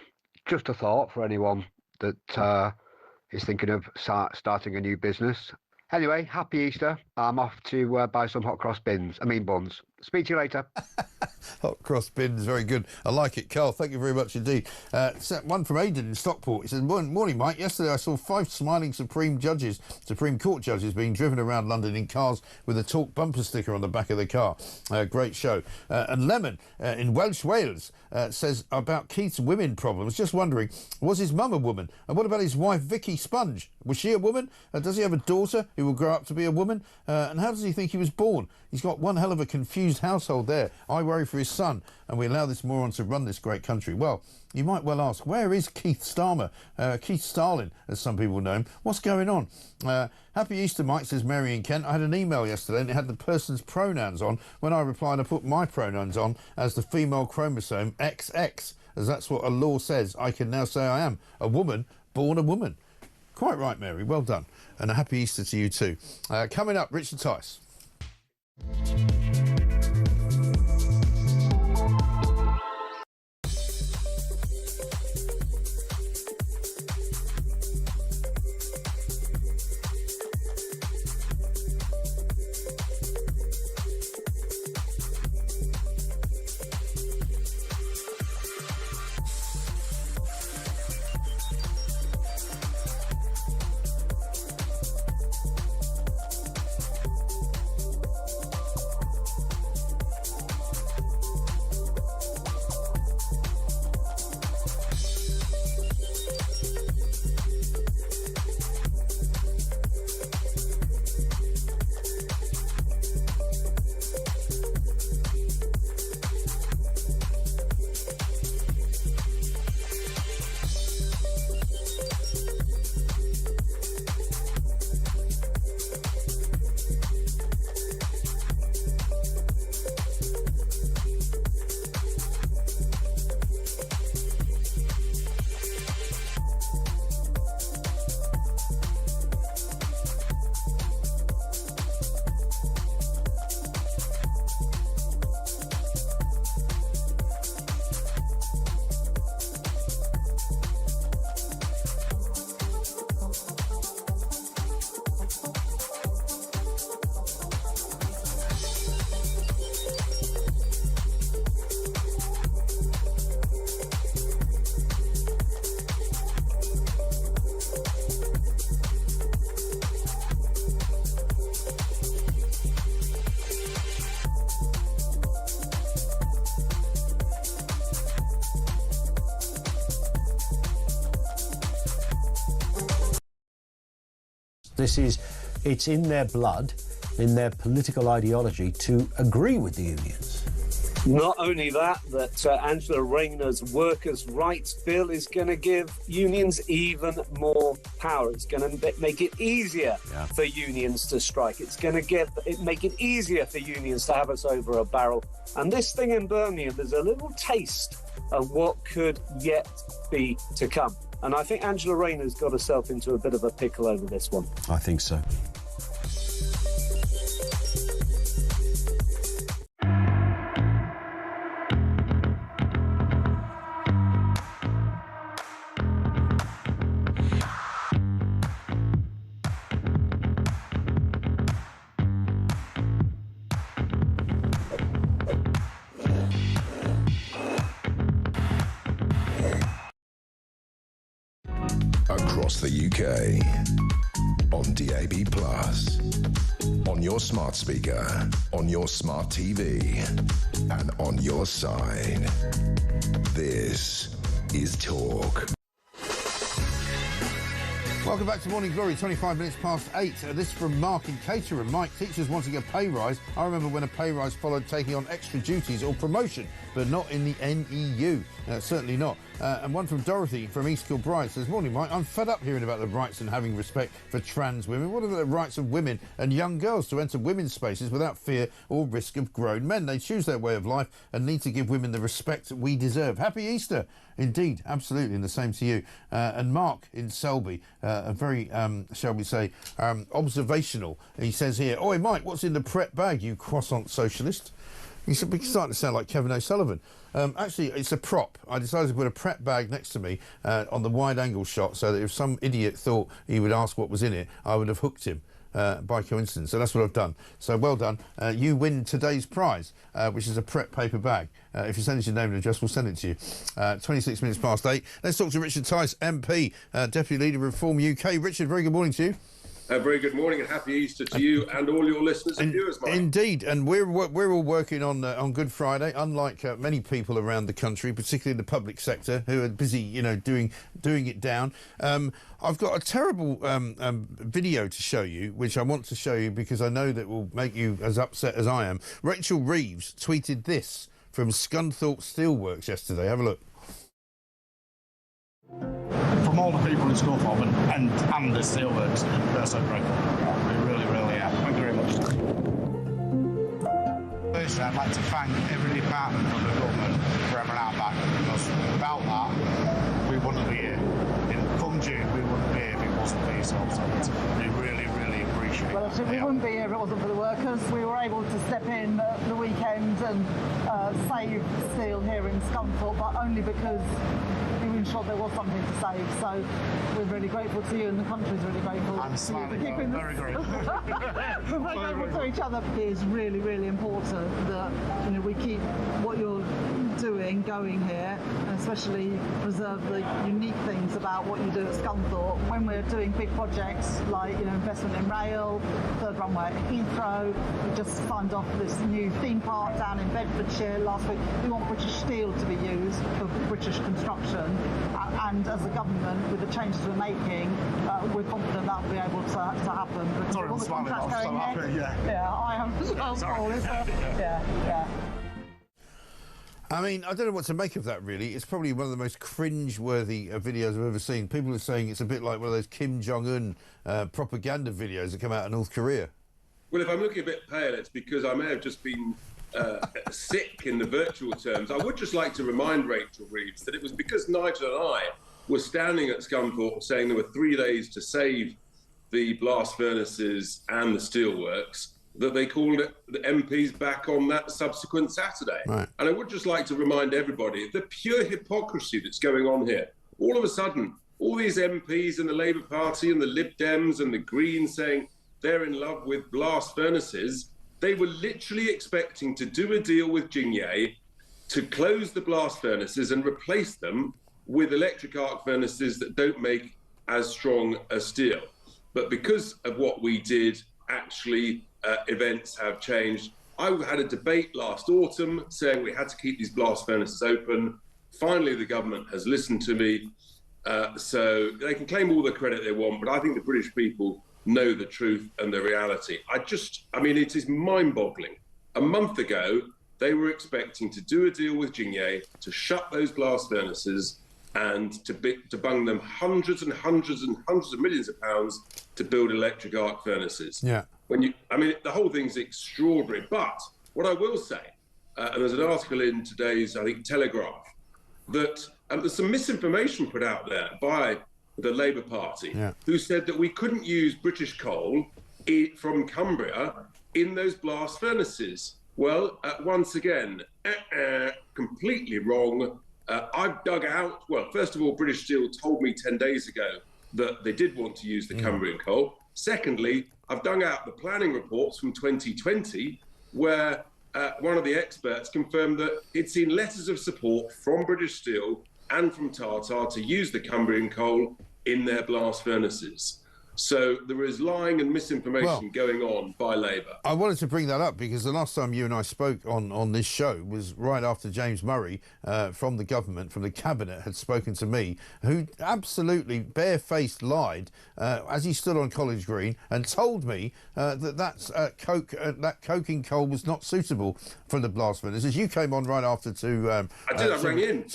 Just a thought for anyone that is thinking of starting a new business. Anyway, happy Easter. I'm off to buy some buns. Speak to you later. Hot cross bins, very good. I like it, Carl. Thank you very much indeed. One from Aidan in Stockport. He says, "Morning, Mike. Yesterday I saw 5 smiling Supreme Court judges being driven around London in cars with a Talk bumper sticker on the back of the car. Great show." And Lemon in Welsh Wales says about Keith's women problems. Just wondering, was his mum a woman? And what about his wife, Vicky Sponge? Was she a woman? Does he have a daughter who will grow up to be a woman? And how does he think he was born? He's got one hell of a confused household there. I worry for his son, and we allow this moron to run this great country. Well, you might well ask, where is Keith Starmer? Keith Stalin, as some people know him. What's going on? Happy Easter, Mike, says Mary in Kent. I had an email yesterday and it had the person's pronouns on. When I replied, I put my pronouns on as the female chromosome XX, as that's what a law says. I can now say I am a woman, born a woman. Quite right, Mary. Well done. And a happy Easter to you too. Coming up, Richard Tice. It's in their blood, in their political ideology to agree with the unions. Not only that, Angela Rayner's workers' rights bill is going to give unions even more power. It's going to make it easier for unions to strike. It's going to make it easier for unions to have us over a barrel. And this thing in Birmingham, there's a little taste of what could yet be to come. And I think Angela Rayner's got herself into a bit of a pickle over this one. I think so. Across the UK, on DAB+, on your smart speaker, on your smart TV, and on your side. This is Talk. Welcome back to Morning Glory, 25 minutes past 8. This from Mark in Caterham. Mike, teachers wanting a pay rise. I remember when a pay rise followed taking on extra duties or promotion, but not in the NEU. Certainly not. And one from Dorothy from East Kilbride says, morning, Mike, I'm fed up hearing about the rights and having respect for trans women. What are the rights of women and young girls to enter women's spaces without fear or risk of grown men? They choose their way of life and need to give women the respect we deserve. Happy Easter. Indeed, absolutely, and the same to you. And Mark in Selby, a very, shall we say, observational. He says here, oi, Mike, what's in the prep bag, you croissant socialist? He's starting to sound like Kevin O'Sullivan. Actually, it's a prop. I decided to put a prep bag next to me on the wide-angle shot so that if some idiot thought he would ask what was in it, I would have hooked him. By coincidence. So that's what I've done. So well done. You win today's prize, which is a prep paper bag. If you send us your name and address, we'll send it to you. 26 minutes past 8. Let's talk to Richard Tice, MP, Deputy Leader of Reform UK. Richard, very good morning to you. Very good morning and happy Easter to you and all your listeners and viewers, Mike. Indeed, and we're all working on Good Friday, unlike many people around the country, particularly the public sector, who are busy, doing it down. I've got a terrible video to show you, which I want to show you because I know that will make you as upset as I am. Rachel Reeves tweeted this from Scunthorpe Steelworks yesterday. Have a look. From all the people in Scunthorpe and the Steelworks, they're so grateful. They really, really are. Thank you very much. Firstly, I'd like to thank every department of the government for having our back, because without that, we wouldn't be here. Come June, we wouldn't be here if it wasn't for yourselves. So we really, really appreciate it. Well, we wouldn't be here if it wasn't for the workers. We were able to step in the weekend and save steel here in Scunthorpe, but only because we ensured there was something to save. So we're really grateful to you, and the country's really grateful. I'm smiling. Very grateful. We're very grateful to each other. It is really, really important that we keep what you're doing going here, and especially preserve the unique things about what you do at Scunthorpe. When we're doing big projects like investment in rail, third runway at Heathrow, we just signed off this new theme park down in Bedfordshire last week. We want British steel to be used for British construction, and as a government, with the changes we're making, we're confident that will be able to happen. Sorry, I'm smiling. I'm so happy. Yeah, I am as well. Sorry. Yeah. I mean, I don't know what to make of that, really. It's probably one of the most cringe-worthy videos I've ever seen. People are saying it's a bit like one of those Kim Jong-un propaganda videos that come out of North Korea. Well, if I'm looking a bit pale, it's because I may have just been sick in the virtual terms. I would just like to remind Rachel Reeves that it was because Nigel and I were standing at Scunthorpe saying there were 3 days to save the blast furnaces and the steelworks, that they called it the MPs back on that subsequent Saturday. Right. And I would just like to remind everybody the pure hypocrisy that's going on here. All of a sudden, all these MPs in the Labour Party and the Lib Dems and the Greens saying they're in love with blast furnaces, they were literally expecting to do a deal with Jingye to close the blast furnaces and replace them with electric arc furnaces that don't make as strong a steel. But because of what we did, actually, events have changed. I had a debate last autumn saying we had to keep these blast furnaces open. Finally, the government has listened to me. So they can claim all the credit they want, but I think the British people know the truth and the reality. I mean, it is mind-boggling. A month ago, they were expecting to do a deal with Jingye to shut those blast furnaces and to bung them hundreds and hundreds and hundreds of millions of pounds to build electric arc furnaces. Yeah. The whole thing's extraordinary. But what I will say, and there's an article in today's, I think, Telegraph, that there's some misinformation put out there by the Labour Party, who said that we couldn't use British coal from Cumbria in those blast furnaces. Well, once again, completely wrong. I've dug out, well, first of all, British Steel told me 10 days ago that they did want to use the Cumbrian coal. Secondly, I've dug out the planning reports from 2020, where one of the experts confirmed that he'd seen letters of support from British Steel and from Tata to use the Cumbrian coal in their blast furnaces. So there is lying and misinformation going on by Labour. I wanted to bring that up because the last time you and I spoke on this show was right after James Murray from the government, from the cabinet, had spoken to me, who absolutely barefaced lied as he stood on College Green and told me that coking coal was not suitable for the blast furnaces. You came on right after to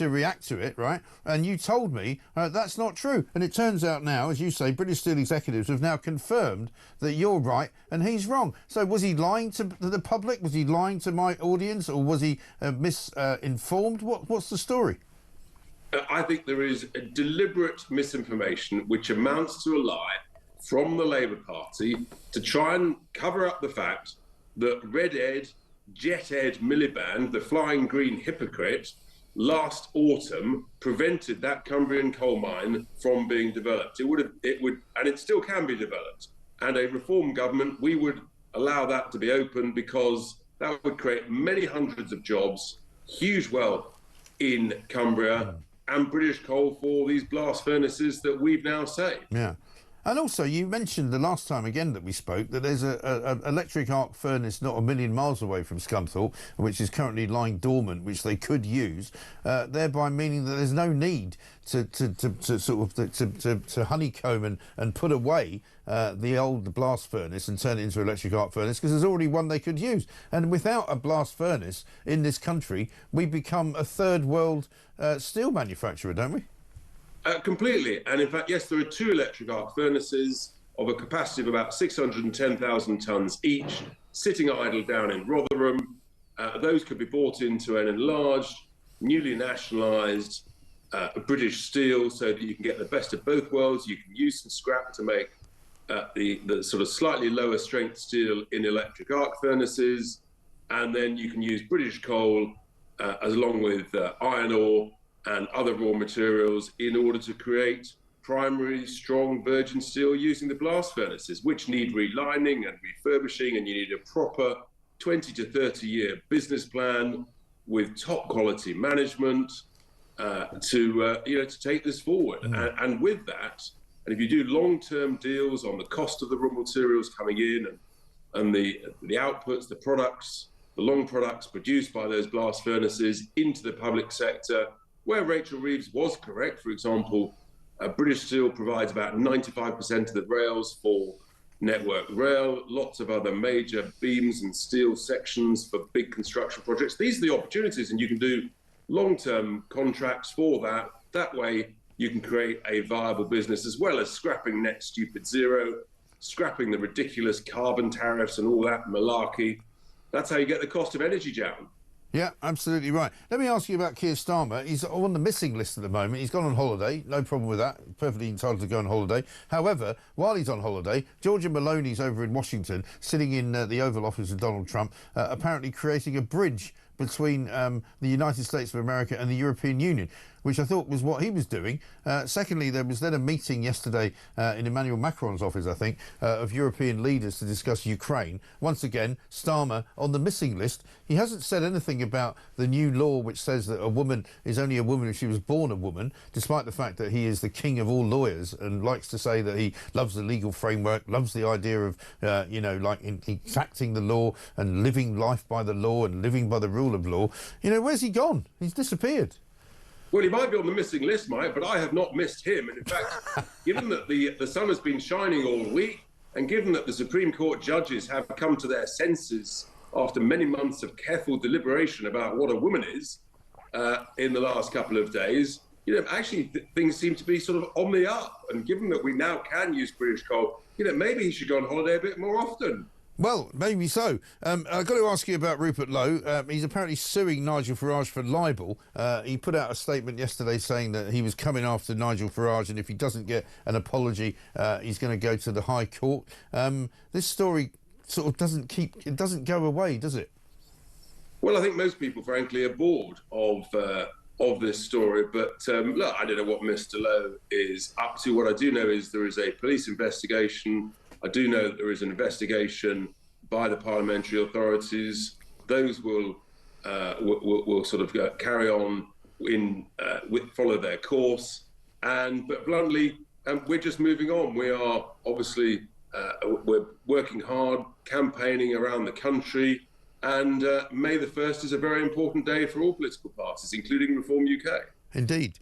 react to it, right? And you told me that's not true. And it turns out now, as you say, British Steel executives have now confirmed that you're right and he's wrong. So was he lying to the public? Was he lying to my audience, or was he misinformed? What's the story? I think there is a deliberate misinformation which amounts to a lie from the Labour Party to try and cover up the fact that Red Ed, Jet Ed Miliband, the flying green hypocrite, last autumn prevented that Cumbrian coal mine from being developed. It would, and it still can be developed. And a reform government, we would allow that to be open because that would create many hundreds of jobs, huge wealth in Cumbria, and British coal for these blast furnaces that we've now saved. Yeah. And also, you mentioned the last time again that we spoke that there's an electric arc furnace not a million miles away from Scunthorpe, which is currently lying dormant, which they could use, thereby meaning that there's no need to honeycomb and put away the old blast furnace and turn it into an electric arc furnace, because there's already one they could use. And without a blast furnace in this country, we become a third world steel manufacturer, don't we? Completely. And in fact, yes, there are 2 electric arc furnaces of a capacity of about 610,000 tonnes each, sitting idle down in Rotherham. Those could be bought into an enlarged, newly nationalised British Steel, so that you can get the best of both worlds. You can use some scrap to make the sort of slightly lower strength steel in electric arc furnaces, and then you can use British coal along with iron ore and other raw materials in order to create primary strong virgin steel using the blast furnaces, which need relining and refurbishing, and you need a proper 20 to 30 year business plan with top quality management to take this forward. And with that, and if you do long-term deals on the cost of the raw materials coming in and the outputs, the products, the long products produced by those blast furnaces into the public sector, where Rachel Reeves was correct. For example, British Steel provides about 95% of the rails for Network Rail, lots of other major beams and steel sections for big construction projects. These are the opportunities, and you can do long-term contracts for that. That way you can create a viable business, as well as scrapping net stupid zero, scrapping the ridiculous carbon tariffs and all that malarkey. That's how you get the cost of energy down. Yeah, absolutely right. Let me ask you about Keir Starmer. He's on the missing list at the moment. He's gone on holiday. No problem with that. Perfectly entitled to go on holiday. However, while he's on holiday, Georgia Meloni's over in Washington, sitting in the Oval Office of Donald Trump, apparently creating a bridge between the United States of America and the European Union, which I thought was what he was doing. Secondly, there was then a meeting yesterday in Emmanuel Macron's office, I think, of European leaders to discuss Ukraine. Once again, Starmer on the missing list. He hasn't said anything about the new law which says that a woman is only a woman if she was born a woman, despite the fact that he is the king of all lawyers and likes to say that he loves the legal framework, loves the idea of, exacting the law and living life by the law and living by the rule of law. Where's he gone? He's disappeared. Well, he might be on the missing list, Mike, but I have not missed him. And in fact, given that the sun has been shining all week, and given that the Supreme Court judges have come to their senses after many months of careful deliberation about what a woman is in the last couple of days, actually things seem to be sort of on the up. And given that we now can use British coal, maybe he should go on holiday a bit more often. Well, maybe so. I've got to ask you about Rupert Lowe. He's apparently suing Nigel Farage for libel. He put out a statement yesterday saying that he was coming after Nigel Farage, and if he doesn't get an apology, he's going to go to the High Court. This story sort of doesn't go away, does it? Well, I think most people, frankly, are bored of this story. But look, I don't know what Mr. Lowe is up to. What I do know is there is a police investigation. I do know that there is an investigation by the parliamentary authorities. Those will sort of carry on follow their course. But bluntly, we're just moving on. We are obviously we're working hard, campaigning around the country, and May the 1st is a very important day for all political parties, including Reform UK. Indeed.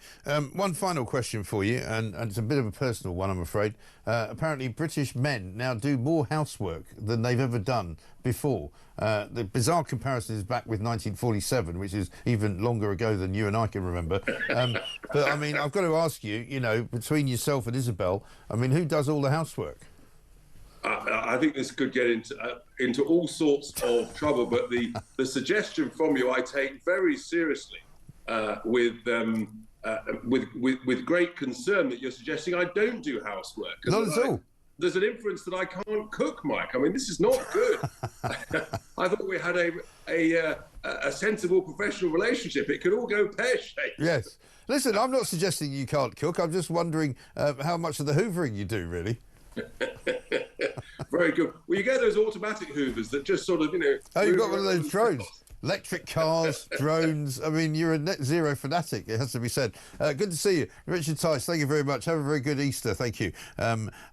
One final question for you, and it's a bit of a personal one, I'm afraid. Apparently, British men now do more housework than they've ever done before. The bizarre comparison is back with 1947, which is even longer ago than you and I can remember. But, I mean, I've got to ask you, you know, between yourself and Isabel, I mean, who does all the housework? I think this could get into all sorts of trouble, but the suggestion from you I take very seriously. With great concern that you're suggesting I don't do housework. Not at all. There's an inference that I can't cook, Mike. I mean, this is not good. I thought we had a sensible professional relationship. It could all go pear-shaped. Yes. Listen, I'm not suggesting you can't cook. I'm just wondering how much of the hoovering you do, really. Very good. Well, you get those automatic hoovers that just sort of, you know... Oh, you've got one of those drones. Electric cars, drones. I mean, you're a net zero fanatic, it has to be said. Good to see you. Richard Tice, thank you very much. Have a very good Easter. Thank you.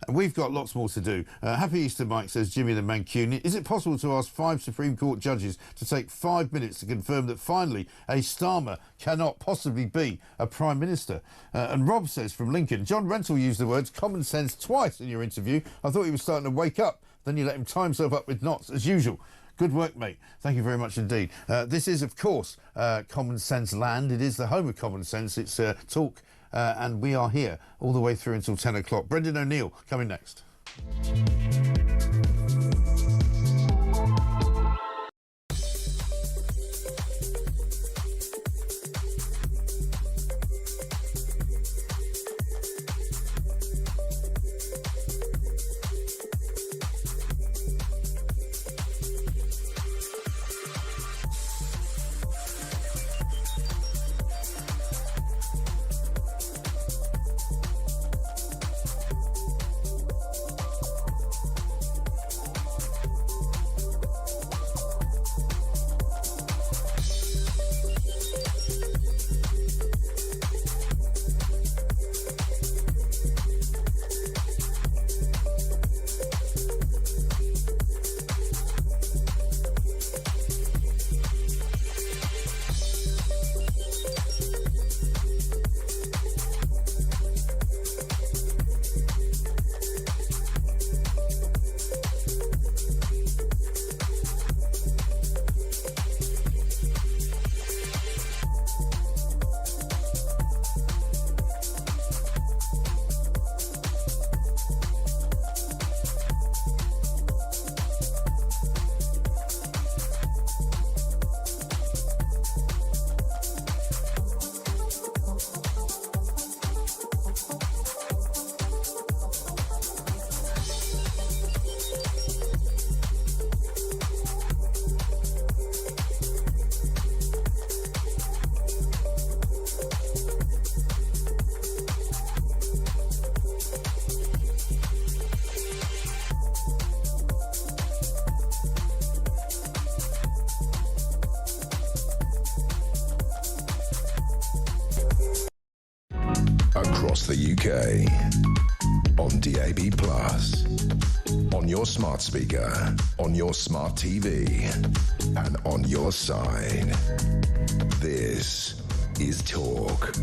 We've got lots more to do. Happy Easter, Mike, says Jimmy the Mancunian. Is it possible to ask 5 Supreme Court judges to take 5 minutes to confirm that finally a Starmer cannot possibly be a Prime Minister? And Rob says from Lincoln, John Rentoul used the words common sense twice in your interview. I thought he was starting to wake up. Then you let him tie himself up with knots, as usual. Good work, mate. Thank you very much indeed. This is, of course, Common Sense Land. It is the home of common sense. It's talk, and we are here all the way through until 10 o'clock. Brendan O'Neill coming next. Across the UK, on DAB+, on your smart speaker, on your smart TV, and on your side. This is Talk.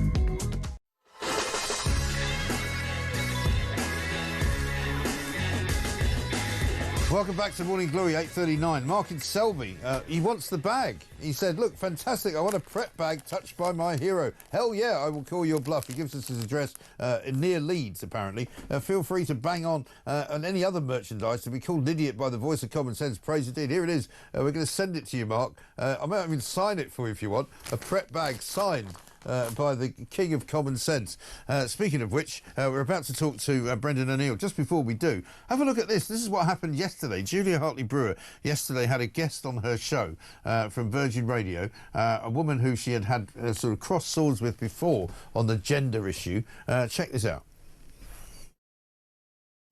Welcome back to Morning Glory, 8:39. Mark in Selby, he wants the bag. He said, look, fantastic, I want a prep bag touched by my hero. Hell yeah, I will call your bluff. He gives us his address near Leeds, apparently. Feel free to bang on any other merchandise to be called an idiot by the voice of common sense. Praise indeed. Here it is. We're going to send it to you, Mark. I might even sign it for you if you want. A prep bag signed by the king of common sense. Speaking of which, we're about to talk to Brendan O'Neill. Just before we do, have a look at this. This is what happened yesterday. Julia Hartley Brewer yesterday had a guest on her show from Virgin Radio, a woman who she had sort of crossed swords with before on the gender issue. Check this out.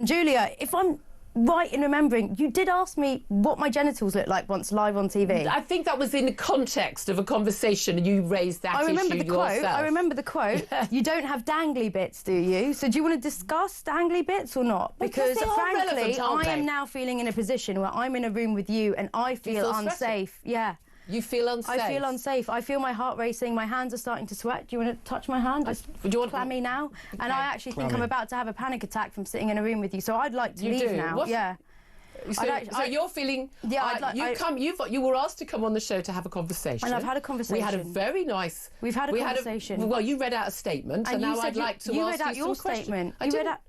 Julia, if I'm right in remembering, you did ask me what my genitals look like once live on TV. I think that was in the context of a conversation and you raised that issue yourself. I remember the quote. You don't have dangly bits, do you? So do you want to discuss dangly bits or not? Because frankly, I am now feeling in a position where I'm in a room with you and I feel unsafe. Yeah. You feel unsafe? I feel unsafe. I feel my heart racing. My hands are starting to sweat. Do you want to touch my hand? Just clammy now. Okay. And I actually think I'm about to have a panic attack from sitting in a room with you. So I'd like to leave now. What? Yeah. So you're feeling... Yeah, you were asked to come on the show to have a conversation. And I've had a conversation. We had a very nice... We've had a conversation. Well, you read out a statement, and now I'd like to ask you some questions. You read out your statement.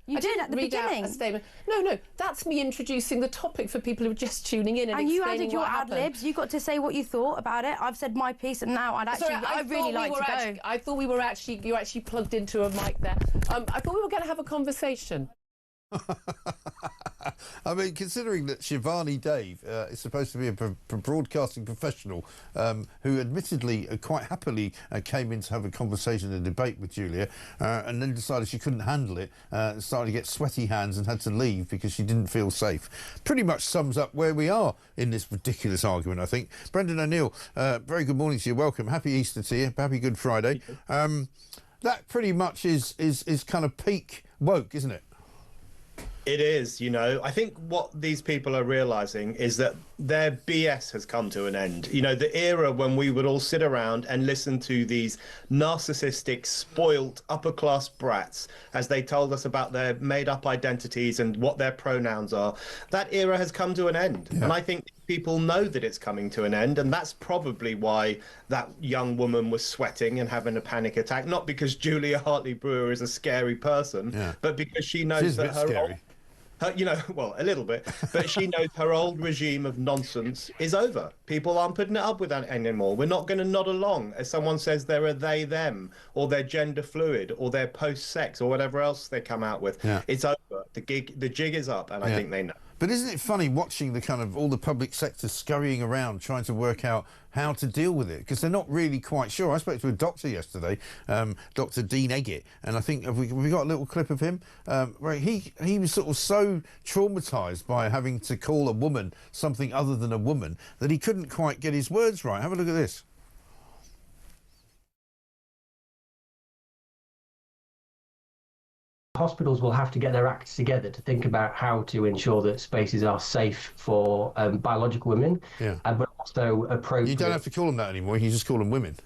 You did at the beginning. A statement. No, that's me introducing the topic for people who are just tuning in and explaining you added your ad libs. You got to say what you thought about it. I've said my piece, and now I'd really like to go. I thought we were you actually plugged into a mic there. I thought we were going to have a conversation. I mean, considering that Shivani Dave is supposed to be a broadcasting professional who admittedly quite happily came in to have a conversation and debate with Julia and then decided she couldn't handle it, started to get sweaty hands and had to leave because she didn't feel safe. Pretty much sums up where we are in this ridiculous argument, I think. Brendan O'Neill, very good morning to you. Welcome. Happy Easter to you. Happy Good Friday. That pretty much is kind of peak woke, isn't it? It is, you know. I think what these people are realising is that their BS has come to an end. You know, the era when we would all sit around and listen to these narcissistic, spoilt, upper-class brats as they told us about their made-up identities and what their pronouns are, that era has come to an end. Yeah. And I think people know that it's coming to an end, and that's probably why that young woman was sweating and having a panic attack, not because Julia Hartley Brewer is a scary person, but because she knows that well, a little bit, but she knows her old regime of nonsense is over. People aren't putting it up with that anymore. We're not going to nod along as someone says they're a they, them, or they're gender fluid, or they're post-sex, or whatever else they come out with. Yeah. It's over. The jig is up, and I think they know. But isn't it funny watching the kind of all the public sector scurrying around trying to work out how to deal with it, because they're not really quite sure. I spoke to a doctor yesterday, Dr. Dean Eggett, and I think have we got a little clip of him where he was sort of so traumatised by having to call a woman something other than a woman that he couldn't quite get his words right. Have a look at this. Hospitals will have to get their acts together to think about how to ensure that spaces are safe for biological women, but also appropriate. You don't have to call them that anymore. You just call them women.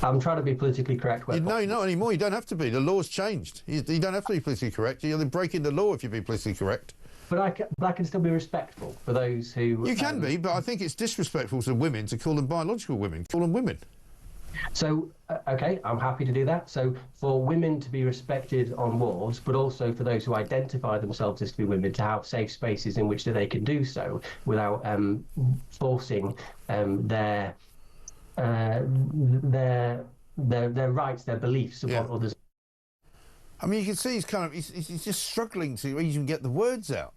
I'm trying to be politically correct. No, not anymore. You don't have to be. The law's changed. You don't have to be politically correct. You're breaking the law if you be politically correct. But I can still be respectful for those who... You can be, but I think it's disrespectful to women to call them biological women. Call them women. So, OK, I'm happy to do that. So for women to be respected on wards, but also for those who identify themselves as to be women to have safe spaces in which they can do so without forcing their rights, their beliefs upon others. I mean, you can see he's just struggling to even get the words out.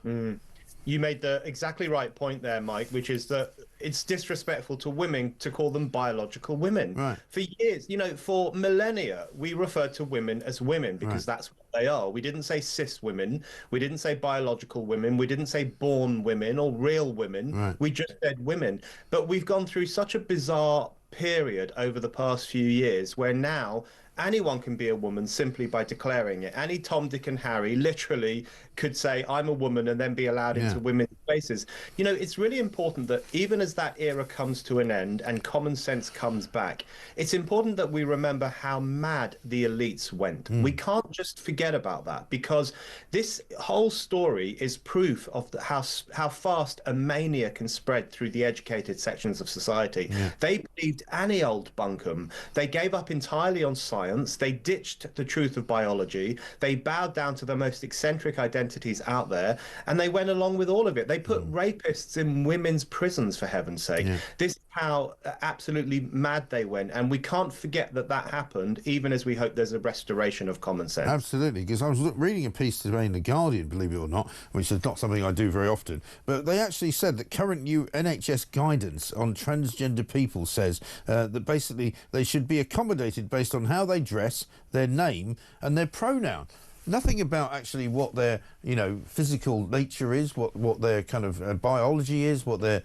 Mm. You made the exactly right point there, Mike, which is that it's disrespectful to women to call them biological women. Right. For years, you know, for millennia, we referred to women as women because that's what they are. We didn't say cis women. We didn't say biological women. We didn't say born women or real women. Right. We just said women. But we've gone through such a bizarre period over the past few years where now anyone can be a woman simply by declaring it. Any Tom, Dick and Harry literally could say, I'm a woman, and then be allowed into women's spaces. You know, it's really important that even as that era comes to an end and common sense comes back, it's important that we remember how mad the elites went. We can't just forget about that, because this whole story is proof of how fast a mania can spread through the educated sections of society. They believed any old bunkum. They gave up entirely on science. They ditched the truth of biology. They bowed down to the most eccentric identities out there, and they went along with all of it. They put rapists in women's prisons, for heaven's sake. This is how absolutely mad they went, and we can't forget that that happened, even as we hope there's a restoration of common sense. Absolutely, because I was reading a piece today in The Guardian, believe it or not, which is not something I do very often, but they actually said that current new NHS guidance on transgender people says that basically they should be accommodated based on how they dress, their name and their pronoun. Nothing about actually what their, you know, physical nature is, what their kind of biology is, what their,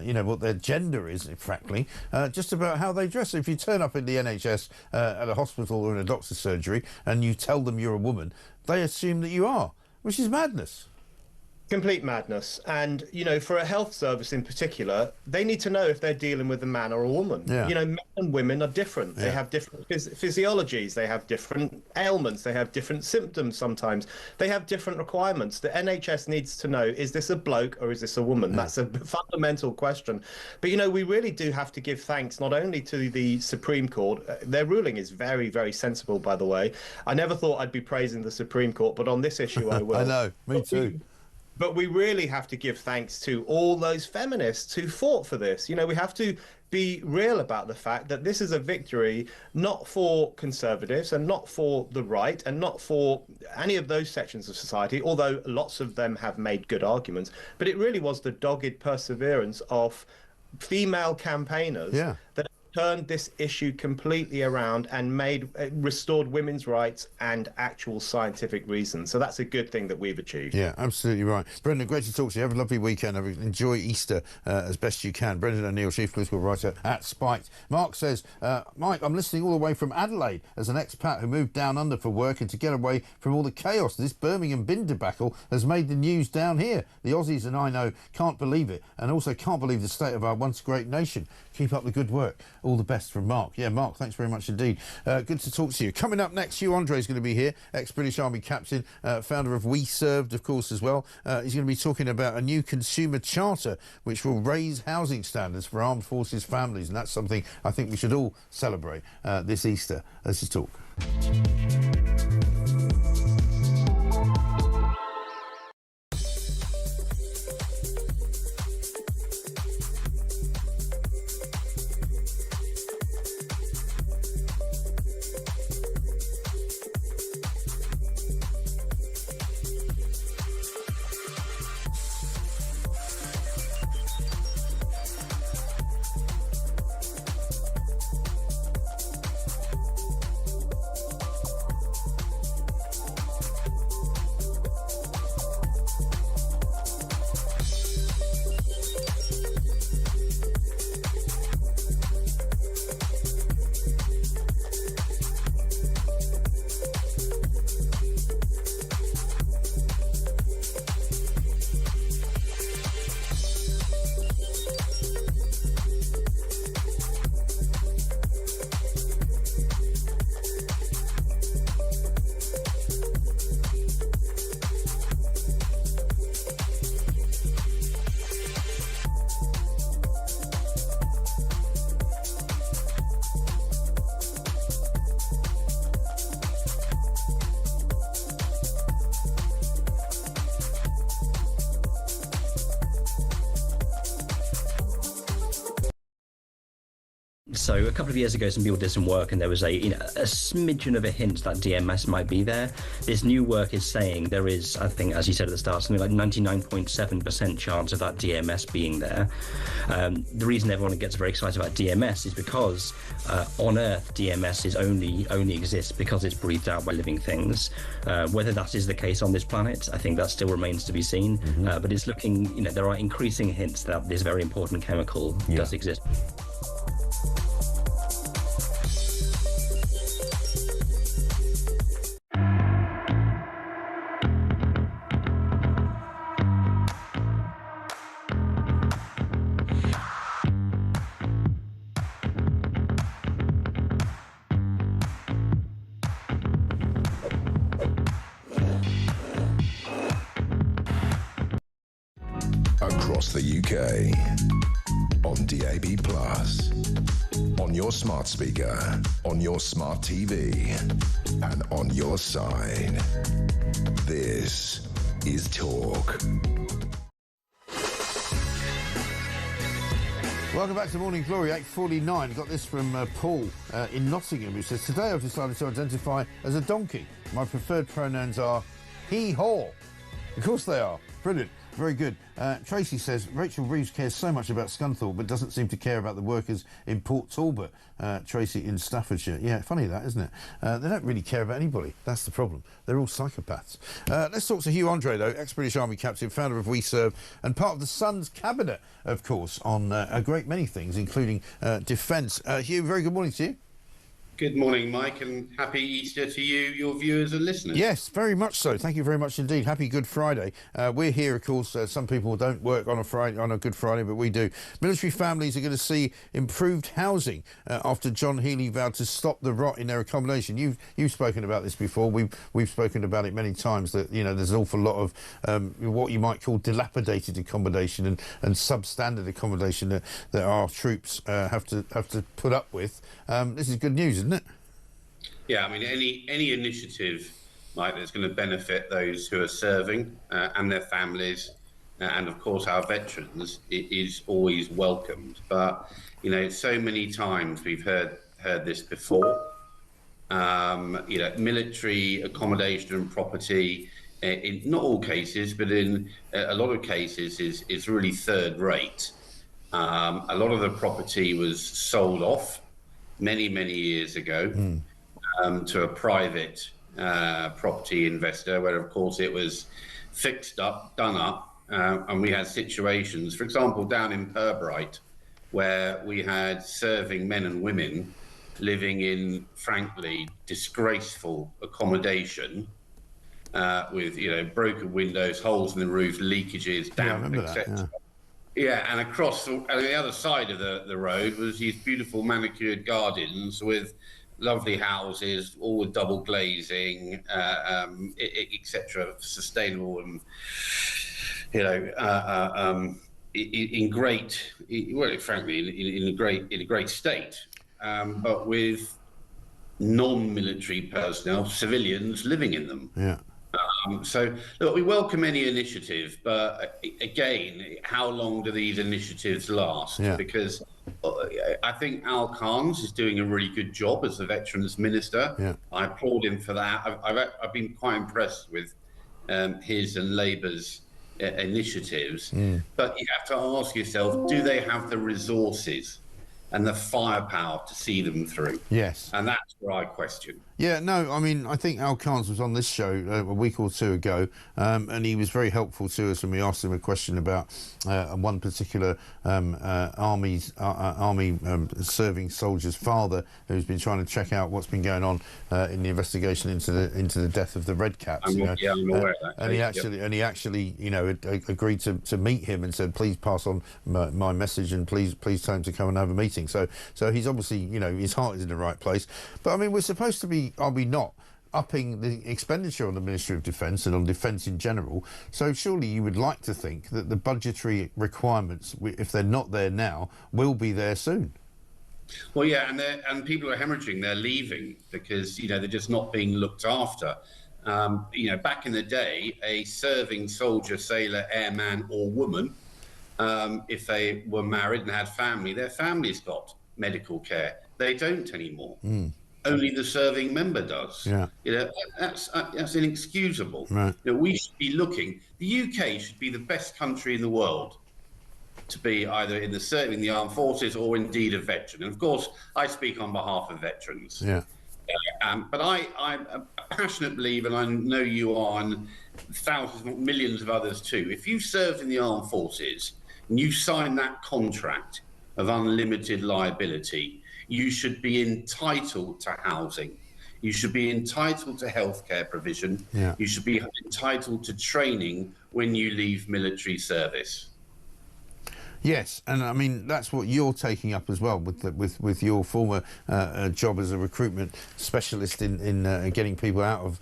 you know, what their gender is, frankly. Just about how they dress. If you turn up in the NHS at a hospital or in a doctor's surgery and you tell them you're a woman, they assume that you are, which is madness. Complete madness. And, you know, for a health service in particular, they need to know if they're dealing with a man or a woman. You know, men and women are different. They have different physiologies. They have different ailments. They have different symptoms sometimes. They have different requirements. The NHS needs to know, is this a bloke or is this a woman? That's a fundamental question. But, you know, we really do have to give thanks not only to the Supreme Court. Their ruling is very, very sensible, by the way. I never thought I'd be praising the Supreme Court, but on this issue I will. I know, me too. But we really have to give thanks to all those feminists who fought for this. You know, we have to be real about the fact that this is a victory not for conservatives and not for the right and not for any of those sections of society, although lots of them have made good arguments. But it really was the dogged perseverance of female campaigners that turned this issue completely around and restored women's rights and actual scientific reasons. So that's a good thing that we've achieved. Yeah, absolutely right. Brendan, great to talk to you. Have a lovely weekend. Enjoy Easter as best you can. Brendan O'Neill, Chief Political Writer at Spiked. Mark says, Mike, I'm listening all the way from Adelaide as an expat who moved down under for work and to get away from all the chaos. This Birmingham bin debacle has made the news down here. The Aussies and I know can't believe it, and also can't believe the state of our once great nation. Keep up the good work. All the best from Mark. Yeah, Mark, thanks very much indeed. Good to talk to you. Coming up next, Hugh Andre's going to be here, ex-British Army captain, founder of We Served, of course, as well. He's going to be talking about a new consumer charter which will raise housing standards for armed forces families, and that's something I think we should all celebrate this Easter. Let's just talk. So a couple of years ago, some people did some work, and there was a smidgen of a hint that DMS might be there. This new work is saying there is, I think, as you said at the start, something like 99.7% chance of that DMS being there. The reason everyone gets very excited about DMS is because on Earth, DMS is only exists because it's breathed out by living things. Whether that is the case on this planet, I think that still remains to be seen. But it's looking, there are increasing hints that this very important chemical does exist. across the UK, on DAB+, on your smart speaker, on your smart TV, and on your side. This is Talk. Welcome back to Morning Glory, 8:49. Got this from Paul in Nottingham, who says, today I've decided to identify as a donkey. My preferred pronouns are he, haw. Of course they are. Brilliant. Very good. Tracy says, Rachel Reeves cares so much about Scunthorpe but doesn't seem to care about the workers in Port Talbot. Tracy in Staffordshire. Yeah, funny that, isn't it? They don't really care about anybody. That's the problem. They're all psychopaths. Let's talk to Hugh Andre, though, ex-British Army captain, founder of We Serve, and part of the Sun's cabinet, of course, on a great many things, including defence. Hugh, very good morning to you. Good morning, Mike, and happy Easter to you, your viewers and listeners. Yes, very much so. Thank you very much indeed. Happy Good Friday. We're here, of course. Some people don't work on a Good Friday, but we do. Military families are going to see improved housing after John Healey vowed to stop the rot in their accommodation. You've spoken about this before. We've spoken about it many times. That there's an awful lot of what you might call dilapidated accommodation and substandard accommodation that our troops have to put up with. This is good news, isn't it? Yeah, I mean, any initiative, Mike, that's going to benefit those who are serving and their families, and of course our veterans, it is always welcomed. But so many times we've heard this before. Military accommodation and property, in not all cases, but in a lot of cases, is really third rate. A lot of the property was sold off many years ago to a private property investor, where of course it was fixed up, done up, and we had situations, for example, down in Pirbright, where we had serving men and women living in, frankly, disgraceful accommodation with broken windows, holes in the roof, leakages, damp, etc. Yeah, and across the other side of the road was these beautiful manicured gardens with lovely houses, all with double glazing, etc., sustainable and in great, well, frankly, in a great state, but with non-military personnel, civilians living in them. Yeah. So, look, we welcome any initiative, but again, how long do these initiatives last? Yeah. Because I think Al Khan's is doing a really good job as the Veterans Minister. Yeah. I applaud him for that. I've been quite impressed with his and Labour's initiatives. But you have to ask yourself, do they have the resources and the firepower to see them through? Yes. And that's where I question. Yeah, no, I mean, I think Al Khan's was on this show a week or two ago, and he was very helpful to us when we asked him a question about one particular army serving soldier's father who's been trying to check out what's been going on in the investigation into the death of the Red Caps. I'm aware of that. And he actually, agreed to meet him and said, please pass on my message and please tell him to come and have a meeting. So he's obviously, his heart is in the right place. But I mean, we're supposed to be, are we not, upping the expenditure on the Ministry of Defence and on defence in general? So surely you would like to think that the budgetary requirements, if they're not there now, will be there soon. Well, yeah, and people are hemorrhaging. They're leaving because they're just not being looked after. Back in the day, a serving soldier, sailor, airman, or woman, if they were married and had family, their families got medical care. They don't anymore. Only the serving member does. Yeah. That's inexcusable. Right. We should be looking. The UK should be the best country in the world to be either in the armed forces or indeed a veteran. And of course, I speak on behalf of veterans. Yeah. But I'm a passionate believer, and I know you are, and thousands, millions of others too. If you served in the armed forces and you signed that contract of unlimited liability, you should be entitled to housing. You should be entitled to healthcare provision. Yeah. You should be entitled to training when you leave military service. Yes, and I mean that's what you're taking up as well with your former job as a recruitment specialist in getting people out of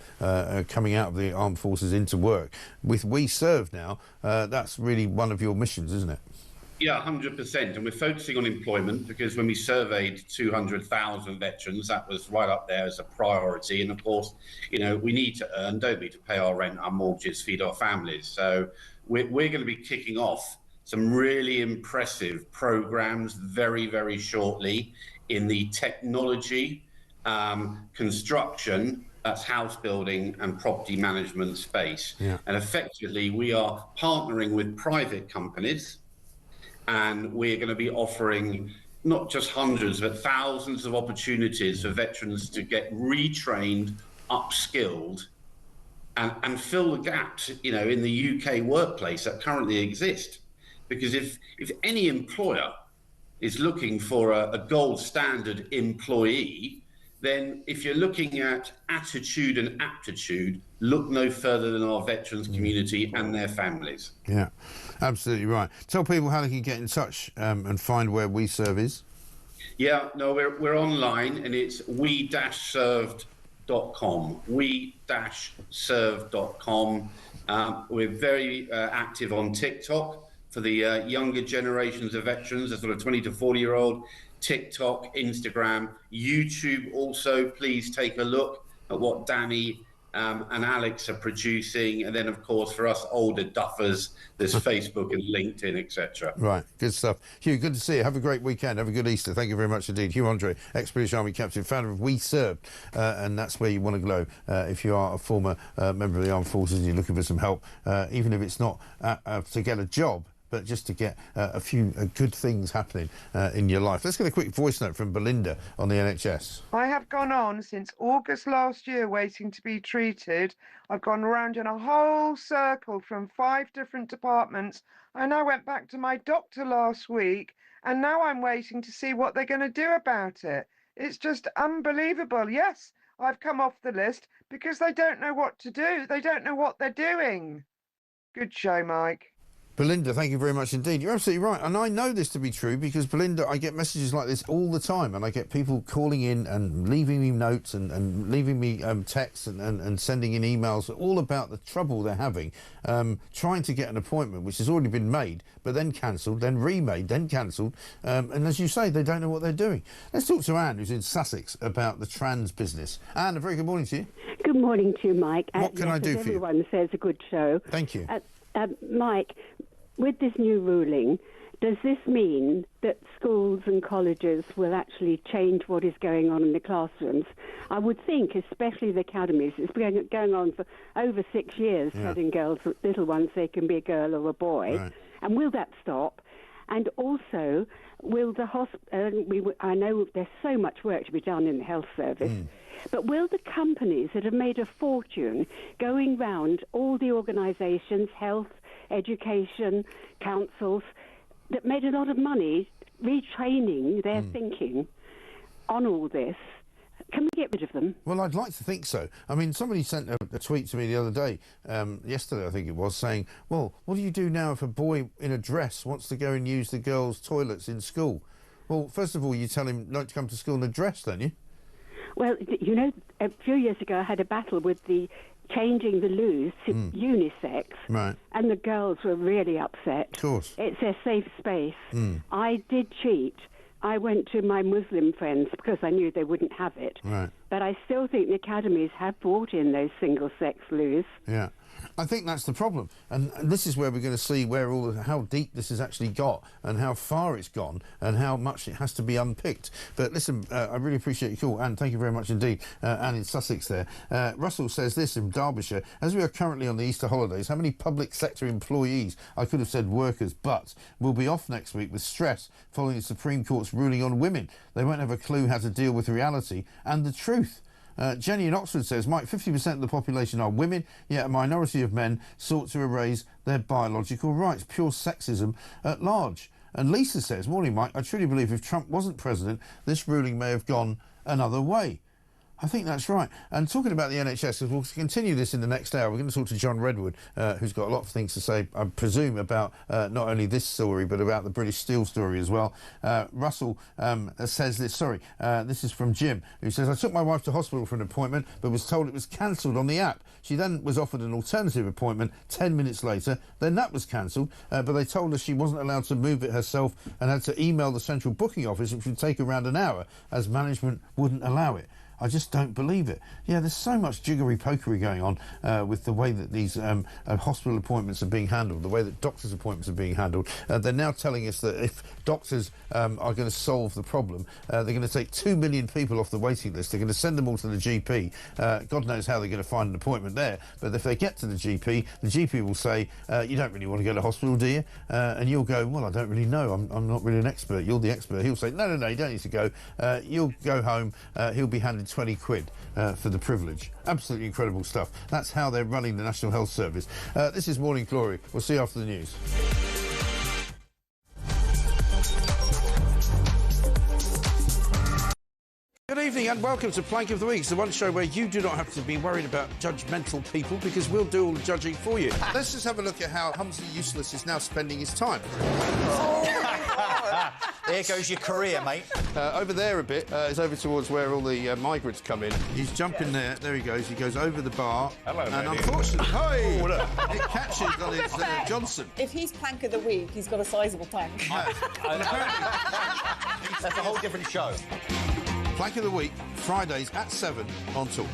coming out of the armed forces into work. With We Serve now, that's really one of your missions, isn't it? Yeah, 100%. And we're focusing on employment because when we surveyed 200,000 veterans, that was right up there as a priority. And of course, you know, we need to earn, don't we, to pay our rent, our mortgages, feed our families. So we're going to be kicking off some really impressive programs very, very shortly in the technology, construction, that's house building and property management space. Yeah. And effectively, we are partnering with private companies, and we're going to be offering not just hundreds, but thousands of opportunities for veterans to get retrained, upskilled, and fill the gaps, you know, in the UK workplace that currently exist. Because if any employer is looking for a gold standard employee, then if you're looking at attitude and aptitude, look no further than our veterans community and their families. Yeah, absolutely right. Tell people how they can get in touch and find where We Serve is. Yeah, no, we're online, and it's we-served.com. We-served.com. We're very active on TikTok for the younger generations of veterans, the sort of 20 to 40-year-old. TikTok, Instagram, YouTube also. Please take a look at what Danny and Alex are producing. And then, of course, for us older duffers, there's Facebook and LinkedIn, etc. Right, good stuff. Hugh, good to see you. Have a great weekend. Have a good Easter. Thank you very much indeed. Hugh Andre, ex-British Army captain, founder of We Serve, and that's where you want to go if you are a former member of the armed forces and you're looking for some help, even if it's not to get a job, but just to get a few good things happening in your life. Let's get a quick voice note from Belinda on the NHS. I have gone on since August last year waiting to be treated. I've gone around in a whole circle from 5 different departments. I now went back to my doctor last week, and now I'm waiting to see what they're going to do about it. It's just unbelievable. Yes, I've come off the list because they don't know what to do. They don't know what they're doing. Good show, Mike. Belinda, thank you very much indeed. You're absolutely right. And I know this to be true because, Belinda, I get messages like this all the time, and I get people calling in and leaving me notes and leaving me texts and sending in emails all about the trouble they're having trying to get an appointment which has already been made, but then cancelled, then remade, then cancelled. And as you say, they don't know what they're doing. Let's talk to Anne, who's in Sussex, about the trans business. Anne, a very good morning to you. Good morning to you, Mike. What can I do for you? Everyone says a good show. Thank you. Mike, with this new ruling, does this mean that schools and colleges will actually change what is going on in the classrooms? I would think, especially the academies, it's been going on for over 6 years, telling girls, little ones, they can be a girl or a boy. Right. And will that stop? And also, will the I know there's so much work to be done in the health service, but will the companies that have made a fortune going round all the organisations, health, education, councils, that made a lot of money retraining their thinking on all this, can we get rid of them? Well, I'd like to think so. I mean, somebody sent a tweet to me the other day, yesterday I think it was, saying, well, what do you do now if a boy in a dress wants to go and use the girls' toilets in school? Well, first of all, you tell him not to come to school in a dress, don't you? Well, you know, a few years ago I had a battle with the changing the loos to unisex, right, and the girls were really upset. Of course. It's their safe space. I did cheat. I went to my Muslim friends because I knew they wouldn't have it. Right. But I still think the academies have brought in those single-sex loos. Yeah. I think that's the problem, and this is where we're going to see where how deep this has actually got and how far it's gone and how much it has to be unpicked. But listen, I really appreciate your call, and thank you very much indeed. Anne in Sussex there. Russell says this in Derbyshire: as we are currently on the Easter holidays, how many public sector employees, I could have said workers, but will be off next week with stress following the Supreme Court's ruling on women? They won't have a clue how to deal with reality and the truth. Jenny in Oxford says, Mike, 50% of the population are women, yet a minority of men sought to erase their biological rights. Pure sexism at large. And Lisa says, morning, Mike, I truly believe if Trump wasn't president, this ruling may have gone another way. I think that's right. And talking about the NHS, we'll continue this in the next hour. We're going to talk to John Redwood, who's got a lot of things to say, I presume, about not only this story, but about the British Steel story as well. Russell says this, this is from Jim, who says, I took my wife to hospital for an appointment, but was told it was cancelled on the app. She then was offered an alternative appointment 10 minutes later. Then that was cancelled, but they told her she wasn't allowed to move it herself and had to email the central booking office, which would take around an hour, as management wouldn't allow it. I just don't believe it. Yeah, there's so much jiggery-pokery going on with the way that these hospital appointments are being handled, the way that doctors' appointments are being handled. They're now telling us that if doctors are going to solve the problem, they're going to take 2 million people off the waiting list. They're going to send them all to the GP. God knows how they're going to find an appointment there. But if they get to the GP will say, you don't really want to go to hospital, do you? And you'll go, well, I don't really know. I'm not really an expert. You're the expert. He'll say, no, you don't need to go. You'll go home. He'll be handed 20 quid for the privilege. Absolutely incredible stuff. That's how they're running the National Health Service. This is Morning Glory. We'll see you after the news. Good evening and welcome to Plank of the Week, the one show where you do not have to be worried about judgmental people because we'll do all the judging for you. Let's just have a look at how Humphrey Useless is now spending his time. There goes your career, mate. Over there a bit is over towards where all the migrants come in. He's jumping there. There he goes. He goes over the bar. Hello, and unfortunately, it catches on his Johnson. If he's Plank of the Week, he's got a sizable plank. That's a whole different show. Plank of the Week, Fridays at 7 on Talk.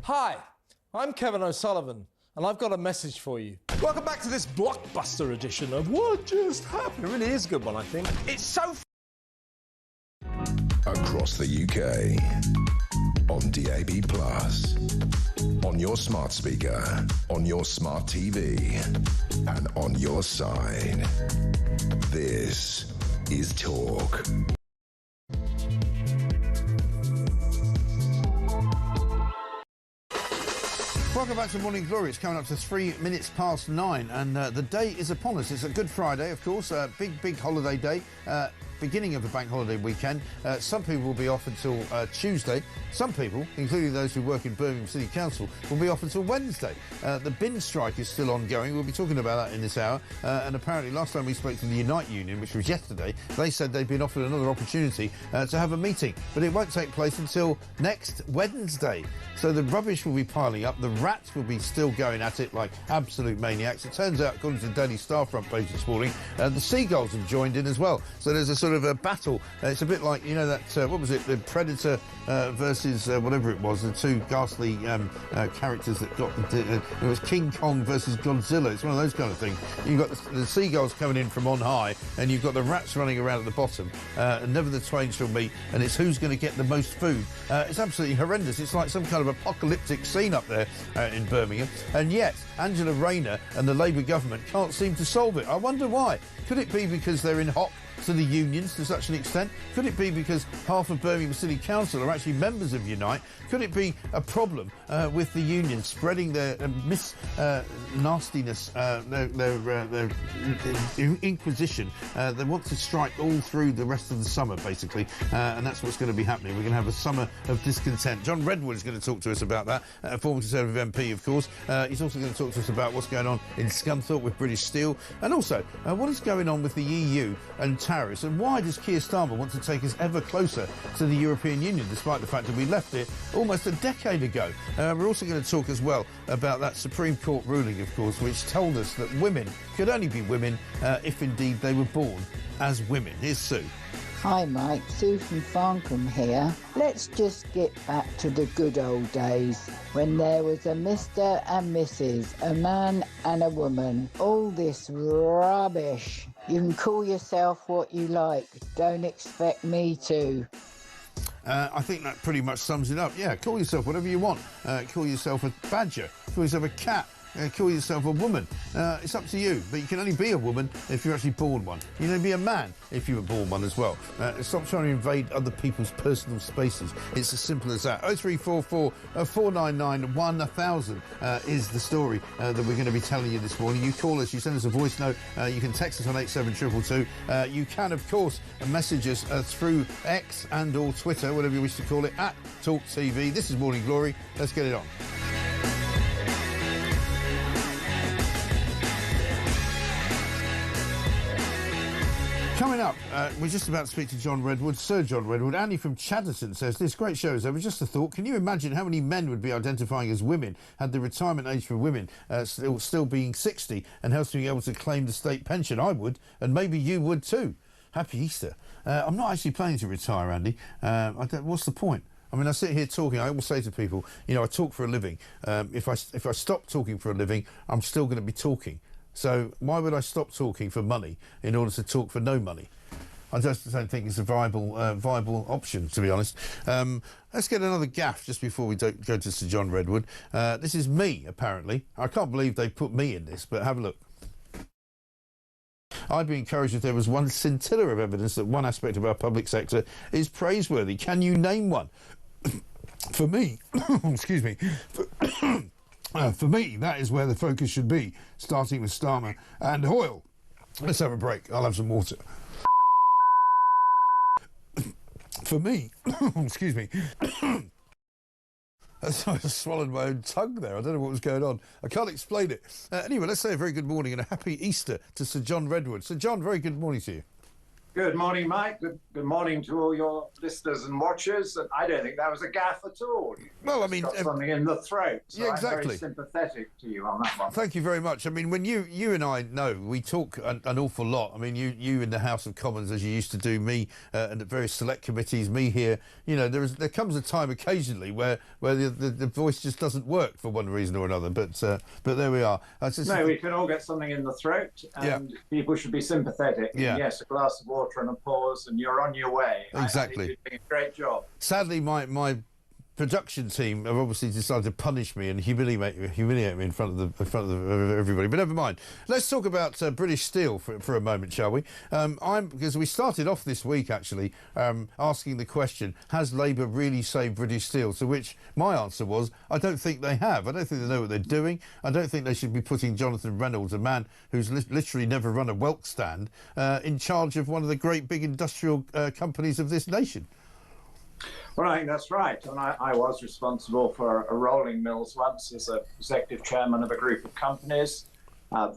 Hi, I'm Kevin O'Sullivan, and I've got a message for you. Welcome back to this blockbuster edition of What Just Happened. It really is a good one, I think. It's so... Across the UK, on DAB+, on your smart speaker, on your smart TV, and on your side. This is Talk. Welcome back to Morning Glory. It's coming up to 3 minutes past 9, and the day is upon us. It's a Good Friday, of course, a big holiday day. Beginning of the bank holiday weekend. Some people will be off until Tuesday. Some people, including those who work in Birmingham City Council, will be off until Wednesday. The bin strike is still ongoing. We'll be talking about that in this hour. And apparently last time we spoke to the Unite Union, which was yesterday, they said they'd been offered another opportunity to have a meeting. But it won't take place until next Wednesday. So the rubbish will be piling up. The rats will be still going at it like absolute maniacs. It turns out, according to the Daily Star front page this morning, the seagulls have joined in as well. So there's a sort of a battle. It's a bit like, you know, that, what was it, the Predator versus whatever it was, the two ghastly characters that got, it was King Kong versus Godzilla. It's one of those kind of things. You've got the seagulls coming in from on high, and you've got the rats running around at the bottom, and never the twain shall meet, and it's who's going to get the most food. It's absolutely horrendous. It's like some kind of apocalyptic scene up there in Birmingham, and yet Angela Rayner and the Labour government can't seem to solve it. I wonder why. Could it be because they're in hot to the unions to such an extent? Could it be because half of Birmingham City Council are actually members of Unite? Could it be a problem with the unions spreading their nastiness, their inquisition? They want to strike all through the rest of the summer, basically, and that's what's going to be happening. We're going to have a summer of discontent. John Redwood is going to talk to us about that, a former Conservative MP, of course. He's also going to talk to us about what's going on in Scunthorpe with British Steel, and also what is going on with the EU and tariffs, and why does Keir Starmer want to take us ever closer to the European Union, despite the fact that we left it almost a decade ago? We're also going to talk as well about that Supreme Court ruling, of course, which told us that women could only be women if indeed they were born as women. Here's Sue. Hi Mike, Sue from Farncombe here. Let's just get back to the good old days when there was a Mr. and Mrs., a man and a woman. All this rubbish. You can call yourself what you like. Don't expect me to. I think that pretty much sums it up. Yeah, call yourself whatever you want. Call yourself a badger. Call yourself a cat. Call yourself a woman. It's up to you, but you can only be a woman if you're actually born one. You can only be a man if you were born one as well. Stop trying to invade other people's personal spaces. It's as simple as that. 0344 499 1000 is the story that we're going to be telling you this morning. You call us, you send us a voice note, you can text us on 87222. You can, of course, message us through X and or Twitter, whatever you wish to call it, at talkTV. This is Morning Glory. Let's get it on. Coming up, we're just about to speak to John Redwood, Sir John Redwood. Andy from Chadderton says, this great show is over. Just a thought. Can you imagine how many men would be identifying as women had the retirement age for women still being 60 and hence being able to claim the state pension? I would, and maybe you would too. Happy Easter. I'm not actually planning to retire, Andy. What's the point? I mean, I sit here talking. I always say to people, you know, I talk for a living. If I stop talking for a living, I'm still going to be talking. So why would I stop talking for money in order to talk for no money? I just don't think it's a viable option, to be honest. Let's get another gaffe just before we go to Sir John Redwood. This is me, apparently. I can't believe they put me in this, but have a look. I'd be encouraged if there was one scintilla of evidence that one aspect of our public sector is praiseworthy. Can you name one? For me, excuse me, for me, that is where the focus should be, starting with Starmer and Hoyle. Let's have a break. I'll have some water. For me, excuse me, I swallowed my own tongue there. I don't know what was going on. I can't explain it. Anyway, let's say a very good morning and a happy Easter to Sir John Redwood. Sir John, very good morning to you. Good morning, Mike. Good morning to all your listeners and watchers. And I don't think that was a gaffe at all. Well, I mean, got something in the throat. So yeah, exactly. I'm very sympathetic to you on that one. Thank you very much. I mean, when you and I know, we talk an awful lot. I mean, you in the House of Commons, as you used to do, me and at various select committees, me here. You know, there comes a time occasionally where the voice just doesn't work for one reason or another. But there we are. We can all get something in the throat, and people should be sympathetic. Yeah. And yes, a glass of water and a pause, and you're on your way. Exactly. I think you're doing a great job. Sadly, my production team have obviously decided to punish me and humiliate me in front of everybody. But never mind. Let's talk about British Steel for a moment, shall we? Because we started off this week actually asking the question: has Labour really saved British Steel? To which my answer was, I don't think they have. I don't think they know what they're doing. I don't think they should be putting Jonathan Reynolds, a man who's literally never run a Welk stand, in charge of one of the great big industrial companies of this nation. Well, I think that's right. And I was responsible for a rolling mills once as a executive chairman of a group of companies.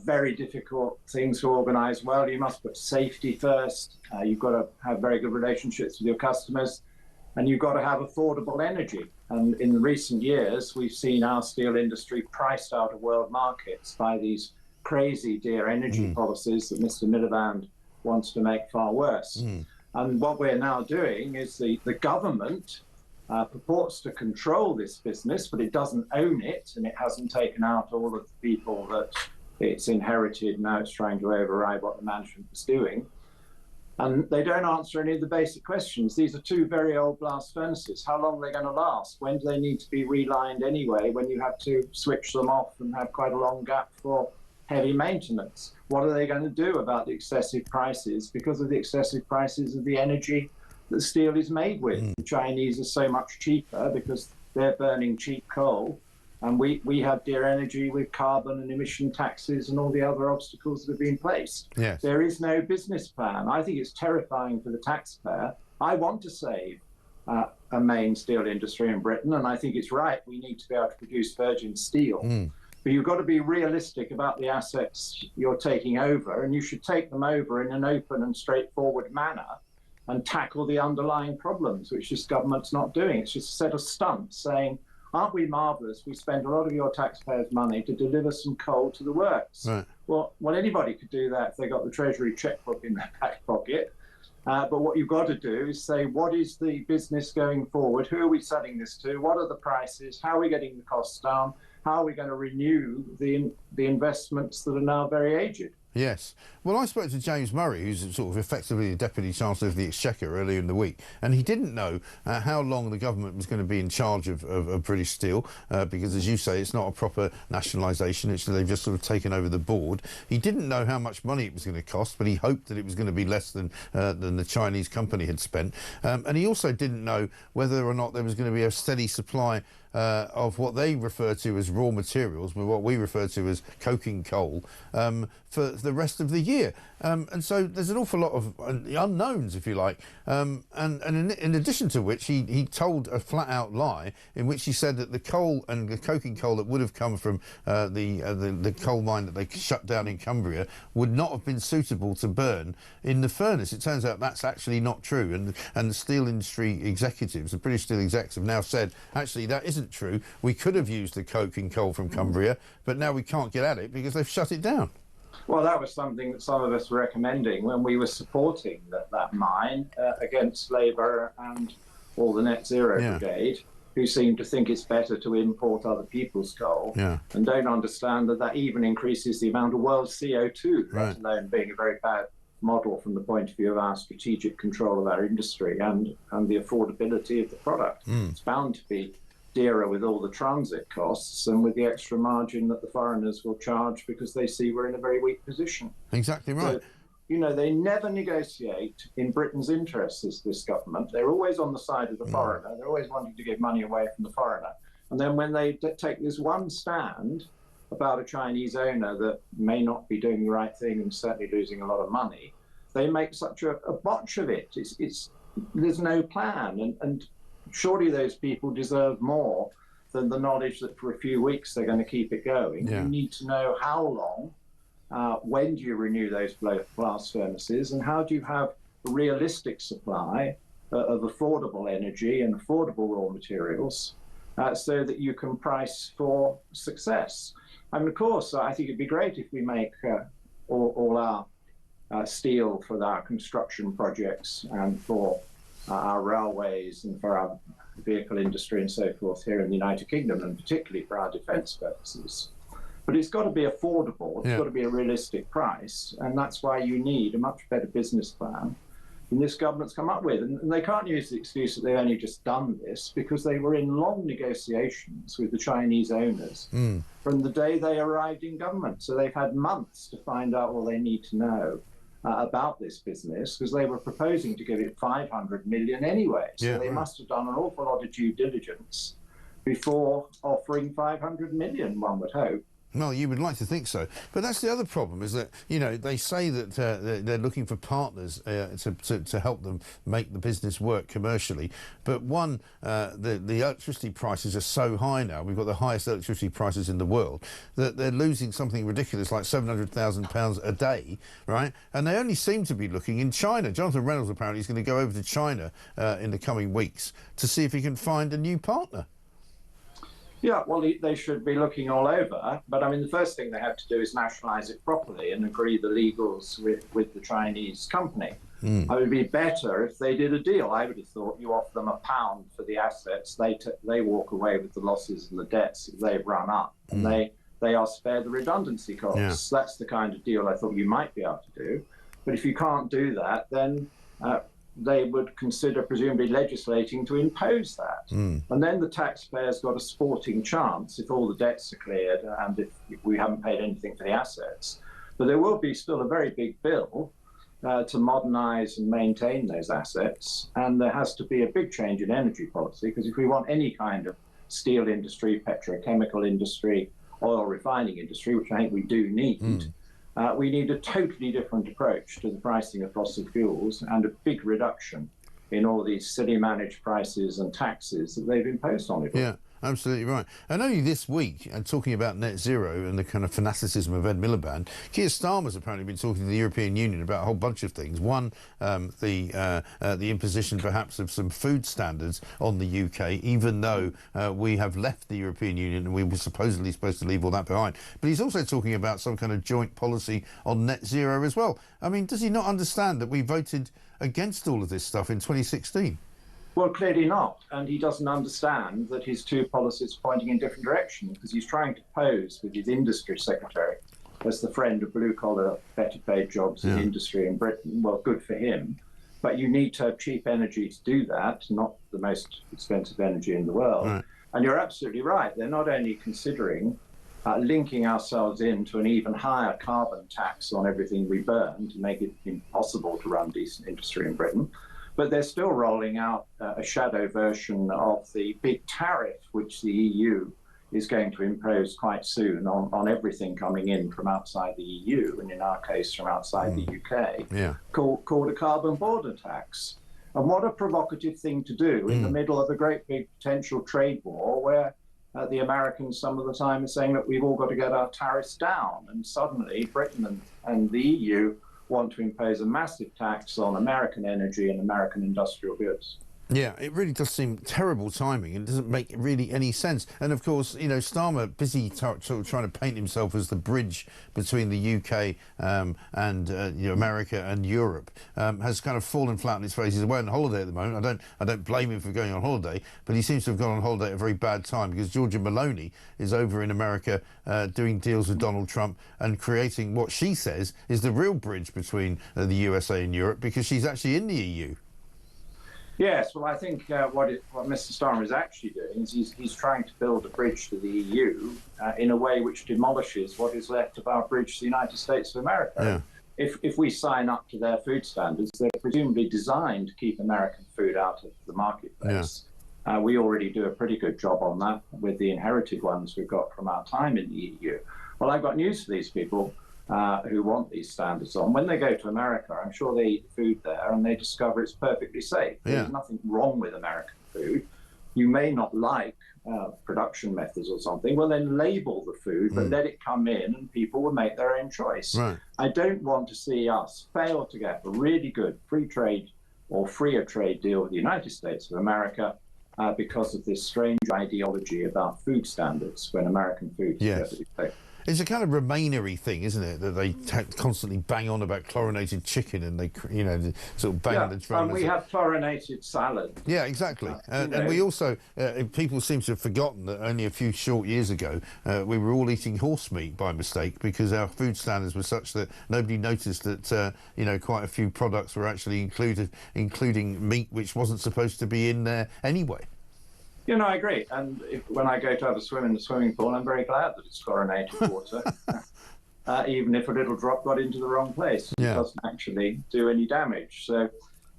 Very difficult things to organise well. You must put safety first. You've got to have very good relationships with your customers. And you've got to have affordable energy. And in recent years, we've seen our steel industry priced out of world markets by these crazy dear energy policies that Mr. Miliband wants to make far worse. And what we're now doing is the government purports to control this business, but it doesn't own it, and it hasn't taken out all of the people that it's inherited. Now it's trying to override what the management was doing. And they don't answer any of the basic questions. These are two very old blast furnaces. How long are they going to last? When do they need to be relined anyway, when you have to switch them off and have quite a long gap for heavy maintenance? What are they going to do about the excessive prices because of the excessive prices of the energy that steel is made with? The Chinese are so much cheaper because they're burning cheap coal, and we have dear energy with carbon and emission taxes and all the other obstacles that have been placed. Yes. There is no business plan. I think it's terrifying for the taxpayer. I want to save a main steel industry in Britain, and I think it's right. We need to be able to produce virgin steel. But you've got to be realistic about the assets you're taking over, and you should take them over in an open and straightforward manner and tackle the underlying problems, which this government's not doing. It's just a set of stunts saying, aren't we marvellous? We spend a lot of your taxpayers' money to deliver some coal to the works. Right. Well, anybody could do that if they got the Treasury checkbook in their back pocket. But what you've got to do is say, what is the business going forward? Who are we selling this to? What are the prices? How are we getting the costs down? How are we going to renew the investments that are now very aged? Yes. Well, I spoke to James Murray, who's sort of effectively the Deputy Chancellor of the Exchequer, earlier in the week, and he didn't know how long the government was going to be in charge of British Steel, because, as you say, it's not a proper nationalisation. They've just sort of taken over the board. He didn't know how much money it was going to cost, but he hoped that it was going to be less than the Chinese company had spent. And he also didn't know whether or not there was going to be a steady supply of what they refer to as raw materials, but what we refer to as coking coal, for the rest of the year. And so there's an awful lot of unknowns, if you like. And in addition to which, he told a flat-out lie in which he said that the coal and the coking coal that would have come from the coal mine that they shut down in Cumbria would not have been suitable to burn in the furnace. It turns out that's actually not true. And the steel industry executives, the British steel execs, have now said, actually, that isn't true. We could have used the coking coal from Cumbria, but now we can't get at it because they've shut it down. Well, that was something that some of us were recommending when we were supporting that mine against Labour and all the Net Zero Brigade, who seem to think it's better to import other people's coal and don't understand that even increases the amount of world CO2, let alone being a very bad model from the point of view of our strategic control of our industry and the affordability of the product. It's bound to be dearer with all the transit costs and with the extra margin that the foreigners will charge because they see we're in a very weak position. Exactly right. So, you know, they never negotiate in Britain's interests, this government. They're always on the side of the foreigner. They're always wanting to give money away from the foreigner. And then when they take this one stand about a Chinese owner that may not be doing the right thing and certainly losing a lot of money, they make such a botch of it. There's no plan. And surely those people deserve more than the knowledge that for a few weeks they're going to keep it going. You need to know how long, when do you renew those blast furnaces, and how do you have a realistic supply of affordable energy and affordable raw materials so that you can price for success. And of course, I think it'd be great if we make all our steel for our construction projects and for our railways and for our vehicle industry and so forth here in the United Kingdom, and particularly for our defence purposes. But it's got to be affordable, it's got to be a realistic price, and that's why you need a much better business plan than this government's come up with. And they can't use the excuse that they've only just done this, because they were in long negotiations with the Chinese owners from the day they arrived in government. So they've had months to find out all they need to know about this business, because they were proposing to give it 500 million anyway. So they must have done an awful lot of due diligence before offering 500 million, one would hope. Well, you would like to think so. But that's the other problem, is that, you know, they say that they're looking for partners to help them make the business work commercially. But one, the electricity prices are so high now, we've got the highest electricity prices in the world, that they're losing something ridiculous like £700,000 a day, right? And they only seem to be looking in China. Jonathan Reynolds apparently is going to go over to China in the coming weeks to see if he can find a new partner. Yeah, well, they should be looking all over. But, I mean, the first thing they have to do is nationalise it properly and agree the legals with the Chinese company. It would be better if they did a deal. I would have thought you offer them £1 for the assets, they walk away with the losses and the debts that they've run up, and they are spared the redundancy costs. That's the kind of deal I thought you might be able to do. But if you can't do that, then they would consider presumably legislating to impose that. And then the taxpayer's got a sporting chance if all the debts are cleared and if we haven't paid anything for the assets. But there will be still a very big bill to modernise and maintain those assets. And there has to be a big change in energy policy, because if we want any kind of steel industry, petrochemical industry, oil refining industry, which I think we do need, we need a totally different approach to the pricing of fossil fuels and a big reduction in all these silly managed prices and taxes that they've imposed on it. Yeah, absolutely right. And only this week, and talking about net zero and the kind of fanaticism of Ed Miliband, Keir Starmer's apparently been talking to the European Union about a whole bunch of things. One, the imposition perhaps of some food standards on the UK, even though we have left the European Union and we were supposedly supposed to leave all that behind. But he's also talking about some kind of joint policy on net zero as well. I mean, does he not understand that we voted against all of this stuff in 2016? Well, clearly not. And he doesn't understand that his two policies are pointing in different directions, because he's trying to pose with his industry secretary as the friend of blue-collar, better-paid jobs in industry in Britain. Well, good for him. But you need to have cheap energy to do that, not the most expensive energy in the world. Right. And you're absolutely right. They're not only considering linking ourselves into an even higher carbon tax on everything we burn to make it impossible to run decent industry in Britain, but they're still rolling out a shadow version of the big tariff which the EU is going to impose quite soon on everything coming in from outside the EU, and in our case from outside the UK, called a carbon border tax. And what a provocative thing to do in the middle of a great big potential trade war where the Americans some of the time are saying that we've all got to get our tariffs down, and suddenly Britain and the EU want to impose a massive tax on American energy and American industrial goods. Yeah, it really does seem terrible timing. It doesn't make really any sense. And of course, you know, Starmer, busy sort of trying to paint himself as the bridge between the UK and you know, America and Europe, has kind of fallen flat on his face. He's away on holiday at the moment. I don't blame him for going on holiday, but he seems to have gone on holiday at a very bad time, because Georgia Meloni is over in America doing deals with Donald Trump and creating what she says is the real bridge between the USA and Europe, because she's actually in the EU. Yes, well, I think what Mr. Starmer is actually doing is he's trying to build a bridge to the EU in a way which demolishes what is left of our bridge to the United States of America. Yeah. If we sign up to their food standards, they're presumably designed to keep American food out of the marketplace. Yeah. We already do a pretty good job on that with the inherited ones we've got from our time in the EU. Well, I've got news for these people who want these standards on. When they go to America, I'm sure they eat food there and they discover it's perfectly safe. Yeah. There's nothing wrong with American food. You may not like production methods or something. Well, then label the food, but let it come in and people will make their own choice. Right. I don't want to see us fail to get a really good free trade or freer trade deal with the United States of America because of this strange ideology about food standards when American food is perfectly safe. It's a kind of Remainery thing, isn't it? That they constantly bang on about chlorinated chicken, and they, you know, sort of bang on the drum. And we have chlorinated salad. Yeah, exactly. And we also, people seem to have forgotten that only a few short years ago, we were all eating horse meat by mistake because our food standards were such that nobody noticed that, you know, quite a few products were actually including meat which wasn't supposed to be in there anyway. You know, I agree. And when I go to have a swim in the swimming pool, I'm very glad that it's chlorinated water, even if a little drop got into the wrong place. It doesn't actually do any damage. So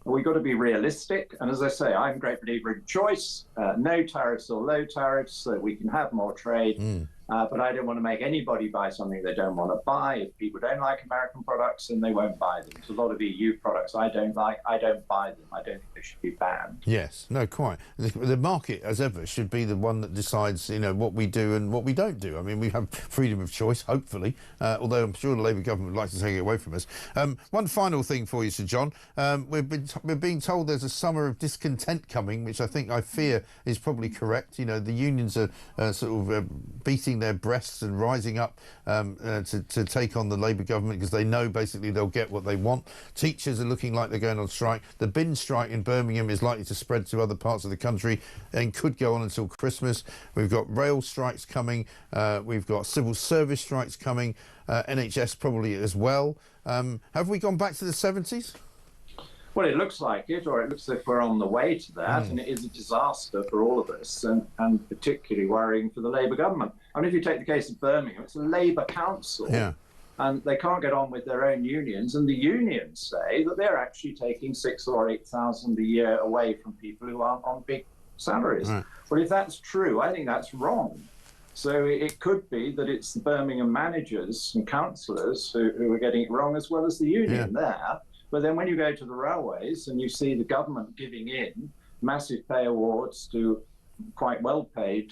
we've got to be realistic. And as I say, I'm a great believer in choice, no tariffs or low tariffs, so we can have more trade. But I don't want to make anybody buy something they don't want to buy. If people don't like American products, then they won't buy them. There's a lot of EU products I don't like. I don't buy them. I don't think they should be banned. Yes, no, quite. The market, as ever, should be the one that decides, you know, what we do and what we don't do. I mean, we have freedom of choice, hopefully, although I'm sure the Labour government would like to take it away from us. One final thing for you, Sir John. We're being told there's a summer of discontent coming, which I fear is probably correct. You know, the unions are sort of beating their breasts and rising up to take on the Labour government because they know basically they'll get what they want. Teachers are looking like they're going on strike. The bin strike in Birmingham is likely to spread to other parts of the country and could go on until Christmas. We've got rail strikes coming. We've got civil service strikes coming. NHS probably as well. Have we gone back to the 70s? Well, it looks like it, or it looks as if we're on the way to that, and it is a disaster for all of us, and particularly worrying for the Labour government. I mean, if you take the case of Birmingham, it's a Labour council, and they can't get on with their own unions, and the unions say that they're actually taking 6,000 or 8,000 a year away from people who aren't on big salaries. Right. Well, if that's true, I think that's wrong. So it could be that it's the Birmingham managers and councillors who are getting it wrong, as well as the union there. But then when you go to the railways and you see the government giving in massive pay awards to quite well-paid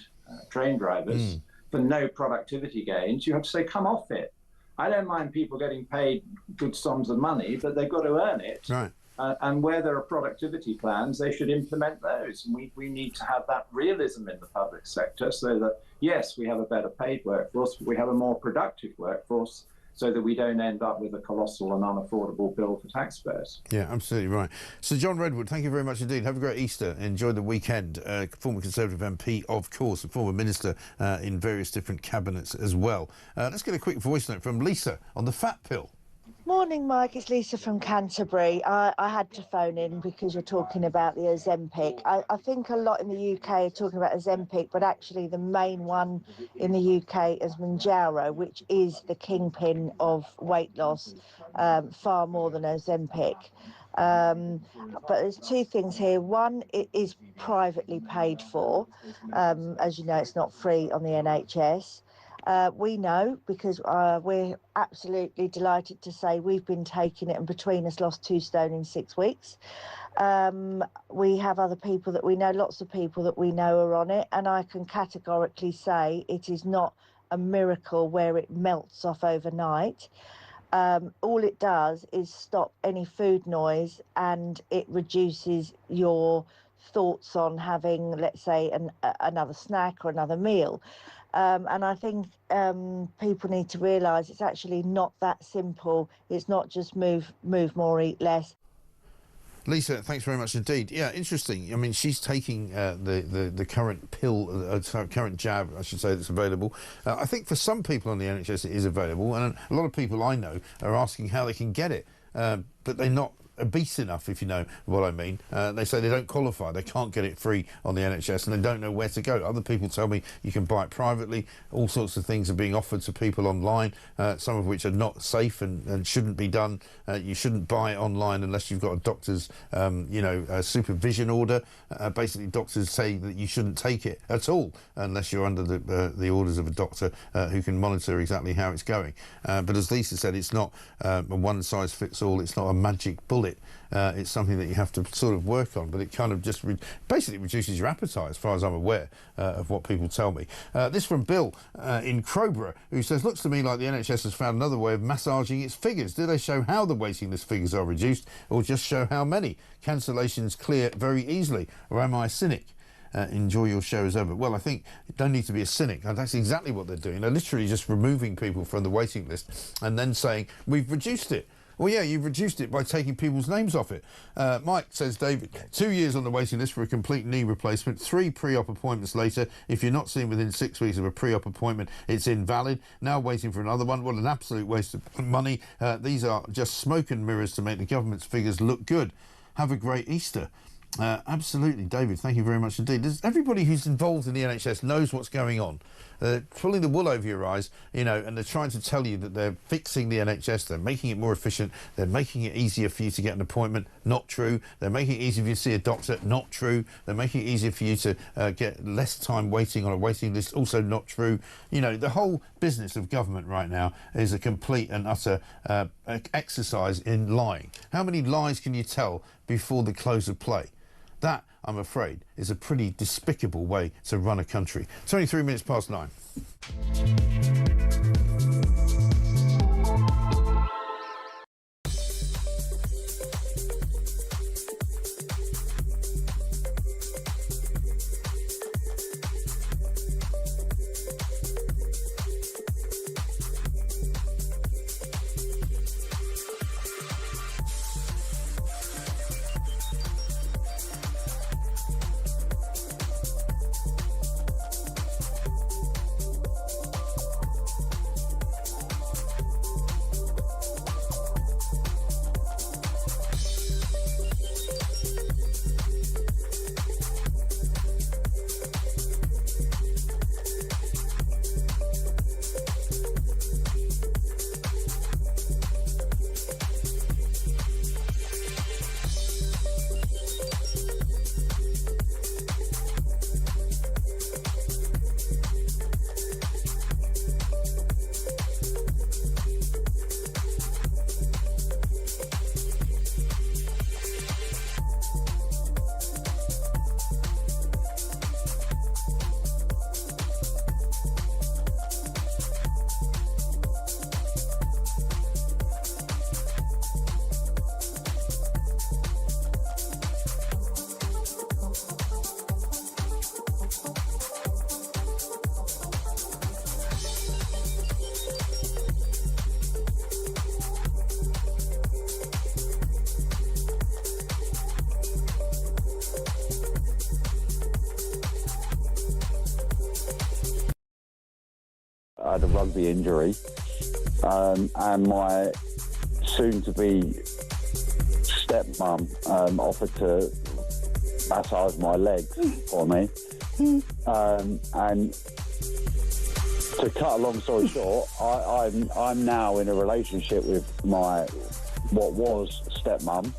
train drivers for no productivity gains, you have to say, come off it. I don't mind people getting paid good sums of money, but they've got to earn it. Right. And where there are productivity plans, they should implement those. And we need to have that realism in the public sector so that, yes, we have a better paid workforce, but we have a more productive workforce, so that we don't end up with a colossal and unaffordable bill for taxpayers. Yeah, absolutely right. So, John Redwood, thank you very much indeed. Have a great Easter. Enjoy the weekend. Former Conservative MP, of course, a former minister in various different cabinets as well. Let's get a quick voice note from Lisa on the fat pill. Morning, Mike. It's Lisa from Canterbury. I had to phone in because you're talking about the Ozempic. I think a lot in the UK are talking about Ozempic, but actually the main one in the UK is Mounjaro, which is the kingpin of weight loss, far more than Ozempic. But there's two things here. One, it is privately paid for. As you know, it's not free on the NHS. We know because we're absolutely delighted to say we've been taking it and between us lost 2 stone in 6 weeks. We have other people that we know, lots of people that we know are on it, and I can categorically say it is not a miracle where it melts off overnight. All it does is stop any food noise and it reduces your thoughts on having, let's say, another snack or another meal. And I think people need to realise it's actually not that simple. It's not just move more, eat less. Lisa, thanks very much indeed. Yeah, interesting. I mean, she's taking the current pill, current jab, I should say, that's available. I think for some people on the NHS it is available, and a lot of people I know are asking how they can get it, but they're not obese enough, if you know what I mean. They say they don't qualify, they can't get it free on the NHS, and they don't know where to go. Other people tell me you can buy it privately. All sorts of things are being offered to people online, some of which are not safe and shouldn't be done. You shouldn't buy it online unless you've got a doctor's supervision order. Basically, doctors say that you shouldn't take it at all unless you're under the orders of a doctor who can monitor exactly how it's going. But as Lisa said, it's not a one-size-fits-all. It's not a magic bullet. It's something that you have to sort of work on, but it kind of just basically reduces your appetite, as far as I'm aware of what people tell me. This from Bill in Crowborough, who says, looks to me like the NHS has found another way of massaging its figures. Do they show how the waiting list figures are reduced, or just show how many? Cancellations clear very easily, or am I a cynic? Enjoy your show as ever. Well, I think you don't need to be a cynic. That's exactly what they're doing. They're literally just removing people from the waiting list and then saying, we've reduced it. Well, yeah, you've reduced it by taking people's names off it. Mike, says David, 2 years on the waiting list for a complete knee replacement, 3 pre-op appointments later. If you're not seen within 6 weeks of a pre-op appointment, it's invalid. Now waiting for another one. What an absolute waste of money. These are just smoke and mirrors to make the government's figures look good. Have a great Easter. Absolutely, David, thank you very much indeed. Everybody who's involved in the NHS knows what's going on. Pulling the wool over your eyes, you know, and they're trying to tell you that they're fixing the NHS, they're making it more efficient, they're making it easier for you to get an appointment. Not true. They're making it easier for you to see a doctor. Not true. They're making it easier for you to get less time waiting on a waiting list. Also not true. You know, the whole business of government right now is a complete and utter exercise in lying. How many lies can you tell before the close of play? That, I'm afraid, is a pretty despicable way to run a country. 23 minutes past 9. had a rugby injury, and my soon-to-be stepmom offered to massage my legs for me. And to cut a long story short, I'm now in a relationship with my what was stepmom,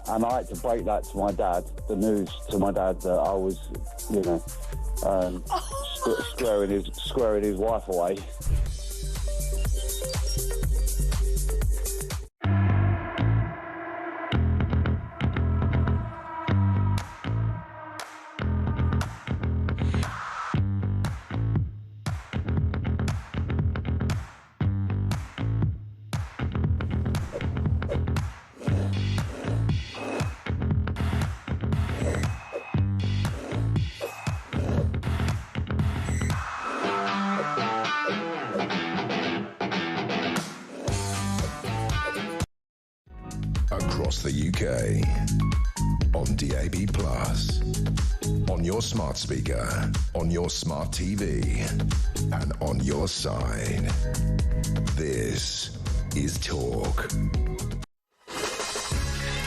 and I had to break that to my dad. The news to my dad that I was, you know, squaring his wife away. Across the UK, on DAB+, on your smart speaker, on your smart TV, and on your side. This is Talk.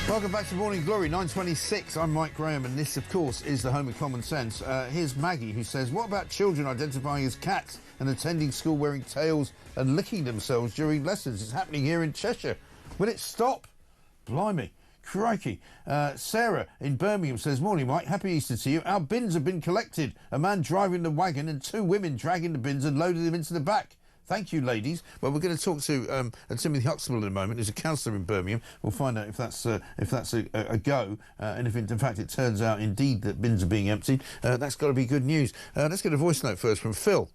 Welcome back to Morning Glory, 9:26. I'm Mike Graham, and this, of course, is the home of common sense. Here's Maggie, who says, what about children identifying as cats and attending school wearing tails and licking themselves during lessons? It's happening here in Cheshire. Will it stop? Blimey. Crikey. Sarah in Birmingham says, morning, Mike. Happy Easter to you. Our bins have been collected. A man driving the wagon and 2 women dragging the bins and loading them into the back. Thank you, ladies. Well, we're going to talk to Timothy Huxtable in a moment, who's a councillor in Birmingham. We'll find out if that's a go, and if in fact it turns out indeed that bins are being emptied. That's got to be good news. Let's get a voice note first from Phil.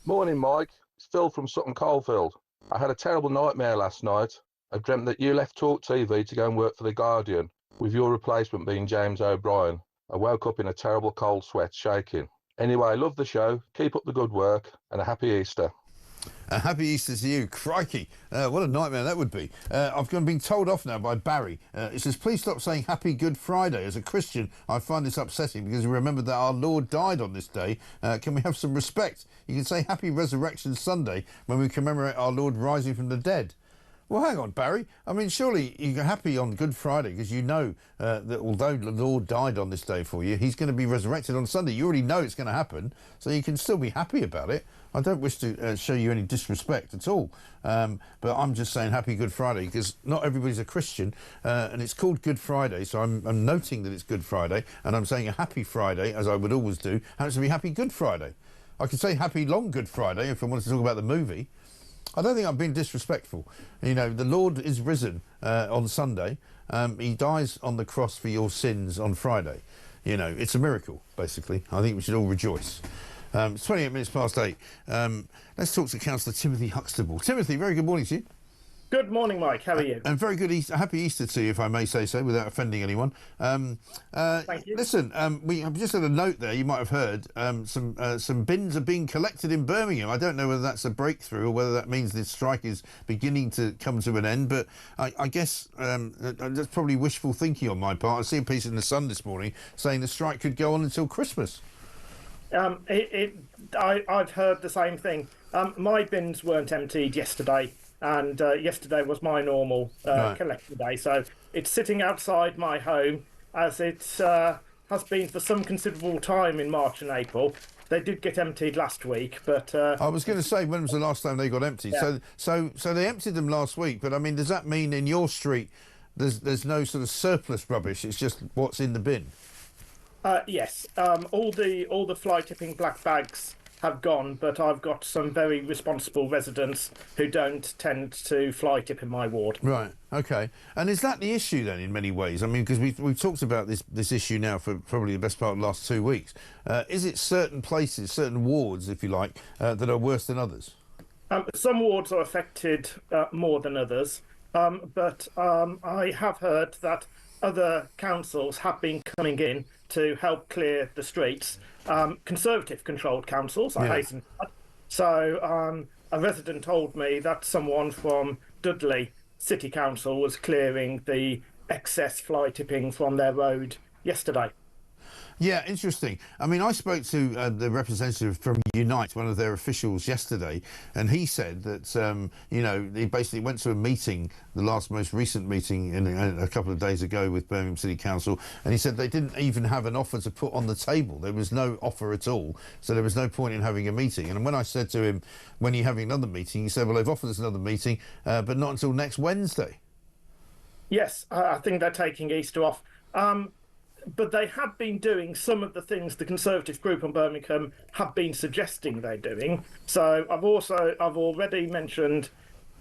Morning, Mike. It's Phil from Sutton Coldfield. I had a terrible nightmare last night. I dreamt that you left talkTV to go and work for The Guardian, with your replacement being James O'Brien. I woke up in a terrible cold sweat, shaking. Anyway, I love the show. Keep up the good work, and a happy Easter. A happy Easter to you. Crikey. What a nightmare that would be. I've been told off now by Barry. It says, please stop saying Happy Good Friday. As a Christian, I find this upsetting because we remember that our Lord died on this day. Can we have some respect? You can say Happy Resurrection Sunday when we commemorate our Lord rising from the dead. Well, hang on, Barry. I mean, surely you're happy on Good Friday because you know that although the Lord died on this day for you, he's going to be resurrected on Sunday. You already know it's going to happen, so you can still be happy about it. I don't wish to show you any disrespect at all, but I'm just saying Happy Good Friday because not everybody's a Christian, and it's called Good Friday, so I'm noting that it's Good Friday, and I'm saying a Happy Friday, as I would always do. Happens to be Happy Good Friday. I could say Happy Long Good Friday if I wanted to talk about the movie. I don't think I'm being disrespectful. You know, the Lord is risen on Sunday. He dies on the cross for your sins on Friday. You know, it's a miracle, basically. I think we should all rejoice. It's 28 minutes past 8. Let's talk to Councillor Timothy Huxtable. Timothy, very good morning to you. Good morning, Mike. How are you? And very good happy Easter to you, if I may say so, without offending anyone. Thank you. Listen, we have just had a note there. You might have heard some bins are being collected in Birmingham. I don't know whether that's a breakthrough or whether that means this strike is beginning to come to an end. But I guess that's probably wishful thinking on my part. I see a piece in the Sun this morning saying the strike could go on until Christmas. I've heard the same thing. My bins weren't emptied yesterday. And yesterday was my normal collector day, so it's sitting outside my home as it has been for some considerable time in March and April. They did get emptied last week, but I was going to say, when was the last time they got emptied? Yeah. So they emptied them last week, but I mean, does that mean in your street there's no sort of surplus rubbish? It's just what's in the bin. Yes, all the fly tipping black bags have gone, but I've got some very responsible residents who don't tend to fly tip in my ward. Right, okay. And is that the issue then in many ways? I mean, because we've talked about this issue now for probably the best part of the last 2 weeks. Is it certain places, certain wards, if you like, that are worse than others? Some wards are affected more than others, but I have heard that other councils have been coming in to help clear the streets. Conservative-controlled councils, I hasten to add. So a resident told me that someone from Dudley City Council was clearing the excess fly tipping from their road yesterday. Yeah, interesting. I mean, I spoke to the representative from Unite, one of their officials, yesterday, and he said that, you know, he basically went to a meeting, the most recent meeting a couple of days ago with Birmingham City Council, and he said they didn't even have an offer to put on the table. There was no offer at all, so there was no point in having a meeting. And when I said to him, when are you having another meeting, he said, well, they've offered us another meeting, but not until next Wednesday. Yes, I think they're taking Easter off. But they have been doing some of the things the Conservative group on Birmingham have been suggesting they're doing. So I've already mentioned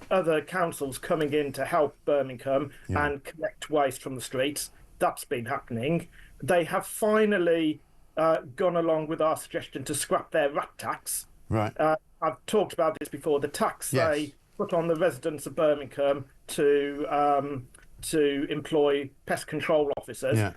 other councils coming in to help Birmingham and collect waste from the streets. That's been happening. They have finally gone along with our suggestion to scrap their rat tax. Right. I've talked about this before. The tax they put on the residents of Birmingham to employ pest control officers. Yeah.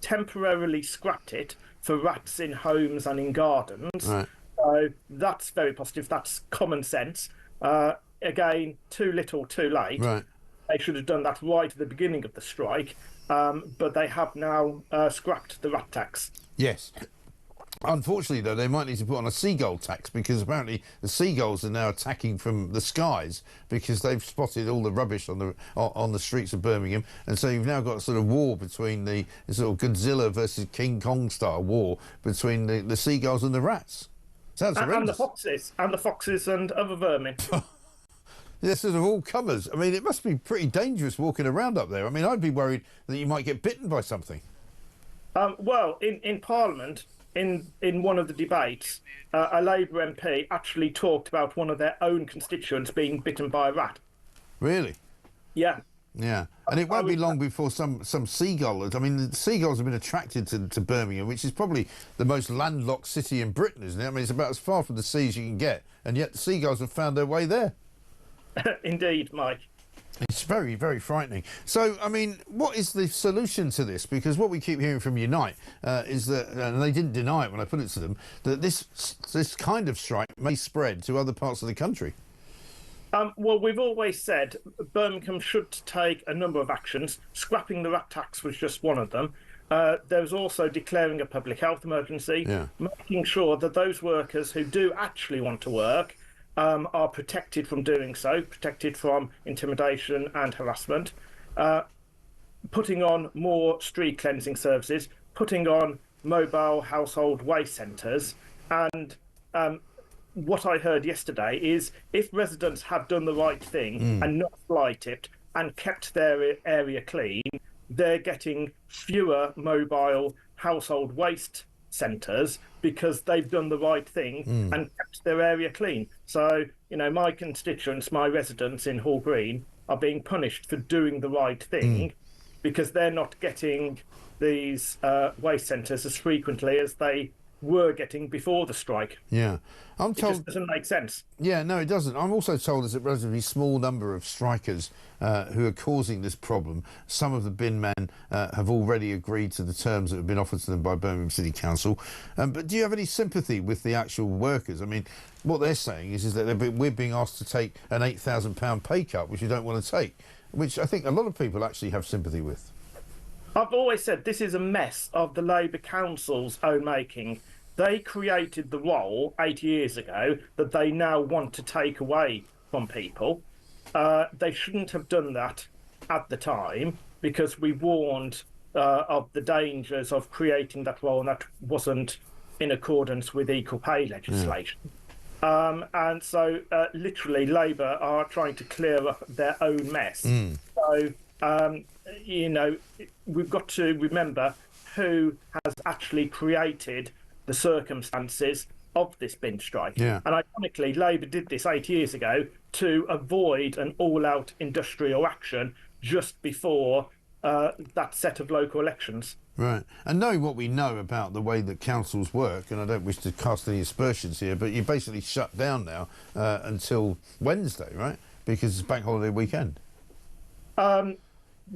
Temporarily scrapped it for rats in homes and in gardens. Right. So that's very positive. That's common sense. Again, too little, too late. Right. They should have done that right at the beginning of the strike, but they have now scrapped the rat tax. Yes. Unfortunately, though, they might need to put on a seagull tax, because apparently the seagulls are now attacking from the skies because they've spotted all the rubbish on the streets of Birmingham, and so you've now got a sort of war between the sort of Godzilla versus King Kong style war between the seagulls and the rats. Sounds horrendous. And the foxes and other vermin. They're sort of all comers. I mean, it must be pretty dangerous walking around up there. I mean, I'd be worried that you might get bitten by something. Well, in Parliament, in one of the debates, a Labour MP actually talked about one of their own constituents being bitten by a rat. Really? Yeah. Yeah, and it won't be long before some seagull. I mean, the seagulls have been attracted to Birmingham, which is probably the most landlocked city in Britain, isn't it? I mean, it's about as far from the sea as you can get, and yet the seagulls have found their way there. Indeed, Mike. It's very, very frightening. So, I mean, what is the solution to this? Because what we keep hearing from Unite is that, and they didn't deny it when I put it to them, that this kind of strike may spread to other parts of the country. Well, we've always said Birmingham should take a number of actions. Scrapping the rat tax was just one of them. There's also declaring a public health emergency, making sure that those workers who do actually want to work are protected from doing so, protected from intimidation and harassment, putting on more street cleansing services, putting on mobile household waste centres, and what I heard yesterday is if residents have done the right thing and not fly-tipped and kept their area clean, they're getting fewer mobile household waste centres because they've done the right thing and kept their area clean. So, you know, my constituents, my residents in Hall Green are being punished for doing the right thing because they're not getting these waste centres as frequently as they were getting before the strike. Yeah. I'm told it just doesn't make sense. Yeah, no, it doesn't. I'm also told there's a relatively small number of strikers who are causing this problem. Some of the bin men have already agreed to the terms that have been offered to them by Birmingham City Council. But do you have any sympathy with the actual workers? I mean, what they're saying is that we're being asked to take an £8,000 pay cut, which you don't want to take, which I think a lot of people actually have sympathy with. I've always said this is a mess of the Labour Council's own making. They created the role 8 years ago that they now want to take away from people. They shouldn't have done that at the time because we warned of the dangers of creating that role, and that wasn't in accordance with equal pay legislation. And so literally Labour are trying to clear up their own mess. So, you know, we've got to remember who has actually created the circumstances of this bin strike. Yeah. And ironically, Labour did this 8 years ago to avoid an all-out industrial action just before that set of local elections. Right. And knowing what we know about the way that councils work, and I don't wish to cast any aspersions here, but you're basically shut down now until Wednesday, right? Because it's bank holiday weekend.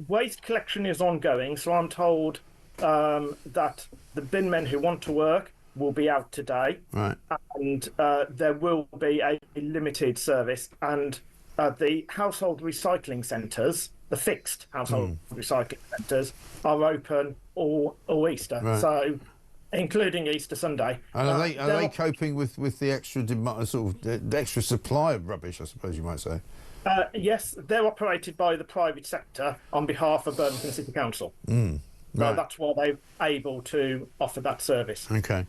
Waste collection is ongoing, so I'm told that the bin men who want to work will be out today, right? And there will be a limited service, and the household recycling centres, the fixed household recycling centres, are open all Easter. Right. So including Easter Sunday. And are they coping with the extra the extra supply of rubbish, I suppose you might say? Yes, they're operated by the private sector on behalf of Birmingham City Council. Right. So that's why they're able to offer that service. Okay.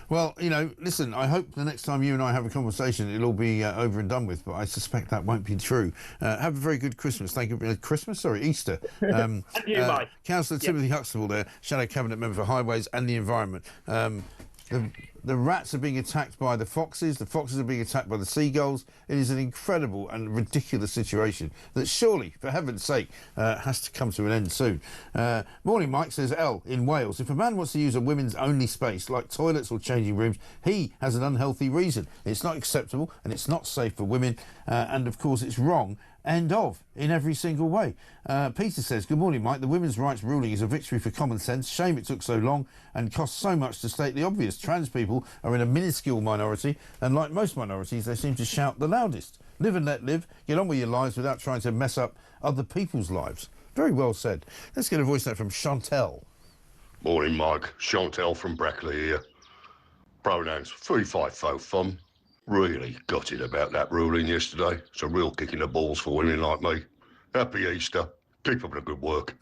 Well, listen, I hope the next time you and I have a conversation, it'll all be over and done with, but I suspect that won't be true. Have a very good Christmas. Thank you. Easter. And you, Mike. Councillor Timothy Huxtable there, Shadow Cabinet Member for Highways and the Environment. The rats are being attacked by the foxes are being attacked by the seagulls. It is an incredible and ridiculous situation that surely, for heaven's sake, has to come to an end soon. Morning, Mike, says L in Wales. If a man wants to use a women's only space, like toilets or changing rooms, he has an unhealthy reason. It's not acceptable and it's not safe for women. And, of course, it's wrong. End of, in every single way. Peter says, good morning, Mike. The women's rights ruling is a victory for common sense. Shame it took so long and cost so much to state the obvious. Trans people are in a minuscule minority, and like most minorities, they seem to shout the loudest. Live and let live. Get on with your lives without trying to mess up other people's lives. Very well said. Let's get a voice note from Chantel. Morning, Mike. Chantel from Brackley here. Pronouns, 3-5-4 fun. Really gutted about that ruling yesterday. It's a real kick in the balls for women like me. Happy Easter. Keep up the good work.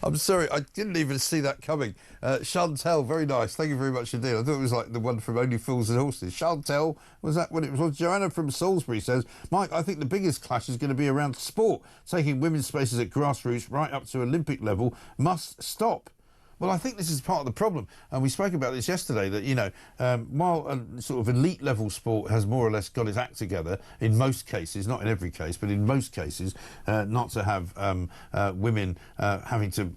I'm sorry, I didn't even see that coming. Chantel, very nice. Thank you very much indeed. I thought it was like the one from Only Fools and Horses. Chantel, was that what it was? Joanna from Salisbury says, Mike, I think the biggest clash is going to be around sport. Taking women's spaces at grassroots right up to Olympic level must stop. Well, I think this is part of the problem, and we spoke about this yesterday, that, while a sort of elite level sport has more or less got its act together, in most cases, not in every case, but in most cases, not to have women having to,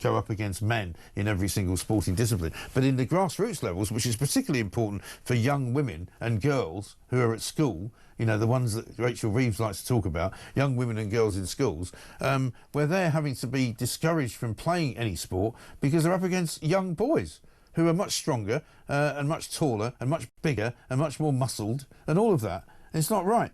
go up against men in every single sporting discipline. But in the grassroots levels, which is particularly important for young women and girls who are at school, the ones that Rachel Reeves likes to talk about, young women and girls in schools, where they're having to be discouraged from playing any sport because they're up against young boys who are much stronger and much taller and much bigger and much more muscled and all of that. It's not right.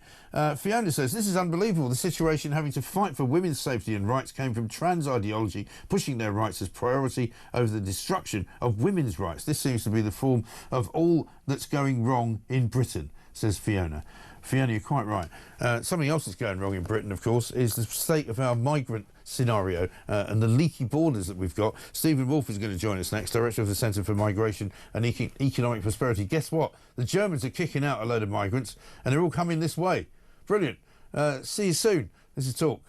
Fiona says, this is unbelievable. The situation having to fight for women's safety and rights came from trans ideology, pushing their rights as priority over the destruction of women's rights. This seems to be the form of all that's going wrong in Britain, says Fiona. Fiona, you're quite right. Something else that's going wrong in Britain, of course, is the state of our migrant scenario and the leaky borders that we've got. Stephen Wolfe is going to join us next, Director of the Centre for Migration and Economic Prosperity. Guess what? The Germans are kicking out a load of migrants and they're all coming this way. Brilliant. See you soon. This is Talk.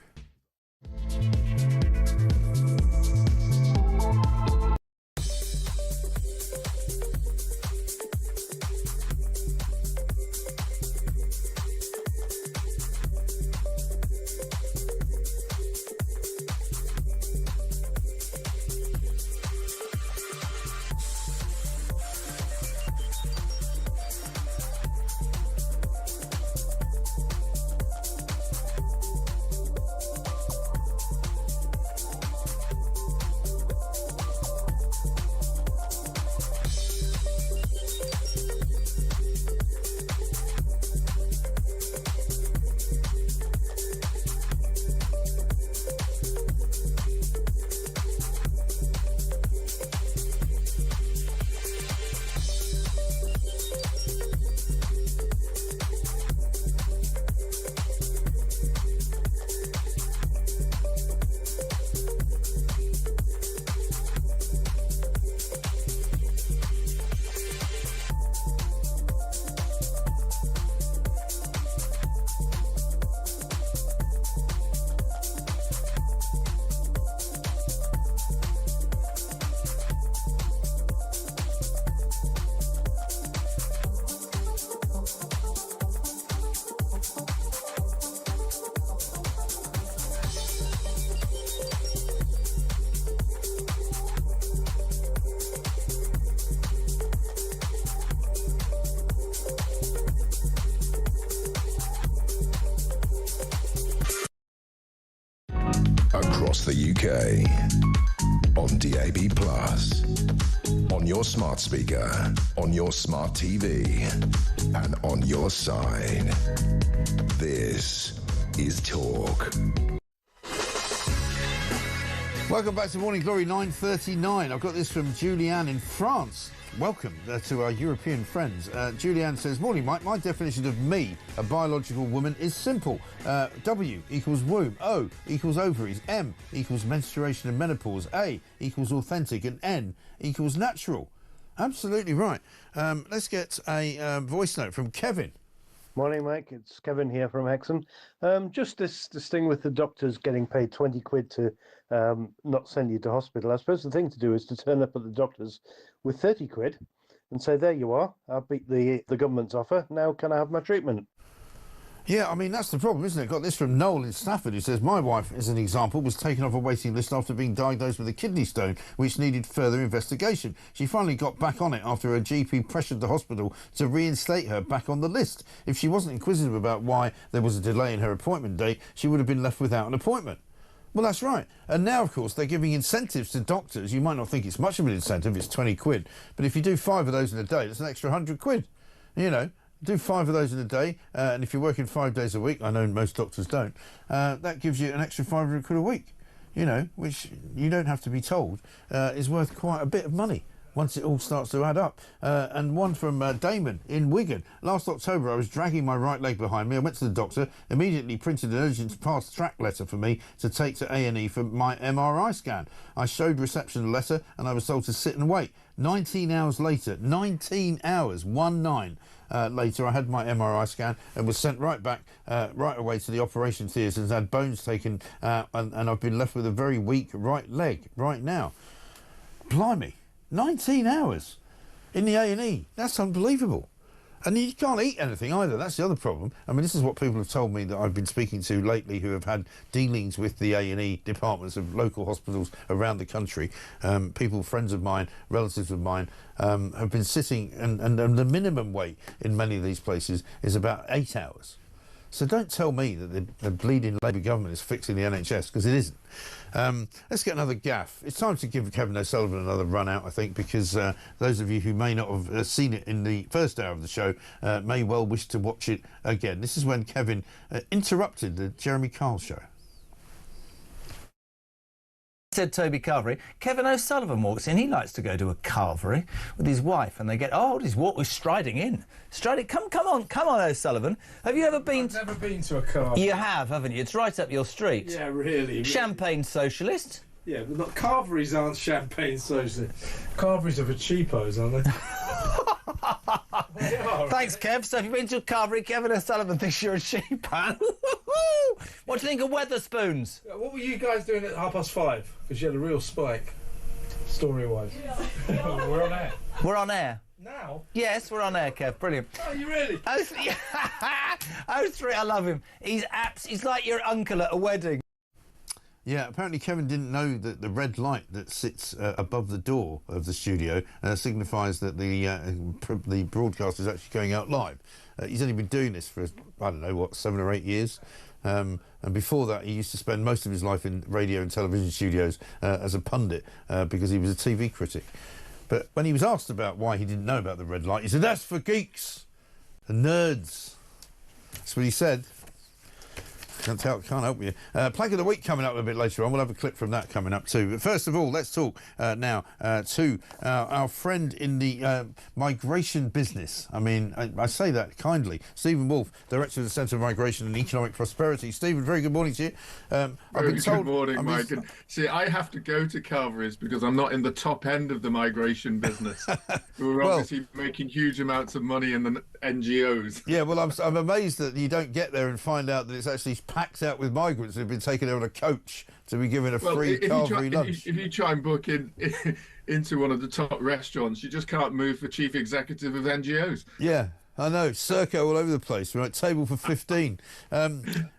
Across the UK, on DAB+, on your smart speaker, on your smart TV, and on your side. This is Talk. Welcome back to Morning Glory 9:39. I've got this from Julianne in France. Welcome to our European friends. Julianne says, morning, Mike. My definition of me, a biological woman, is simple. W equals womb. O equals ovaries. M equals menstruation and menopause. A equals authentic. And N equals natural. Absolutely right. Let's get a voice note from Kevin. Morning, Mike. It's Kevin here from Hexham. Just this thing with the doctors getting paid 20 quid to not send you to hospital. I suppose the thing to do is to turn up at the doctor's with 30 quid and say, there you are, I beat the government's offer, now can I have my treatment? Yeah, I mean, that's the problem, isn't it? Got this from Noel in Stafford, who says, my wife, as an example, was taken off a waiting list after being diagnosed with a kidney stone, which needed further investigation. She finally got back on it after her GP pressured the hospital to reinstate her back on the list. If she wasn't inquisitive about why there was a delay in her appointment date, she would have been left without an appointment. Well, that's right. And now, of course, they're giving incentives to doctors. You might not think it's much of an incentive, it's 20 quid. But if you do 5 of those in a day, that's an extra 100 quid. You know, do 5 of those in a day. And if you're working 5 days a week, I know most doctors don't, that gives you an extra 500 quid a week, you know, which you don't have to be told is worth quite a bit of money once it all starts to add up. And one from Damon in Wigan. Last October, I was dragging my right leg behind me. I went to the doctor, immediately printed an urgent fast-track letter for me to take to A&E for my MRI scan. I showed reception the letter, and I was told to sit and wait. 19 hours later, 19 hours, 19, later, I had my MRI scan and was sent right back, right away to the operation theatre and had bones taken, and I've been left with a very weak right leg right now. Blimey. 19 hours in the A&E. That's unbelievable. And you can't eat anything either. That's the other problem. I mean, this is what people have told me that I've been speaking to lately who have had dealings with the A&E departments of local hospitals around the country. People, friends of mine, relatives of mine, have been sitting, and the minimum wait in many of these places is about 8 hours. So don't tell me that the bleeding Labour government is fixing the NHS, because it isn't. Let's get another gaffe. It's time to give Kevin O'Sullivan another run out, I think, because those of you who may not have seen it in the first hour of the show may well wish to watch it again. This is when Kevin interrupted the Jeremy Kyle show. Said Toby Carvery. Kevin O'Sullivan walks in. He likes to go to a carvery with his wife, and they get, oh, he's striding in. Striding, come on, O'Sullivan. Have you ever been? I've never been to a carvery. You have, haven't you? It's right up your street. Yeah, really. Champagne socialist. Yeah, but not carveries aren't champagne socialists. Carveries are for cheapos, aren't they? Thanks, Kev. So, have you been to a carvery? Kevin O'Sullivan thinks you're a sheepan. What do you think of Weatherspoons? What were you guys doing at 5:30? Because you had a real spike, story-wise. We're on air. We're on air. Now? Yes, we're on air, Kev. Brilliant. Oh, you really? Oh, three, I love him. He's like your uncle at a wedding. Yeah, apparently Kevin didn't know that the red light that sits above the door of the studio signifies that the broadcast is actually going out live. He's only been doing this for, I don't know, what, 7 or 8 years? And before that, he used to spend most of his life in radio and television studios as a pundit because he was a TV critic. But when he was asked about why he didn't know about the red light, he said, that's for geeks and nerds. That's what he said. Can't help you. Plank of the week coming up a bit later on. We'll have a clip from that coming up too. But first of all, let's talk now to our friend in the migration business. I mean, I say that kindly. Stephen Wolfe, Director of the Centre of Migration and Economic Prosperity. Stephen, very good morning to you. Good morning, Mike. And see, I have to go to carveries because I'm not in the top end of the migration business. We're obviously making huge amounts of money in the NGOs. Yeah, well, I'm amazed that you don't get there and find out that it's actually packed out with migrants who've been taken there on a coach to be given a free carvery lunch. If you try and book into one of the top restaurants, you just can't move for chief executive of NGOs. Yeah, I know. Serco all over the place. Right, table for 15.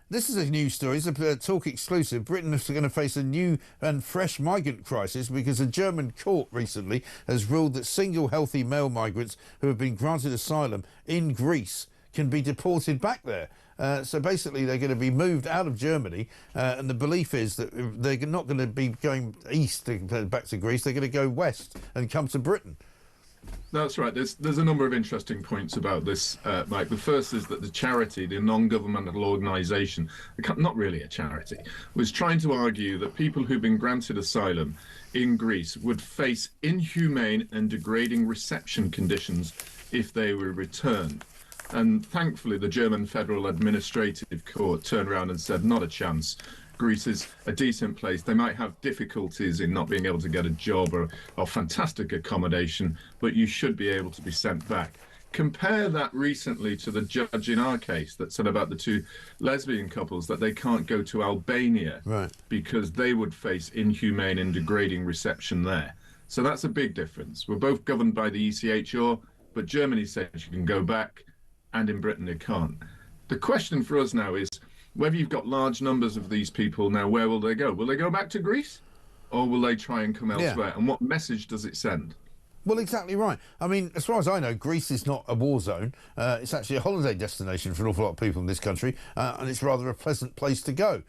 This is a news story. It's a talk exclusive. Britain is going to face a new and fresh migrant crisis because a German court recently has ruled that single healthy male migrants who have been granted asylum in Greece can be deported back there. So basically they're going to be moved out of Germany and the belief is that they're not going to be going east back to Greece, they're going to go west and come to Britain. That's right. There's a number of interesting points about this, Mike. The first is that the charity, the non-governmental organisation, not really a charity, was trying to argue that people who've been granted asylum in Greece would face inhumane and degrading reception conditions if they were returned. And thankfully, the German Federal Administrative Court turned around and said, not a chance. Greece is a decent place. They might have difficulties in not being able to get a job or fantastic accommodation, but you should be able to be sent back. Compare that recently to the judge in our case that said about the two lesbian couples that they can't go to Albania because they would face inhumane and degrading reception there. So that's a big difference. We're both governed by the ECHR, but Germany says you can go back, and in Britain you can't. The question for us now is, whether you've got large numbers of these people now, where will they go? Will they go back to Greece, or will they try and come elsewhere? And what message does it send? Well, exactly right. I mean, as far as I know, Greece is not a war zone. It's actually a holiday destination for an awful lot of people in this country, and it's rather a pleasant place to go.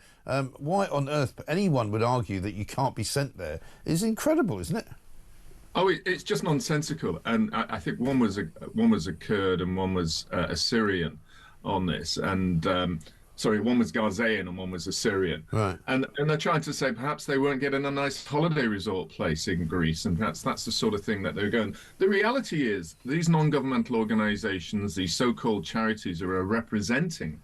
Why on earth anyone would argue that you can't be sent there is incredible, isn't it? Oh, it's just nonsensical. And I think one was a Kurd and one was a Syrian on this, and sorry, one was Ghazean and one was a Syrian. Right. And they're trying to say perhaps they weren't getting a nice holiday resort place in Greece, and perhaps that's the sort of thing that they're going. The reality is these non-governmental organisations, these so-called charities, are representing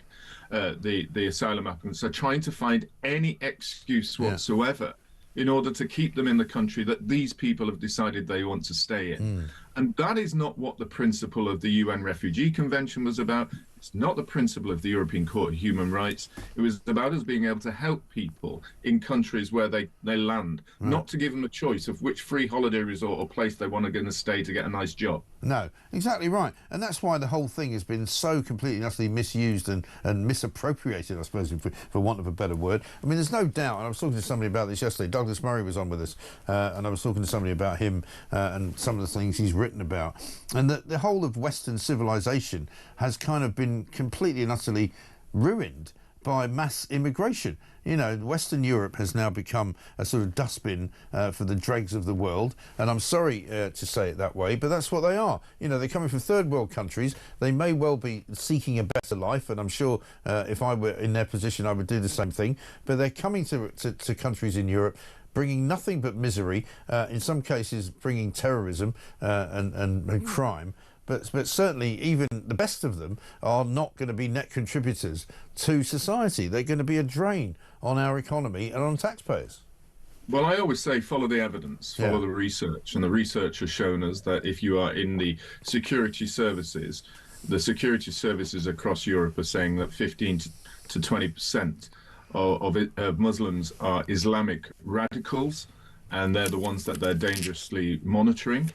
the asylum applicants, are trying to find any excuse whatsoever in order to keep them in the country that these people have decided they want to stay in. And that is not what the principle of the UN Refugee Convention was about. It's not the principle of the European Court of Human Rights. It was about us being able to help people in countries where they land, not to give them a choice of which free holiday resort or place they want to go and stay to get a nice job. No, exactly right. And that's why the whole thing has been so completely and utterly misused and misappropriated, I suppose, for want of a better word. I mean, there's no doubt, and I was talking to somebody about this yesterday, Douglas Murray was on with us, and I was talking to somebody about him and some of the things he's written about. And the whole of Western civilization has kind of been completely and utterly ruined by mass immigration. You know, Western Europe has now become a sort of dustbin for the dregs of the world, and I'm sorry to say it that way, but that's what they are. You know, they're coming from third world countries. They may well be seeking a better life, and I'm sure if I were in their position I would do the same thing, but they're coming to countries in Europe bringing nothing but misery, in some cases bringing terrorism and crime. But certainly even the best of them are not going to be net contributors to society. They're going to be a drain on our economy and on taxpayers. Well, I always say follow the evidence, follow the research. And the research has shown us that if you are in the security services, the security services across Europe are saying that 15 to 20% of Muslims are Islamic radicals, and they're the ones that they're dangerously monitoring.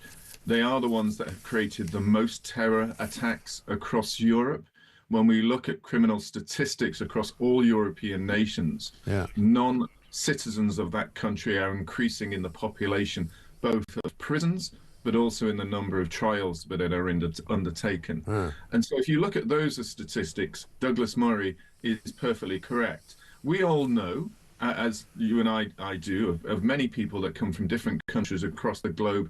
They are the ones that have created the most terror attacks across Europe. When we look at criminal statistics across all European nations, non-citizens of that country are increasing in the population, both of prisons, but also in the number of trials that are undertaken. And so if you look at those as statistics, Douglas Murray is perfectly correct. We all know, as you and I do, of many people that come from different countries across the globe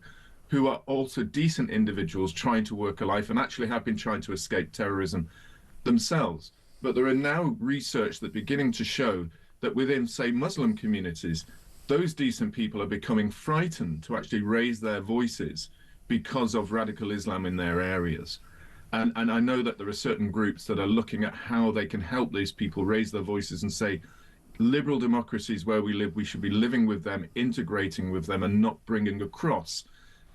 who are also decent individuals trying to work a life and actually have been trying to escape terrorism themselves. But there are now research that's beginning to show that within, say, Muslim communities, those decent people are becoming frightened to actually raise their voices because of radical Islam in their areas. And I know that there are certain groups that are looking at how they can help these people raise their voices and say, liberal democracies where we live, we should be living with them, integrating with them, and not bringing across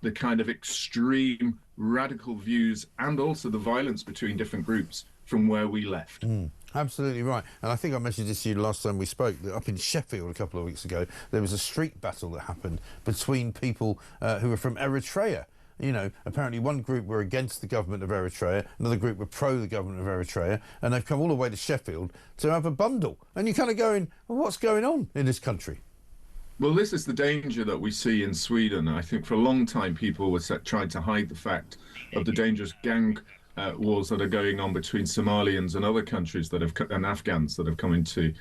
the kind of extreme radical views and also the violence between different groups from where we left. Absolutely right. And I think I mentioned this to you last time we spoke, that up in Sheffield a couple of weeks ago, there was a street battle that happened between people who were from Eritrea. You know, apparently one group were against the government of Eritrea, another group were pro the government of Eritrea, and they've come all the way to Sheffield to have a bundle. And you're kind of going, well, what's going on in this country? Well, this is the danger that we see in Sweden. I think for a long time people were trying to hide the fact of the dangerous gang wars that are going on between Somalians and other countries and Afghans that have come into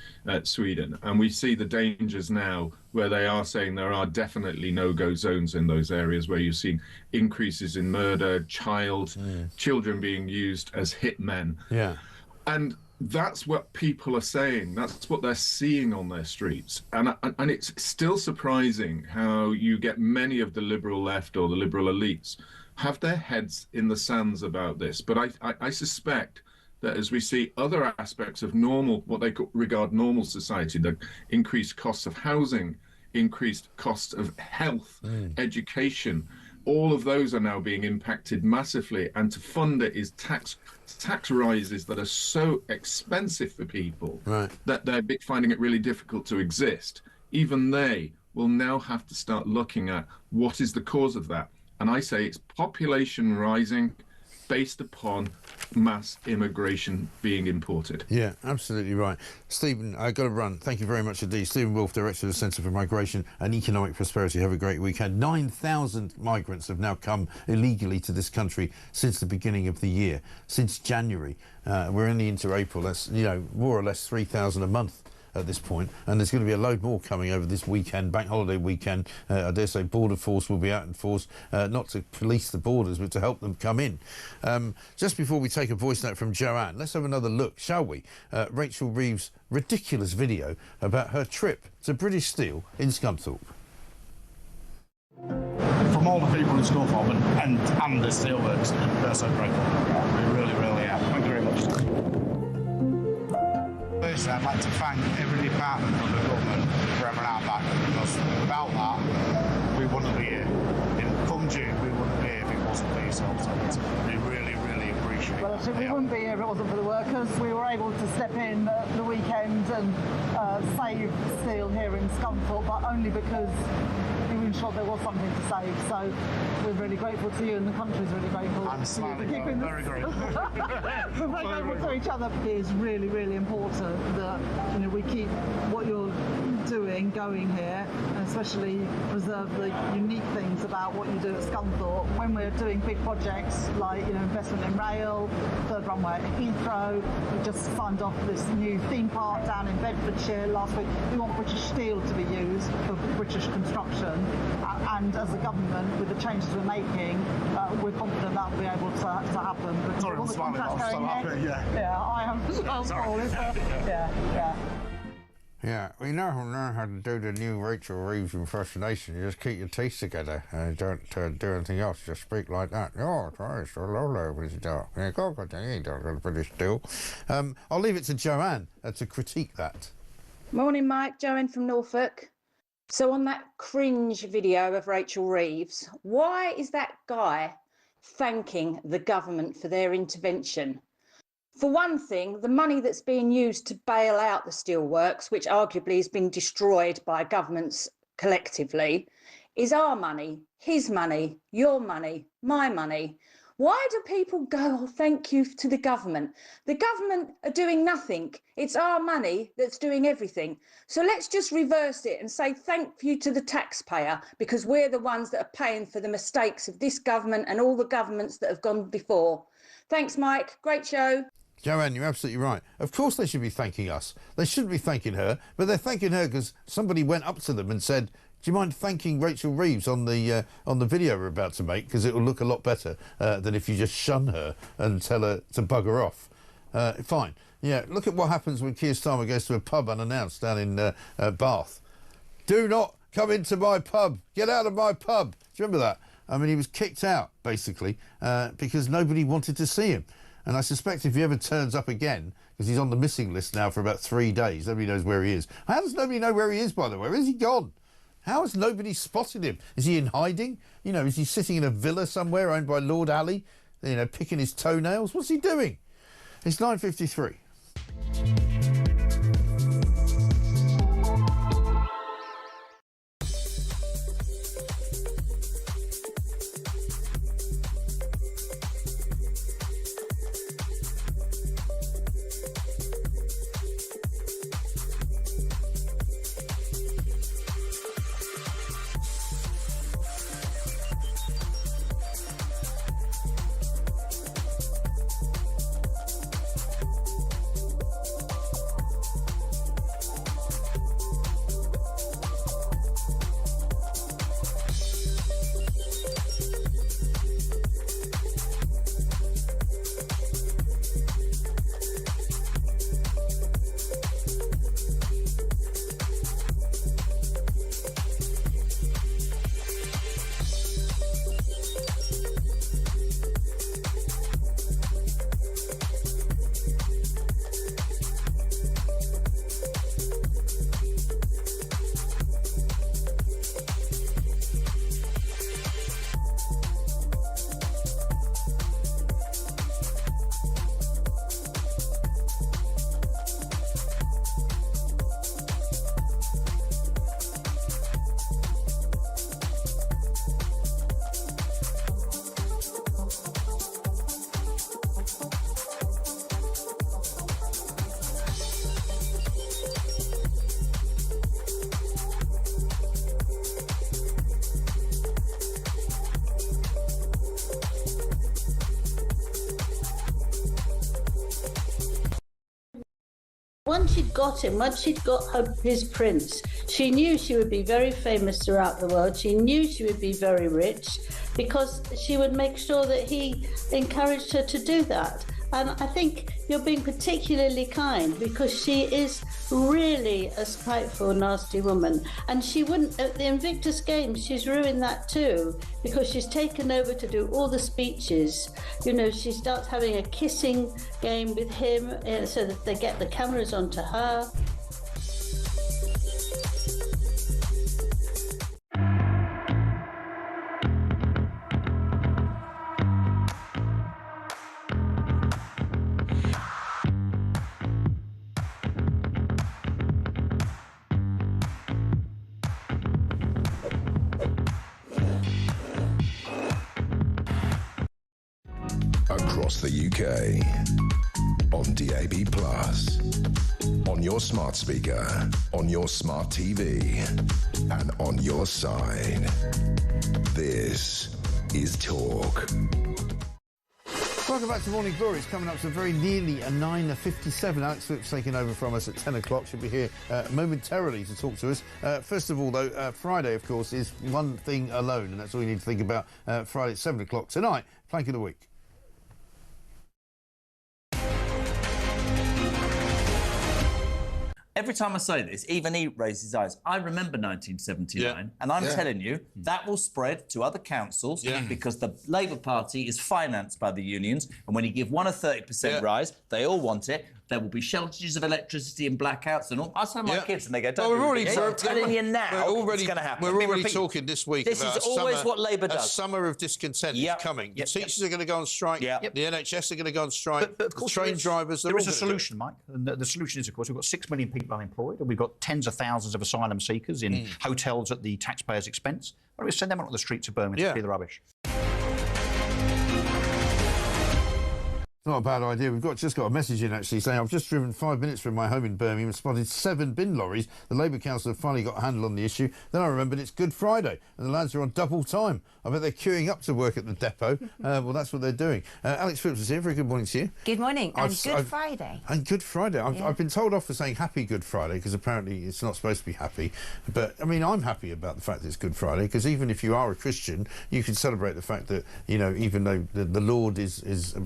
Sweden. And we see the dangers now where they are saying there are definitely no-go zones in those areas where you're seeing increases in murder, children being used as hitmen. Yeah. And that's what people are saying. That's what they're seeing on their streets. And it's still surprising how you get many of the liberal left or the liberal elites have their heads in the sands about this. But I suspect that as we see other aspects of normal, what they regard normal society, the increased costs of housing, increased costs of health, education, all of those are now being impacted massively. And to fund it is tax rises that are so expensive for people that they're finding it really difficult to exist. Even they will now have to start looking at what is the cause of that. And I say it's population rising based upon mass immigration being imported. Yeah, absolutely right. Stephen, I've got to run. Thank you very much indeed. Stephen Wolfe, Director of the Centre for Migration and Economic Prosperity. Have a great weekend. 9,000 migrants have now come illegally to this country since the beginning of the year, since January. We're only into April. That's, more or less 3,000 a month at this point, and there's going to be a load more coming over this weekend, bank holiday weekend. I dare say Border Force will be out in force, not to police the borders, but to help them come in. Just before we take a voice note from Joanne, let's have another look, shall we? Rachel Reeves' ridiculous video about her trip to British Steel in Scunthorpe. From all the people in Scunthorpe and the Steelworks, they're so grateful. We really, really are. Thank you very much. Firstly, I'd like to thank every department of the government for having our back, because without that, we wouldn't be here. Come June, we wouldn't be here if it wasn't for yourselves. So we really, really appreciate it. Well, actually, we wouldn't be here if it wasn't for the workers. We were able to step in at the weekend and save steel here in Scunthorpe, but only because we were sure there was something to save. So we're really grateful to you, and the country's really grateful. I'm smiling, very grateful. We're very grateful to each other. It is really, really important that we keep what you're doing going here, and especially preserve the unique things about what you do at Scunthorpe. When we're doing big projects like investment in rail, third runway at Heathrow, we just signed off this new theme park down in Bedfordshire last week. We want British steel to be used for British construction, and as a government, with the changes we're making, we're confident that will be able to happen. But sorry, I'm smiling. I'm so happy. Yeah, I am as well, Paul. Yeah. Yeah, we know how to do the new Rachel Reeves impersonation. You just keep your teeth together and don't do anything else. Just speak like that. Oh, it's all over British Steel. British Steel. I'll leave it to Joanne to critique that. Morning, Mike. Joanne from Norfolk. So on that cringe video of Rachel Reeves, why is that guy thanking the government for their intervention? For one thing, the money that's being used to bail out the steelworks, which arguably has been destroyed by governments collectively, is our money, his money, your money, my money. Why do people go, oh, thank you to the government? The government are doing nothing. It's our money that's doing everything. So let's just reverse it and say thank you to the taxpayer, because we're the ones that are paying for the mistakes of this government and all the governments that have gone before. Thanks, Mike. Great show. Joanne, you're absolutely right. Of course they should be thanking us. They shouldn't be thanking her, but they're thanking her because somebody went up to them and said, do you mind thanking Rachel Reeves on the video we're about to make, because it will look a lot better than if you just shun her and tell her to bugger off. Fine. Yeah, look at what happens when Keir Starmer goes to a pub unannounced down in Bath. Do not come into my pub. Get out of my pub. Do you remember that? I mean, he was kicked out, basically, because nobody wanted to see him. And I suspect if he ever turns up again, because he's on the missing list now for about 3 days, nobody knows where he is. How does nobody know where he is, by the way? Where's he gone? How has nobody spotted him? Is he in hiding? Is he sitting in a villa somewhere owned by Lord Ali, picking his toenails? What's he doing? It's 9:53. Once she'd got him, once she'd got his prince, she knew she would be very famous throughout the world. She knew she would be very rich because she would make sure that he encouraged her to do that. And I think you're being particularly kind because she is really a spiteful, nasty woman. And she wouldn't, at the Invictus Games, she's ruined that too because she's taken over to do all the speeches. You know, she starts having a kissing game with him so that they get the cameras onto her. Across the UK, on DAB+, on your smart speaker, on your smart TV, and on your side. This is Talk. Welcome back to Morning Glory. It's coming up to very nearly a 9:57. Alex Phillips taking over from us at 10 o'clock. She'll be here momentarily to talk to us. First of all, though, Friday, of course, is one thing alone, and that's all you need to think about. Friday at 7 o'clock tonight, Plank of the Week. Every time I say this, even he raises his eyes. I remember 1979, and I'm telling you, that will spread to other councils because the Labour Party is financed by the unions, and when you give one a 30% rise, they all want it. There will be shortages of electricity and blackouts and all. I tell my kids, and they go, "Don't do it." I'm telling you now, it's going to happen. We're already talking this week this about is always what Labour does. A summer of discontent is coming. The teachers are going to go on strike. The NHS are going to go on strike. But of course, train drivers. There is a solution, Mike. And the solution is, of course, we've got 6 million people unemployed, and we've got tens of thousands of asylum seekers in hotels at the taxpayers' expense. Why don't we send them out on the streets of Birmingham to clear the rubbish? Not a bad idea. We've just got a message in actually saying, I've just driven 5 minutes from my home in Birmingham and spotted 7 bin lorries. The Labour Council have finally got a handle on the issue. Then I remembered it's Good Friday and the lads are on double time. I bet they're queuing up to work at the depot. Well, that's what they're doing. Alex Phillips is here. Very good morning to you. Good morning. And Good Friday. And Good Friday. I've been told off for saying Happy Good Friday because apparently it's not supposed to be happy. But, I mean, I'm happy about the fact that it's Good Friday because even if you are a Christian, you can celebrate the fact that, you know, even though the Lord is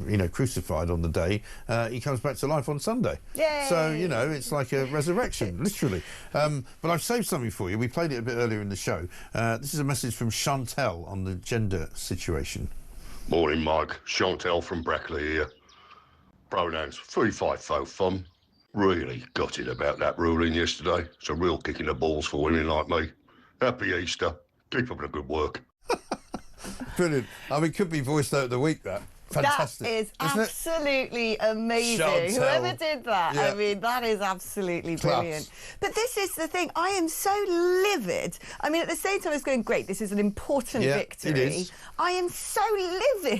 you know, crucified on the day, he comes back to life on Sunday. Yay! So, you know, it's like a resurrection, literally. But I've saved something for you. We played it a bit earlier in the show. This is a message from Chantel on the gender situation. Morning, Mike. Chantel from Brackley here. Pronouns 3-5-4 fun. Really gutted about that ruling yesterday. It's a real kick in the balls for women like me. Happy Easter. Keep up the good work. Brilliant. I mean, could be voiced out of the week, that. Fantastic. That is absolutely amazing. Chantel. Whoever did that, Yeah. I mean, that is absolutely Class. brilliant. But this is the thing, I am so livid. I mean, at the same time, it's going, great, this is an important victory. It is. I am so livid